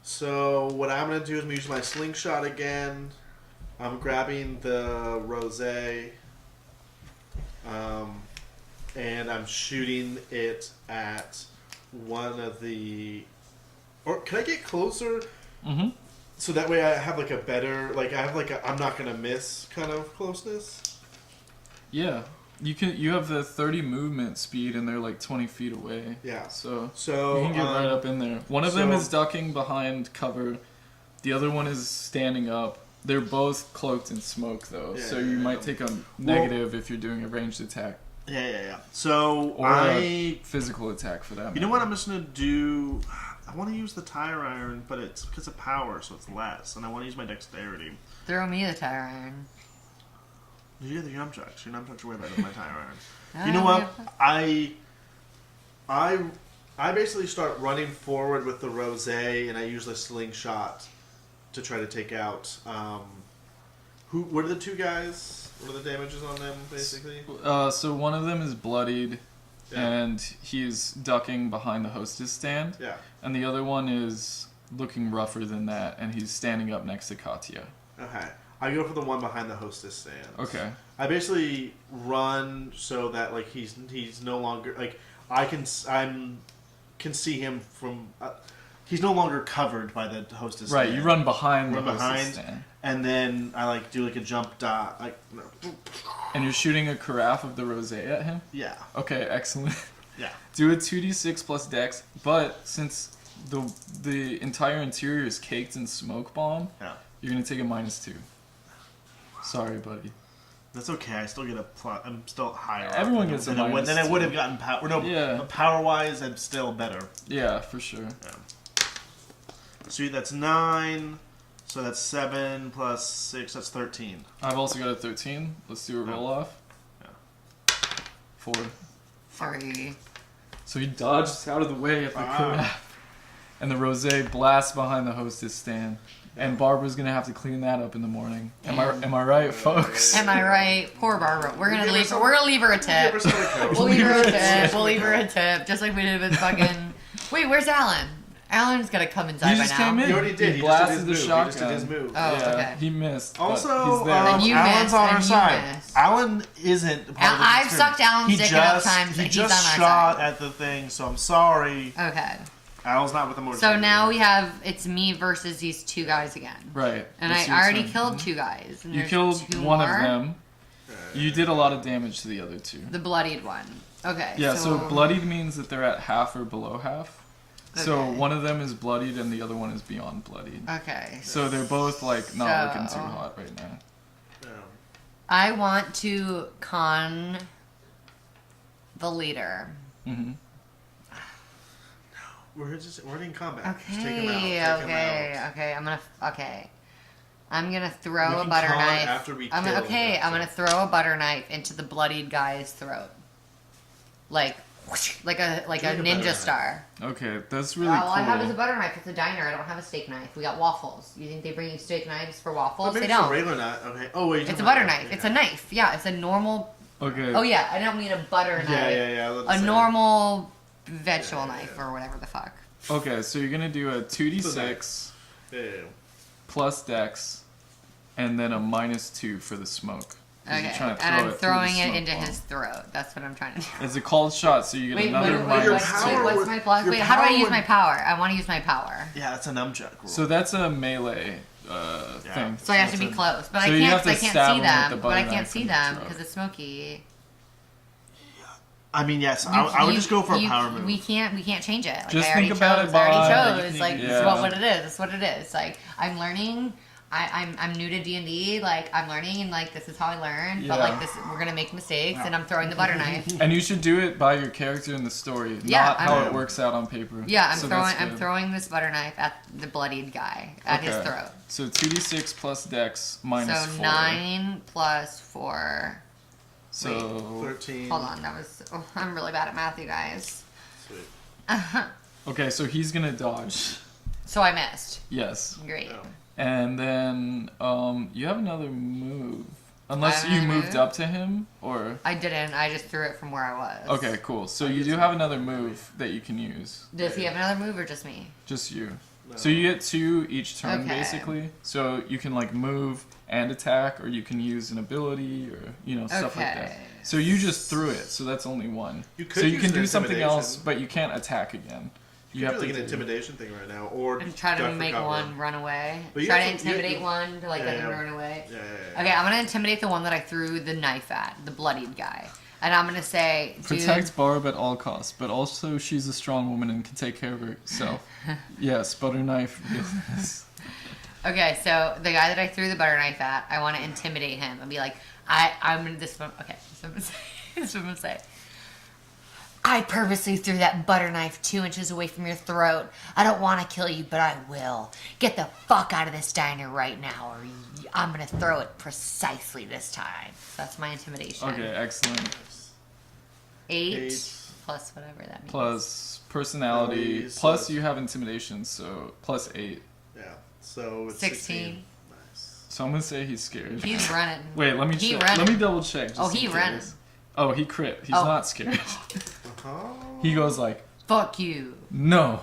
So what I'm gonna do is I'm gonna use my slingshot again. I'm grabbing the rosé, and I'm shooting it at one of the. Or can I get closer Mm-hmm. so that way I have like a better, like I have like a I'm not gonna miss kind of closeness? Yeah. You have the 30 movement speed, and they're like 20 feet away. Yeah. So So you can get right up in there. One of them so- is ducking behind cover. The other one is standing up. They're both cloaked in smoke, though, Yeah, so yeah, you yeah. might take a negative if you're doing a ranged attack Yeah. So or a physical attack for that. You know what I'm just gonna do? I want to use the tire iron, but it's because of power, so it's less, and I want to use my dexterity. Throw me the tire iron. You get the nunchucks. Your nunchucks are way better than my tire iron. Ah, You know what? yeah. I basically start running forward with the rosé, and I use the slingshot to try to take out. What are the two guys? What are the damages on them, basically? So one of them is bloodied, Yeah. and he's ducking behind the hostess stand, Yeah. and the other one is looking rougher than that, and he's standing up next to Katya. Okay. I go for the one behind the hostess stand. Okay. I basically run so that like he's no longer like I can see him from. He's no longer covered by the hostess. Right, stand. you run behind Run the hostess behind. stand. And then I like do like a jump dot. Like no. And you're shooting a carafe of the rosé at him? Yeah. Okay, excellent. Yeah. Do a 2d6 plus dex, but since the entire interior is caked in smoke bomb, Yeah. you're gonna take a -2. Sorry, buddy. That's okay. I still get a plus. I'm still higher. up Everyone than- gets a than I would- Then I -2. would have gotten power. No, Yeah. power wise, I'm still better. Yeah, for sure. So that's 9. So that's 7 plus 6. That's 13. I've also got a 13. Let's do a roll off. Yeah. 4. 3. So he dodges out of the way of the Ah. carafe, and the rosé blasts behind the hostess stand. And Barbara's gonna have to clean that up in the morning. Am I right, folks? Am I right? Poor Barbara. We're gonna Give leave her her. We're gonna leave her a Give tip. her some of the coach. We'll leave her a tip. We'll leave her a tip, just like we did with fucking. Wait, where's Alan? Alan's gotta come inside He by just now. came in. He already did. He He just did blasted his the move. He shotgun. just did his move. Oh, yeah, okay. he missed. but Also, he's there. And you Alan's missed, on our and you side. missed. Alan isn't. Part of the I've conspiracy. sucked Alan's He dick enough just- times that He he's just on our shot side. at the thing, so I'm sorry. Okay. Alan's not with the motor. So now we have it's me versus these two guys again. Right. And it's I your already turn. killed 2 guys. And You there's killed 2 one more. of them. You did a lot of damage to the other 2. The bloodied one. Okay. Yeah, so bloodied means that they're at half or below half. So Okay. one of them is bloodied and the other one is beyond bloodied. Okay. So they're both like not looking too So- hot right now. Yeah. I want to con the leader. Mm-hmm. We're already in combat. Just take him out. Okay, Take him okay, out. okay. I'm gonna We throw a can butter con knife. after we I'm kill okay. him, I'm so- gonna throw a butter knife into the bloodied guy's throat, like whoosh, like a Drink a butter ninja knife. star. Okay, that's really All cool. I have is a butter knife. It's a diner. I don't have a steak knife. We got waffles. You think they bring you steak knives for waffles? But maybe They it's a don't. regular knife. Okay. Oh wait. It's a butter knife. It's a knife. Yeah, it's a normal. Okay. Oh yeah, I don't mean a butter knife. Yeah. A normal vegetable knife or whatever the fuck. Okay, so you're gonna do a 2d6 Yeah. plus dex, and then a -2 for the smoke. 'Cause you're Okay, trying to and I'm throw throwing through the it smoke into bomb. his throat. That's what I'm trying to do. It's a called shot, so you get Wait, another what's -2. my plus? your Wait, how do I power use would- my power? I want to use my power. Yeah, that's a nunchuck rule. So that's a melee thing. So I have to be That's a- close, but So I you can't. have to I can't stab see him with the them. But butter I can't knife see in the them throat. because it's smoky. I mean, yes, I would just go for a power move. We can't change it. Like, Just I already think about chose. it, I already Bob. chose. You Like can- this is Yeah. what it is. This is what it is. Like I'm learning. I'm new to D&D. Like I'm learning, and like this is how I learn. But Yeah. like this, we're gonna make mistakes, and I'm throwing the butter knife. And you should do it by your character in the story, Yeah, not how I'm- it works out on paper. Yeah, I'm So throwing. that's I'm good. throwing this butter knife at the bloodied guy at his Okay. throat. So 2d6 plus dex So -4. 9 plus 4. So 13. Hold on, that was. Oh, I'm really bad at math, you guys. Sweet. okay, so he's gonna dodge. So I missed. Yes, Great. Yeah. and then you have another move, unless I you have another moved move? up to him, or I didn't. I just threw it from where I was. okay, cool. So you do have another move that you can use. Does he have another move or just me? Just you. No. So you get 2 each turn, Okay. basically. So you can like move and attack, or you can use an ability, or stuff like that. Okay. So you just threw it, so that's only 1. You could so you use can an do something else, intimidation. but you can't attack again. You have like an do- intimidation thing right now, or And try to duck for make cover. one run away. But you Try to have to- you- intimidate you- one to like Yeah, get them yeah. to run away. Yeah. Okay, I'm gonna intimidate the one that I threw the knife at, the bloodied guy, and I'm gonna say, dude, Protect Barb at all costs, but also she's a strong woman and can take care of herself. Yes, butter knife. Yes. Okay, so the guy that I threw the butter knife at, I want to intimidate him and be like, I'm gonna this one. Okay, so I'm gonna say, this is what I'm gonna say. I purposely threw that butter knife 2 inches away from your throat. I don't want to kill you, but I will. Get the fuck out of this diner right now, or I'm gonna throw it precisely this time. That's my intimidation. Okay, excellent. 8 plus whatever that means. Plus personality, Abilities, plus so- you have intimidation, so plus 8. Yeah. So it's 16. Nice. So I'm gonna say he's scared. He's running. Wait, let me He check. ran. Let me double check. Just Oh, in he case. ran. Oh, he crit. He's Oh. not scared. Uh-huh. He goes like, Fuck you. no,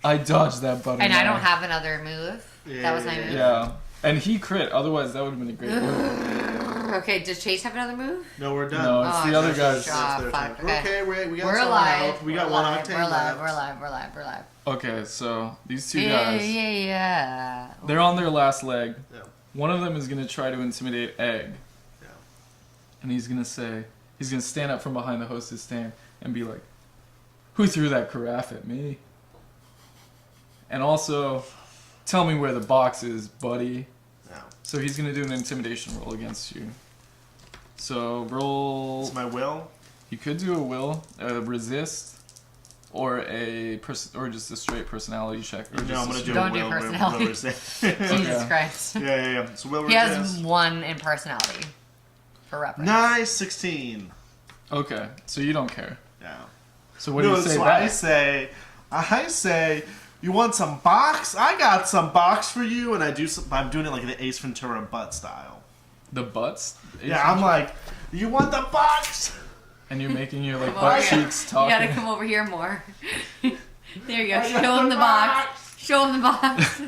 I dodged that butter And I don't knife." have another move. That was my move. Yeah, and he crit. Otherwise, that would have been a great move. Okay, does Chase have another move? No, we're done. No, it's Oh, the other shit. guys. Ah, Their fuck, turn. okay. Okay, we got We're someone alive. out. We got one octane We're alive. left. We're alive. We're alive. We're alive. We're alive. Okay, so these 2 Yeah, guys, yeah, yeah. they're on their last leg. Yeah. One of them is gonna try to intimidate Egg, Yeah. and he's gonna stand up from behind the hostess stand and be like, "Who threw that carafe at me?" And also, tell me where the box is, buddy. Yeah. So he's gonna do an intimidation roll against you. So roll. It's my will. You could do a will, a resist, or or just a straight personality check. Or No, just I'm a gonna do straight- Don't a do will. personality. Will resist. Jesus Okay. Christ. Yeah. So will He has resist. 1 in personality. For reference. Nice, 16. Okay, so you don't care. Yeah. So what do you say so back? I say, you want some box? I got some box for you, and I'm doing it like the Ace Ventura butt style. The butts? Yeah, I'm like, you want the box? And you're making your like Come butt over here. cheeks You talking. gotta come over here more. There you go. Show him the box. Show him the box.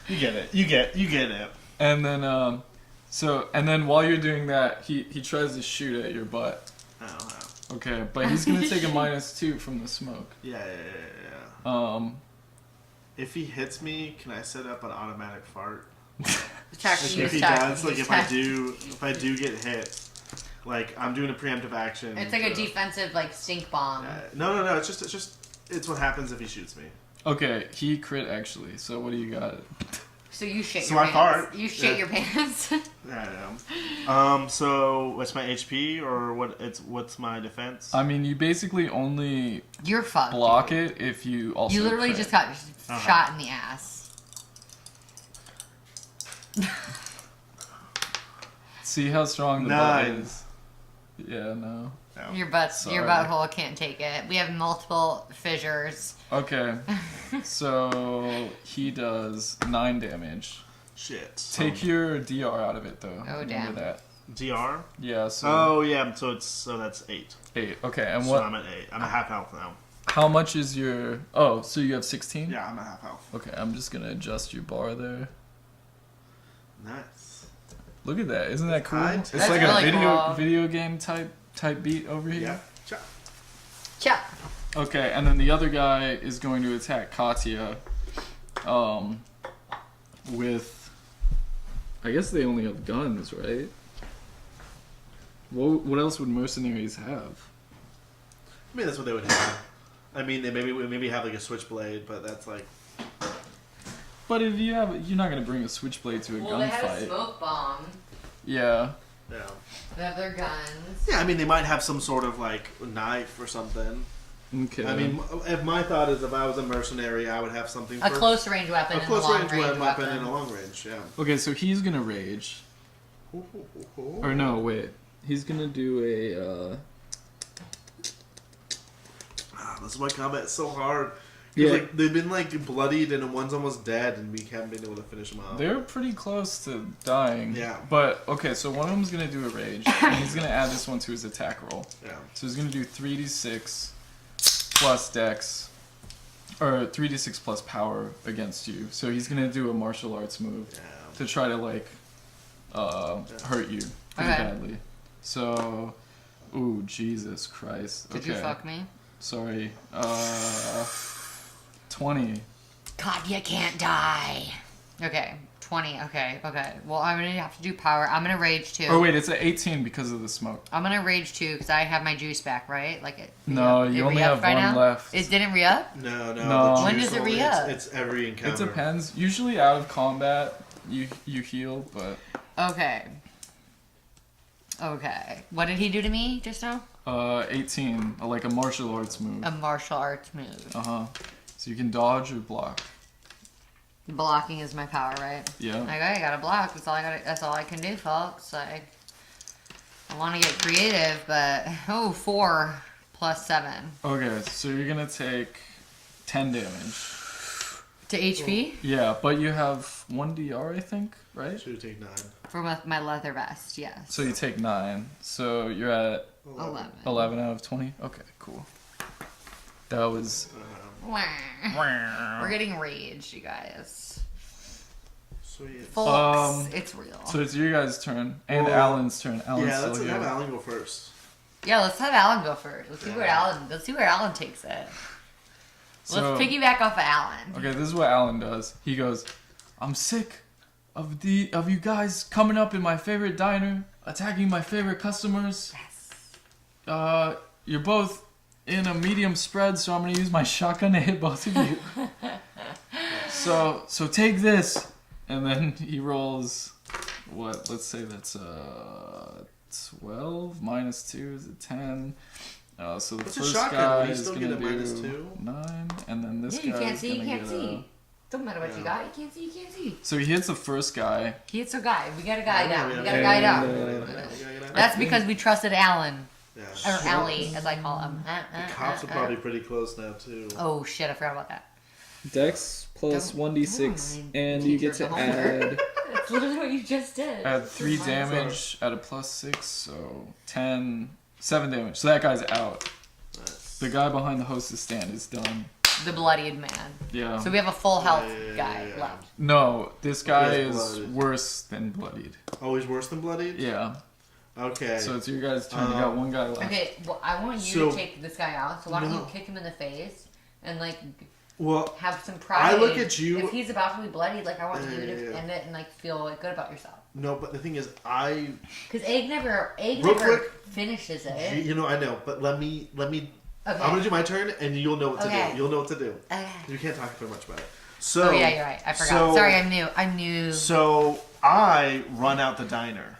You get it. You get it. And then and then while you're doing that, he tries to shoot at your butt. Oh, Okay, but he's gonna take a -2 from the smoke. yeah. If he hits me, can I set up an automatic fart? Check. Like Use if he check. does, like Use if I check. do get hit, like I'm doing a preemptive action. It's like a to- defensive, like, stink bomb. No. It's just It's what happens if he shoots me. Okay, he crit actually. So what do you got? So you shit So your I pants. fart. You shit Yeah. your pants. Yeah, I know. So what's my HP or what's my defense? I mean, you basically only You're fucked. block dude. it if you also. You literally crit. just got Uh-huh. shot in the ass. See how strong the butt 9. is. Yeah, no. No. Your your Sorry. butthole can't take it. We have multiple fissures. Okay, so he does 9 damage. Shit. Take your DR out of it though. Oh, Remember damn. that. DR? Yeah. So Oh yeah. So that's 8. 8. Okay, and So what? I'm at 8. I'm at half health now. How much is your? Oh, so you have 16. Yeah, I'm at half health. Okay, I'm just gonna adjust your bar there. Nice. Look at that! Isn't that cool? High It's tech. That's like really a cool. video game type beat over here. Yeah. Chop. Chop. Okay, and then the other guy is going to attack Katya. With, I guess they only have guns, right? What else would mercenaries have? I mean, that's what they would have. I mean, they maybe have like a switchblade, but that's like. But if you're not gonna bring a switchblade to a Well, they have a gunfight. smoke bomb. Yeah. Yeah. They have their guns. Yeah, I mean, they might have some sort of like knife or something. Okay. I mean, if my thought is if I was a mercenary, I would have something. A for close range weapon a and close a long range range weapon and a long range. Yeah. Okay, so he's gonna rage. Or no, wait. He's gonna do a. This is why combat's so hard. 'Cause, Yeah. like, they've been like bloodied and one's almost dead, and we haven't been able to finish them off. They're pretty close to dying. Yeah. But okay, so one of them's gonna do a rage, and he's gonna add this one to his attack roll. Yeah. So he's gonna do 3d6 plus Dex, or 3d6 plus power against you. So he's gonna do a martial arts move Yeah. to try to like hurt you pretty Okay. badly. So, ooh, Jesus Christ. Did Okay. you fuck me? Sorry. 20. God, you can't die. Okay, 20. Okay. Well, I'm gonna have to do power. I'm gonna rage too. Oh wait, it's at 18 because of the smoke. I'm gonna rage too because I have my juice back, right? Like it. No, it you only re-upped have by one now? left. It didn't re-up? No. No. the When juice does it only- re-up? It's every encounter. It depends. Usually out of combat, you heal, but Okay. What did he do to me just now? 18, like a martial arts move. A martial arts move. So you can dodge or block. Blocking is my power, right? Yeah. Okay, I gotta block. That's all I can do, folks. I want to get creative, but 4 plus 7 Okay, so you're gonna take 10 damage. to HP Yeah, but you have 1 DR, I think, right? Should take 9. for my leather vest. Yes. So you take 9. So you're at 11. 11 out of 20. Okay, cool. That was. We're getting rage, you guys. Sweet. Folks, it's real. So it's your guys' turn and Well, Alan's turn. Alan's Yeah, still let's here. have Alan go first. Yeah, let's have Alan go first. Let's see where Alan takes it. So- Let's piggyback off of Alan. Okay, this is what Alan does. He goes, "I'm sick of you guys coming up in my favorite diner, attacking my favorite customers. Yes. You're both in a medium spread, so I'm gonna use my shotgun to hit both of you. So take this." And then he rolls what? Let's say that's 12 minus 2 is a 10. So the It's a first shotgun, guy but you is still gonna get a minus do 2. 9, and then this Yeah, you guy can't is see. You gonna can't get see. Don't matter what you got. You can't see. You can't see. So he hits the first guy. He hits a guy. We got a guy down. We got a yeah, guy yeah, down. That's because we trusted Alan. Yeah. Or Allie, as I call him. The cops are probably pretty close now too. Oh shit, I forgot about that. Dex plus Don't- 1d6, don't mind and you get teacher to homework. add That's literally what you just did. 3 damage at a plus 6, so 7 damage. So that guy's out. Nice. The guy behind the hostess stand is done. The bloodied man. Yeah. So we have a full health Yeah, guy yeah. left. No, this guy He is is bloodied. worse than bloodied. Always worse than bloodied. Yeah. Okay. So it's your guys' turn. You got one guy left. Okay, well, I want you So- to take this guy out. So why don't No. you kick him in the face and like well, have some pride? I look at you- If he's about to be bloodied, like I want you to Yeah. end it and like feel like, good about yourself. no, but the thing is, Because Egg Real never quick, finishes it. you know, I know, but let me Okay. I'm gonna do my turn, and you'll know what to Okay. do. You'll know what to do. Okay. You can't talk very much about it. So. Oh yeah, you're right. I forgot. so- Sorry, I'm new. So I run out the diner,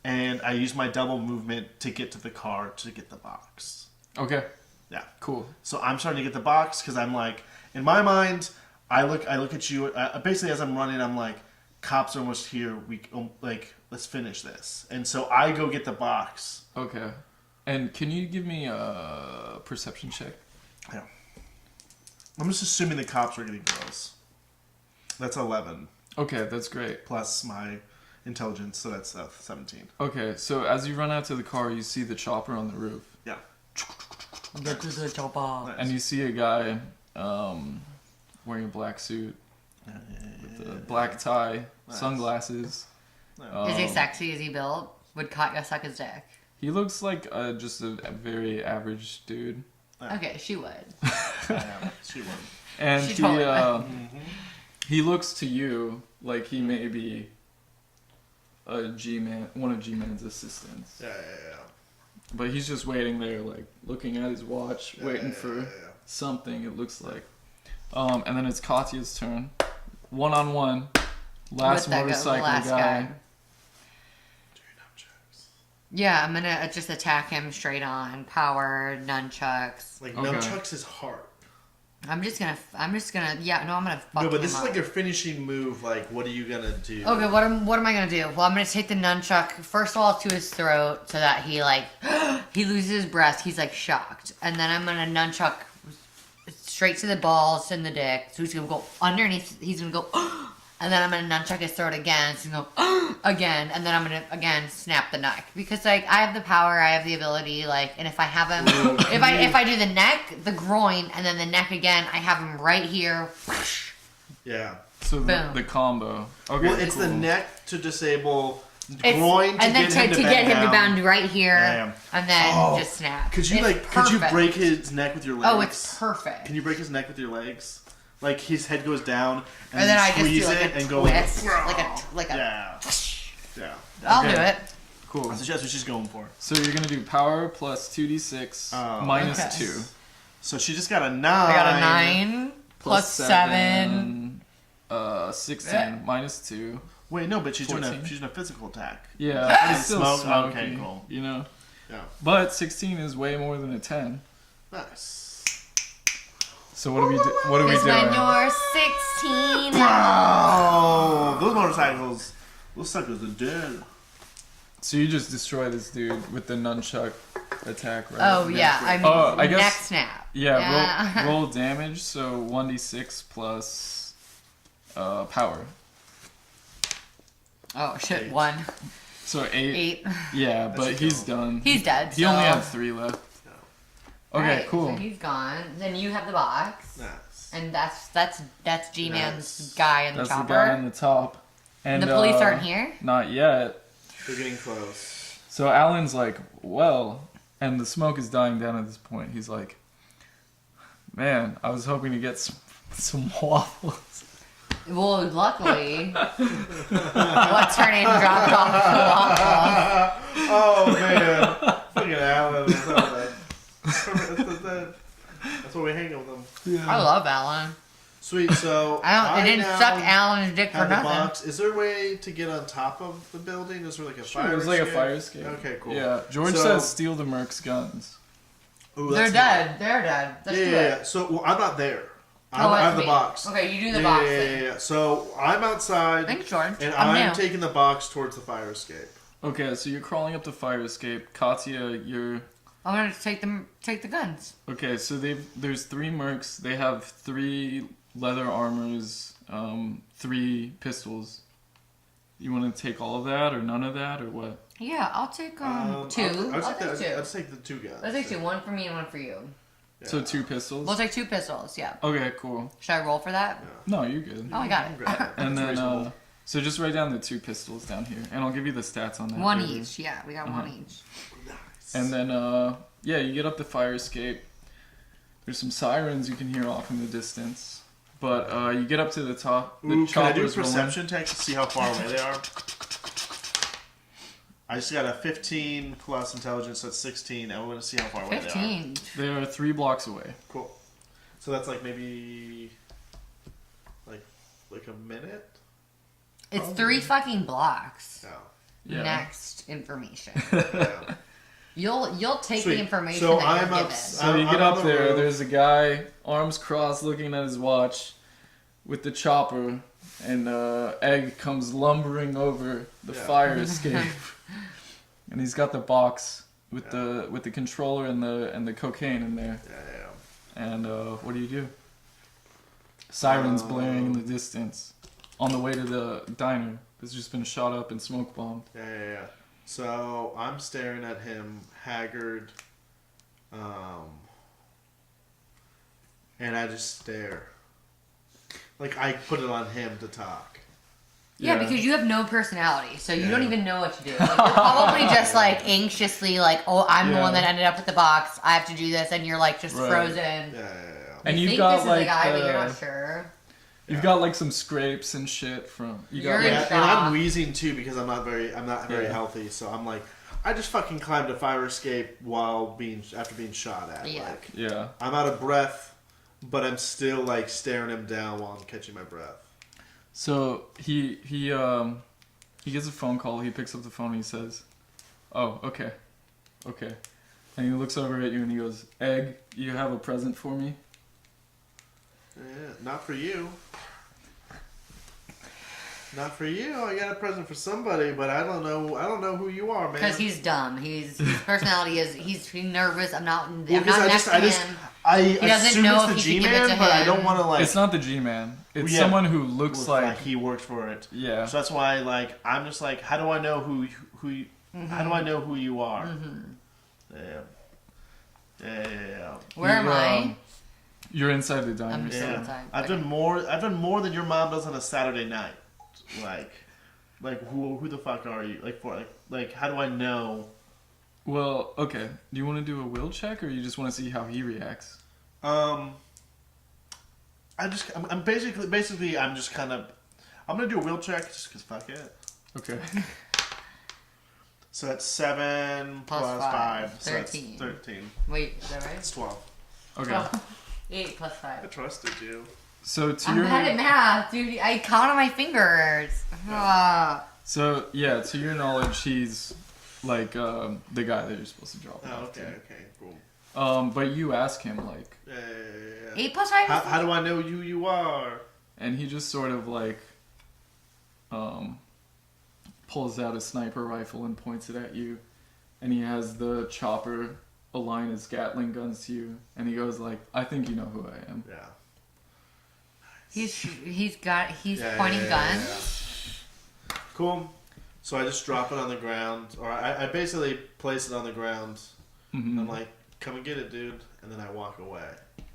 and I use my double movement to get to the car to get the box. Okay, Yeah. cool. So I'm starting to get the box because I'm like, in my mind, I look at you. Basically, as I'm running, I'm like, cops are almost here. Let's finish this. And so I go get the box. Okay. And can you give me a perception check? Yeah. I'm just assuming the cops are getting close. That's 11 Okay, that's great. plus my intelligence, so that's 17. Okay, so as you run out to the car, you see the chopper on the roof. Yeah. Get to the chopper. And you see a guy wearing a black suit, with a black tie, Nice. sunglasses. Is he sexy? Is he built? Would Katya suck his dick? He looks like just a very average dude. Okay, she would. Yeah, she won. And She totally would. he looks to you like he may be a G-man, one of G-Man's assistants. Yeah. But he's just waiting there, like, looking at his watch, waiting yeah, for yeah. something, it looks like. And then it's Katya's turn. One-on-one. Last With that motorcycle last guy. Do your nunchucks. Yeah, I'm gonna just attack him straight on. Power, nunchucks. Like Okay. nunchucks is hard. I'm just gonna, yeah, no, I'm gonna fuck No, but him this is up. like your finishing move. Like, what are you gonna do? Okay, what am I gonna do? Well, I'm gonna take the nunchuck first of all to his throat so that he like he loses his breath. He's like shocked, and then I'm gonna nunchuck straight to the balls and the dick. So he's gonna go underneath. He's gonna go, and then I'm gonna nunchuck his throat again. So he's gonna go again, and then I'm gonna again snap the neck because like I have the power, I have the ability. Like, and if I have him, if I do the neck, the groin, and then the neck again, I have him right here. Yeah. So Boom. the combo. Okay, Well, it's cool. the neck to disable, It's- groin to and then get him to get him to down. bound right here, Yeah. and then Oh, just snap. Could you It's could you perfect. break his neck with your legs? Oh, it's perfect. Can you break his neck with your legs? Like his head goes down, and, And then you I just squeeze do like it a and go twist, like, like a. Yeah. yeah. I'll Okay. do it. Cool. So that's what she's going for. So you're gonna do power plus 2d6 Oh, minus okay. 2. So she just got a 9. I got a 9 plus 7. 16 Yeah. minus 2. Wait, no, but she's doing 14. a physical attack. Yeah, And it's still smoke? smoky, Okay, cool. you know. Yeah. But 16 is way more than a 10. Nice. So what are we what are we Because doing? when you're 16. Oh, those motorcycles, those suckers are dead. So you just destroy this dude with the nunchuck attack, right? Oh yeah, I mean I guess- neck snap. Yeah, roll damage, so 1d6 plus power. Oh shit, 8. 1, So 8. 8. Yeah, but a he's kill. done. He's dead. He so. only had 3 left. Okay, Alright, cool. So he's gone. Then you have the box, Nice. and that's G-Man's Nice. guy in the That's the chopper. guy on the top. And the police aren't here. Not yet. We're getting close. So Alan's like, well, and the smoke is dying down at this point. He's like, man, I was hoping to get some waffles. Well, luckily, what's her name dropped off the waffle. Oh man, fucking Alan. That's why we hang with them. I love Alan. Sweet. So I didn't now suck Alan's dick for have the nothing. box. Is there a way to get on top of the building? Is there like a fire? It was like a escape? fire escape. Okay, cool. Yeah, George So- says steal the Mercs guns. Ooh, They're that's dead. They're dead. Let's Yeah, do yeah, it. yeah. So well, I'm not there. Oh, I that's have the me. box. Okay, you do the Yeah, box. yeah, thing. yeah, yeah. So I'm outside, Thanks, George. and I'm I'm new. taking the box towards the fire escape. Okay, so you're crawling up the fire escape. Katya, you're I'm gonna take the guns. okay. So there's 3 Mercs. They have 3 leather armors, 3 pistols. You want to take all of that or none of that or what? Yeah, I'll take 2. I'll take 2. I'll take the 2 guns. Let's take 2. One for me and one for you. Yeah. So 2 pistols. We'll take 2 pistols. Yeah. Okay, cool. Should I roll for that? No, you're good. Oh, I got You it. can grab it. And It's then reasonable. so just write down the 2 pistols down here, and I'll give you the stats on that. One later. each. Yeah, we got one each. Nice. And then yeah, you get up the fire escape. There's some sirens you can hear off in the distance. But you get up to the top. The Ooh, can I do a chopper's rolling. perception check to see how far away they are? I just got a 15 plus intelligence, so that's 16. I want to see how far away they are. 15. They are 3 blocks away. Cool. So that's like maybe like a minute. It's 3 fucking blocks. No. Yeah. Next information. Yeah. You'll take Sweet. the information So that I'm you're up- given. So you I'm get on up the there, roof. there's a guy, arms crossed, looking at his watch with the chopper, and Egg comes lumbering over the Yeah. fire escape. And he's got the box with the controller and the cocaine in there. Yeah. And what do you do? Sirens blaring in the distance. On the way to the diner. It's just been shot up and smoke bombed. Yeah. So I'm staring at him, haggard, and I just stare. Like I put it on him to talk. Yeah, because you have no personality, so you Yeah. don't even know what to do. Like, you're probably just like anxiously like, oh, I'm the Yeah. one that ended up with the box. I have to do this, and you're like just Right. frozen. Yeah. And you you've think got this is like the guy, but you're not sure. you've got like some scrapes and shit from you got You're like, in Yeah, and shock. I'm wheezing too because I'm not very Yeah. healthy. So I'm like, I just fucking climbed a fire escape after being shot at. Yeah. Like, yeah. I'm out of breath, but I'm still like staring him down while I'm catching my breath. So he gets a phone call. He picks up the phone and he says, "Oh, okay." And he looks over at you and he goes, "Egg, you have a present for me?" Yeah, not for you. Not for you. I got a present for somebody, but I don't know who you are, man. Because he's dumb. His personality is he's nervous. I'm not Well, 'cause next to him. I doesn't assume know it's if the he should give it G-Man, to but I him. don't want to like. It's not the G-Man. It's Yeah. someone who looks Looks like he worked for it. yeah. So that's why, like, I'm just like, how do I know who you, how do I know who you are? Yeah. Where am I? You're inside the diner. I'm Yeah. inside. I've done more than your mom does on a Saturday night. Like who the fuck are you? Like how do I know? Well, okay. Do you want to do a will check or you just want to see how he reacts? I'm basically I'm just kind of I'm gonna do a will check just because fuck it. Okay. So that's 7 Plus plus five, 5, so that's 13. 13. Wait, is that right? That's 12. Okay. Oh, 8 plus I 5. trusted you. So to I'm your bad at math, dude. I count on my fingers. Ah. so yeah, to your knowledge, he's like the guy that you're supposed to drop it Oh, off to. okay, cool. But you ask him like, Yeah. 8 plus 5 is How do I know who you are? and he just sort of like pulls out a sniper rifle and points it at you, and he has the chopper align his Gatling guns to you, and he goes like, "I think you know who I am." Yeah. He's Yeah, pointing yeah, guns. yeah. Cool. So I just drop it on the ground, or I basically place it on the ground. Mhm. I'm like, come and get it, dude. And then I walk away.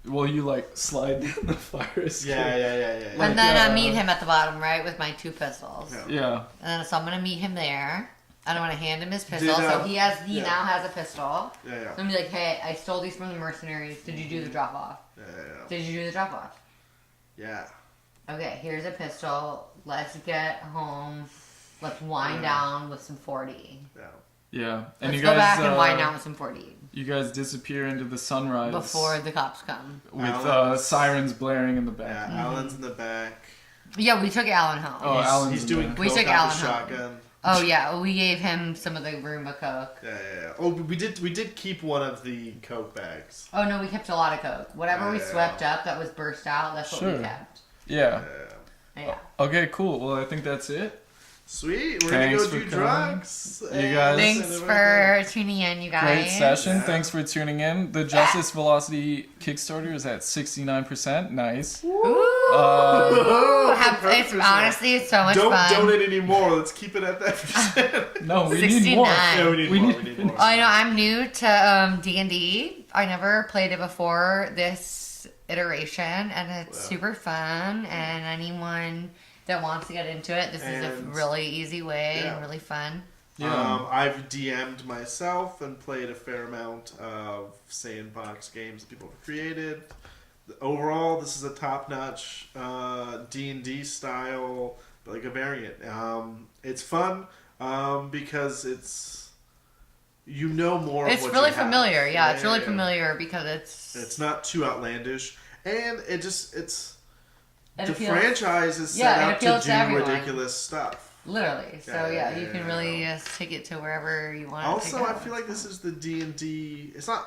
Well, you like slide down the fire escape. Yeah. Like, And then I uh, meet him at the bottom, right, with my 2 pistols. Yeah. Yeah. And then so I'm gonna meet him there. And I'm gonna hand him his pistol. Did, So he yeah. now has a pistol. Yeah. So I'm gonna be like, hey, I stole these from the mercenaries. Did you do the drop off? Did you do the drop off? Yeah. Okay, here's a pistol. Let's get home. Let's wind down with some 40. Yeah. Yeah. And Let's you go guys back and wind down with some 40 you guys disappear into the sunrise before the cops come. with Alan's- sirens blaring in the Yeah. back. Alan's in the back. Yeah, we took Alan home. Oh, Alan's He's in doing there. We coke took out Alan the home. shotgun. Oh yeah, we gave him some of the Roomba Coke. Yeah. Oh, we did keep one of the coke bags. Oh no, we kept a lot of Coke. Whatever we Yeah. swept up that was burst out, that's what we Sure. kept. Yeah. Yeah. Okay, cool. Well, I think that's it. Sweet. We're Thanks gonna go for do coming. drugs. You guys- Thanks for tuning in, you guys. Great session. Yeah. Thanks for tuning in. The Justice Velocity Kickstarter is at 69%. Nice. Ooh, it's 100%. honestly it's so much Don't fun. donate anymore. Let's keep it at that percent. No, we need more. 69. Yeah, we need We more. need- We need more. I know I'm new to D&D. I never played it before this iteration, and it's Wow. super fun. And anyone that wants to get into it, this is a And- really easy way yeah. and really fun. Yeah. I've DM'd myself and played a fair amount of sandbox games that people have created. Overall, this is a top-notch D&D style, like a variant. It's fun. because it's more. It's of what really you have. familiar. Yeah, it's really familiar because It's not too outlandish, and It the appeals- franchise is Yeah, set it up appeals to to do everyone. ridiculous stuff. literally. So Yeah, you can really just take it to wherever you want. Also, to I go. feel like this is the D&D. It's not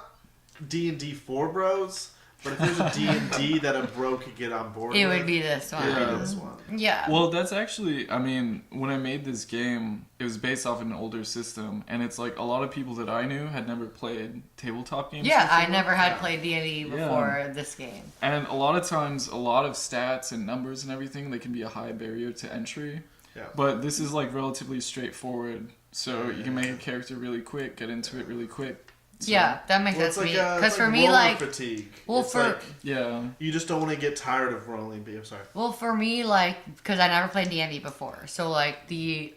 D&D for bros, but if there's a D&D that a bro could get on board, It with, would be this one. it'd Yeah. be this one. Yeah. Well, that's actually, I mean, when I made this game, it was based off an older system, and it's like a lot of people that I knew had never played tabletop games. Yeah, I before. never had Yeah. played D&D before this game. And a lot of times, a lot of stats and numbers and everything, they can be a high barrier to entry. Yeah. But this is like relatively straightforward, so you can make a character really quick, get into it really quick. So, Yeah, that makes Well, it's sense to like me. it's Because for like me, roller like, fatigue. well, It's for- like yeah. you just don't want to get tired of rolling. I'm sorry. well, for me, like, because I never played D&D before, so like the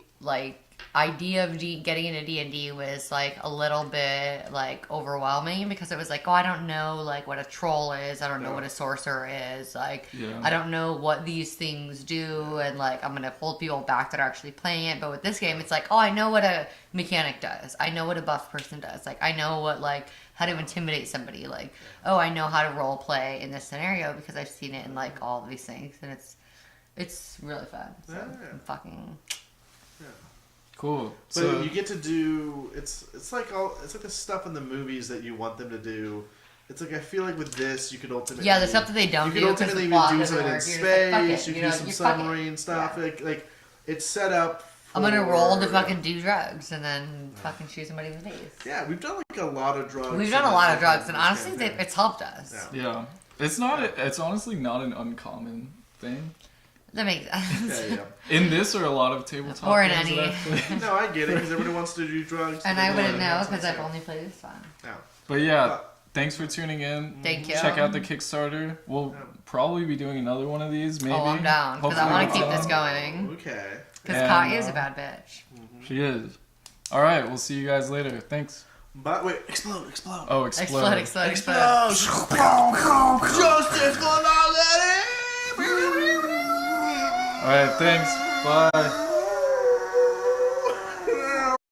idea of getting into D&D was like a little bit like overwhelming because it was like, oh, I don't know like what a troll is, I don't know Yeah. what a sorcerer is, like Yeah. I don't know what these things do, and like I'm gonna hold people back that are actually playing it. But with this game, it's like, oh, I know what a mechanic does, I know what a buff person does, like I know what like how to intimidate somebody, like oh, I know how to role play in this scenario because I've seen it in like all of these things, and it's really fun. So Yeah. I'm fucking. Cool. But So, you get to do it's like the stuff in the movies that you want them to do. It's like I feel like with this you could ultimately Yeah, the stuff that they don't you could do because ultimately the plot do doesn't something in work. You're just like, fuck space. it, You you can know, do some you're fucking- submarine stuff. yeah. Like it's set up. I'm gonna for- roll to fucking do drugs and then fucking shoot somebody in the face. Yeah, we've done like a lot of drugs. We've done a in lot this of drugs, and campaign. honestly, it's helped us. Yeah. yeah. It's not, it's honestly not an uncommon thing. That makes sense. Yeah, In this or a lot of tabletop Or in games that any. I've played. yeah. No, I get it because everybody wants to do drugs. And They I do wouldn't it. know That's because I've yeah. only played this one. Yeah. But yeah, thanks for tuning in. Thank you. Check out the Kickstarter. We'll probably be doing another one of these, maybe. Oh, I'm down because I Hopefully want to keep we'll this time. going. Okay. Because And, Katya's a bad bitch. She is. All right, we'll see you guys later. Thanks. But wait, explode. Oh, explode. Explode. Justice for all that. All right, thanks. Bye.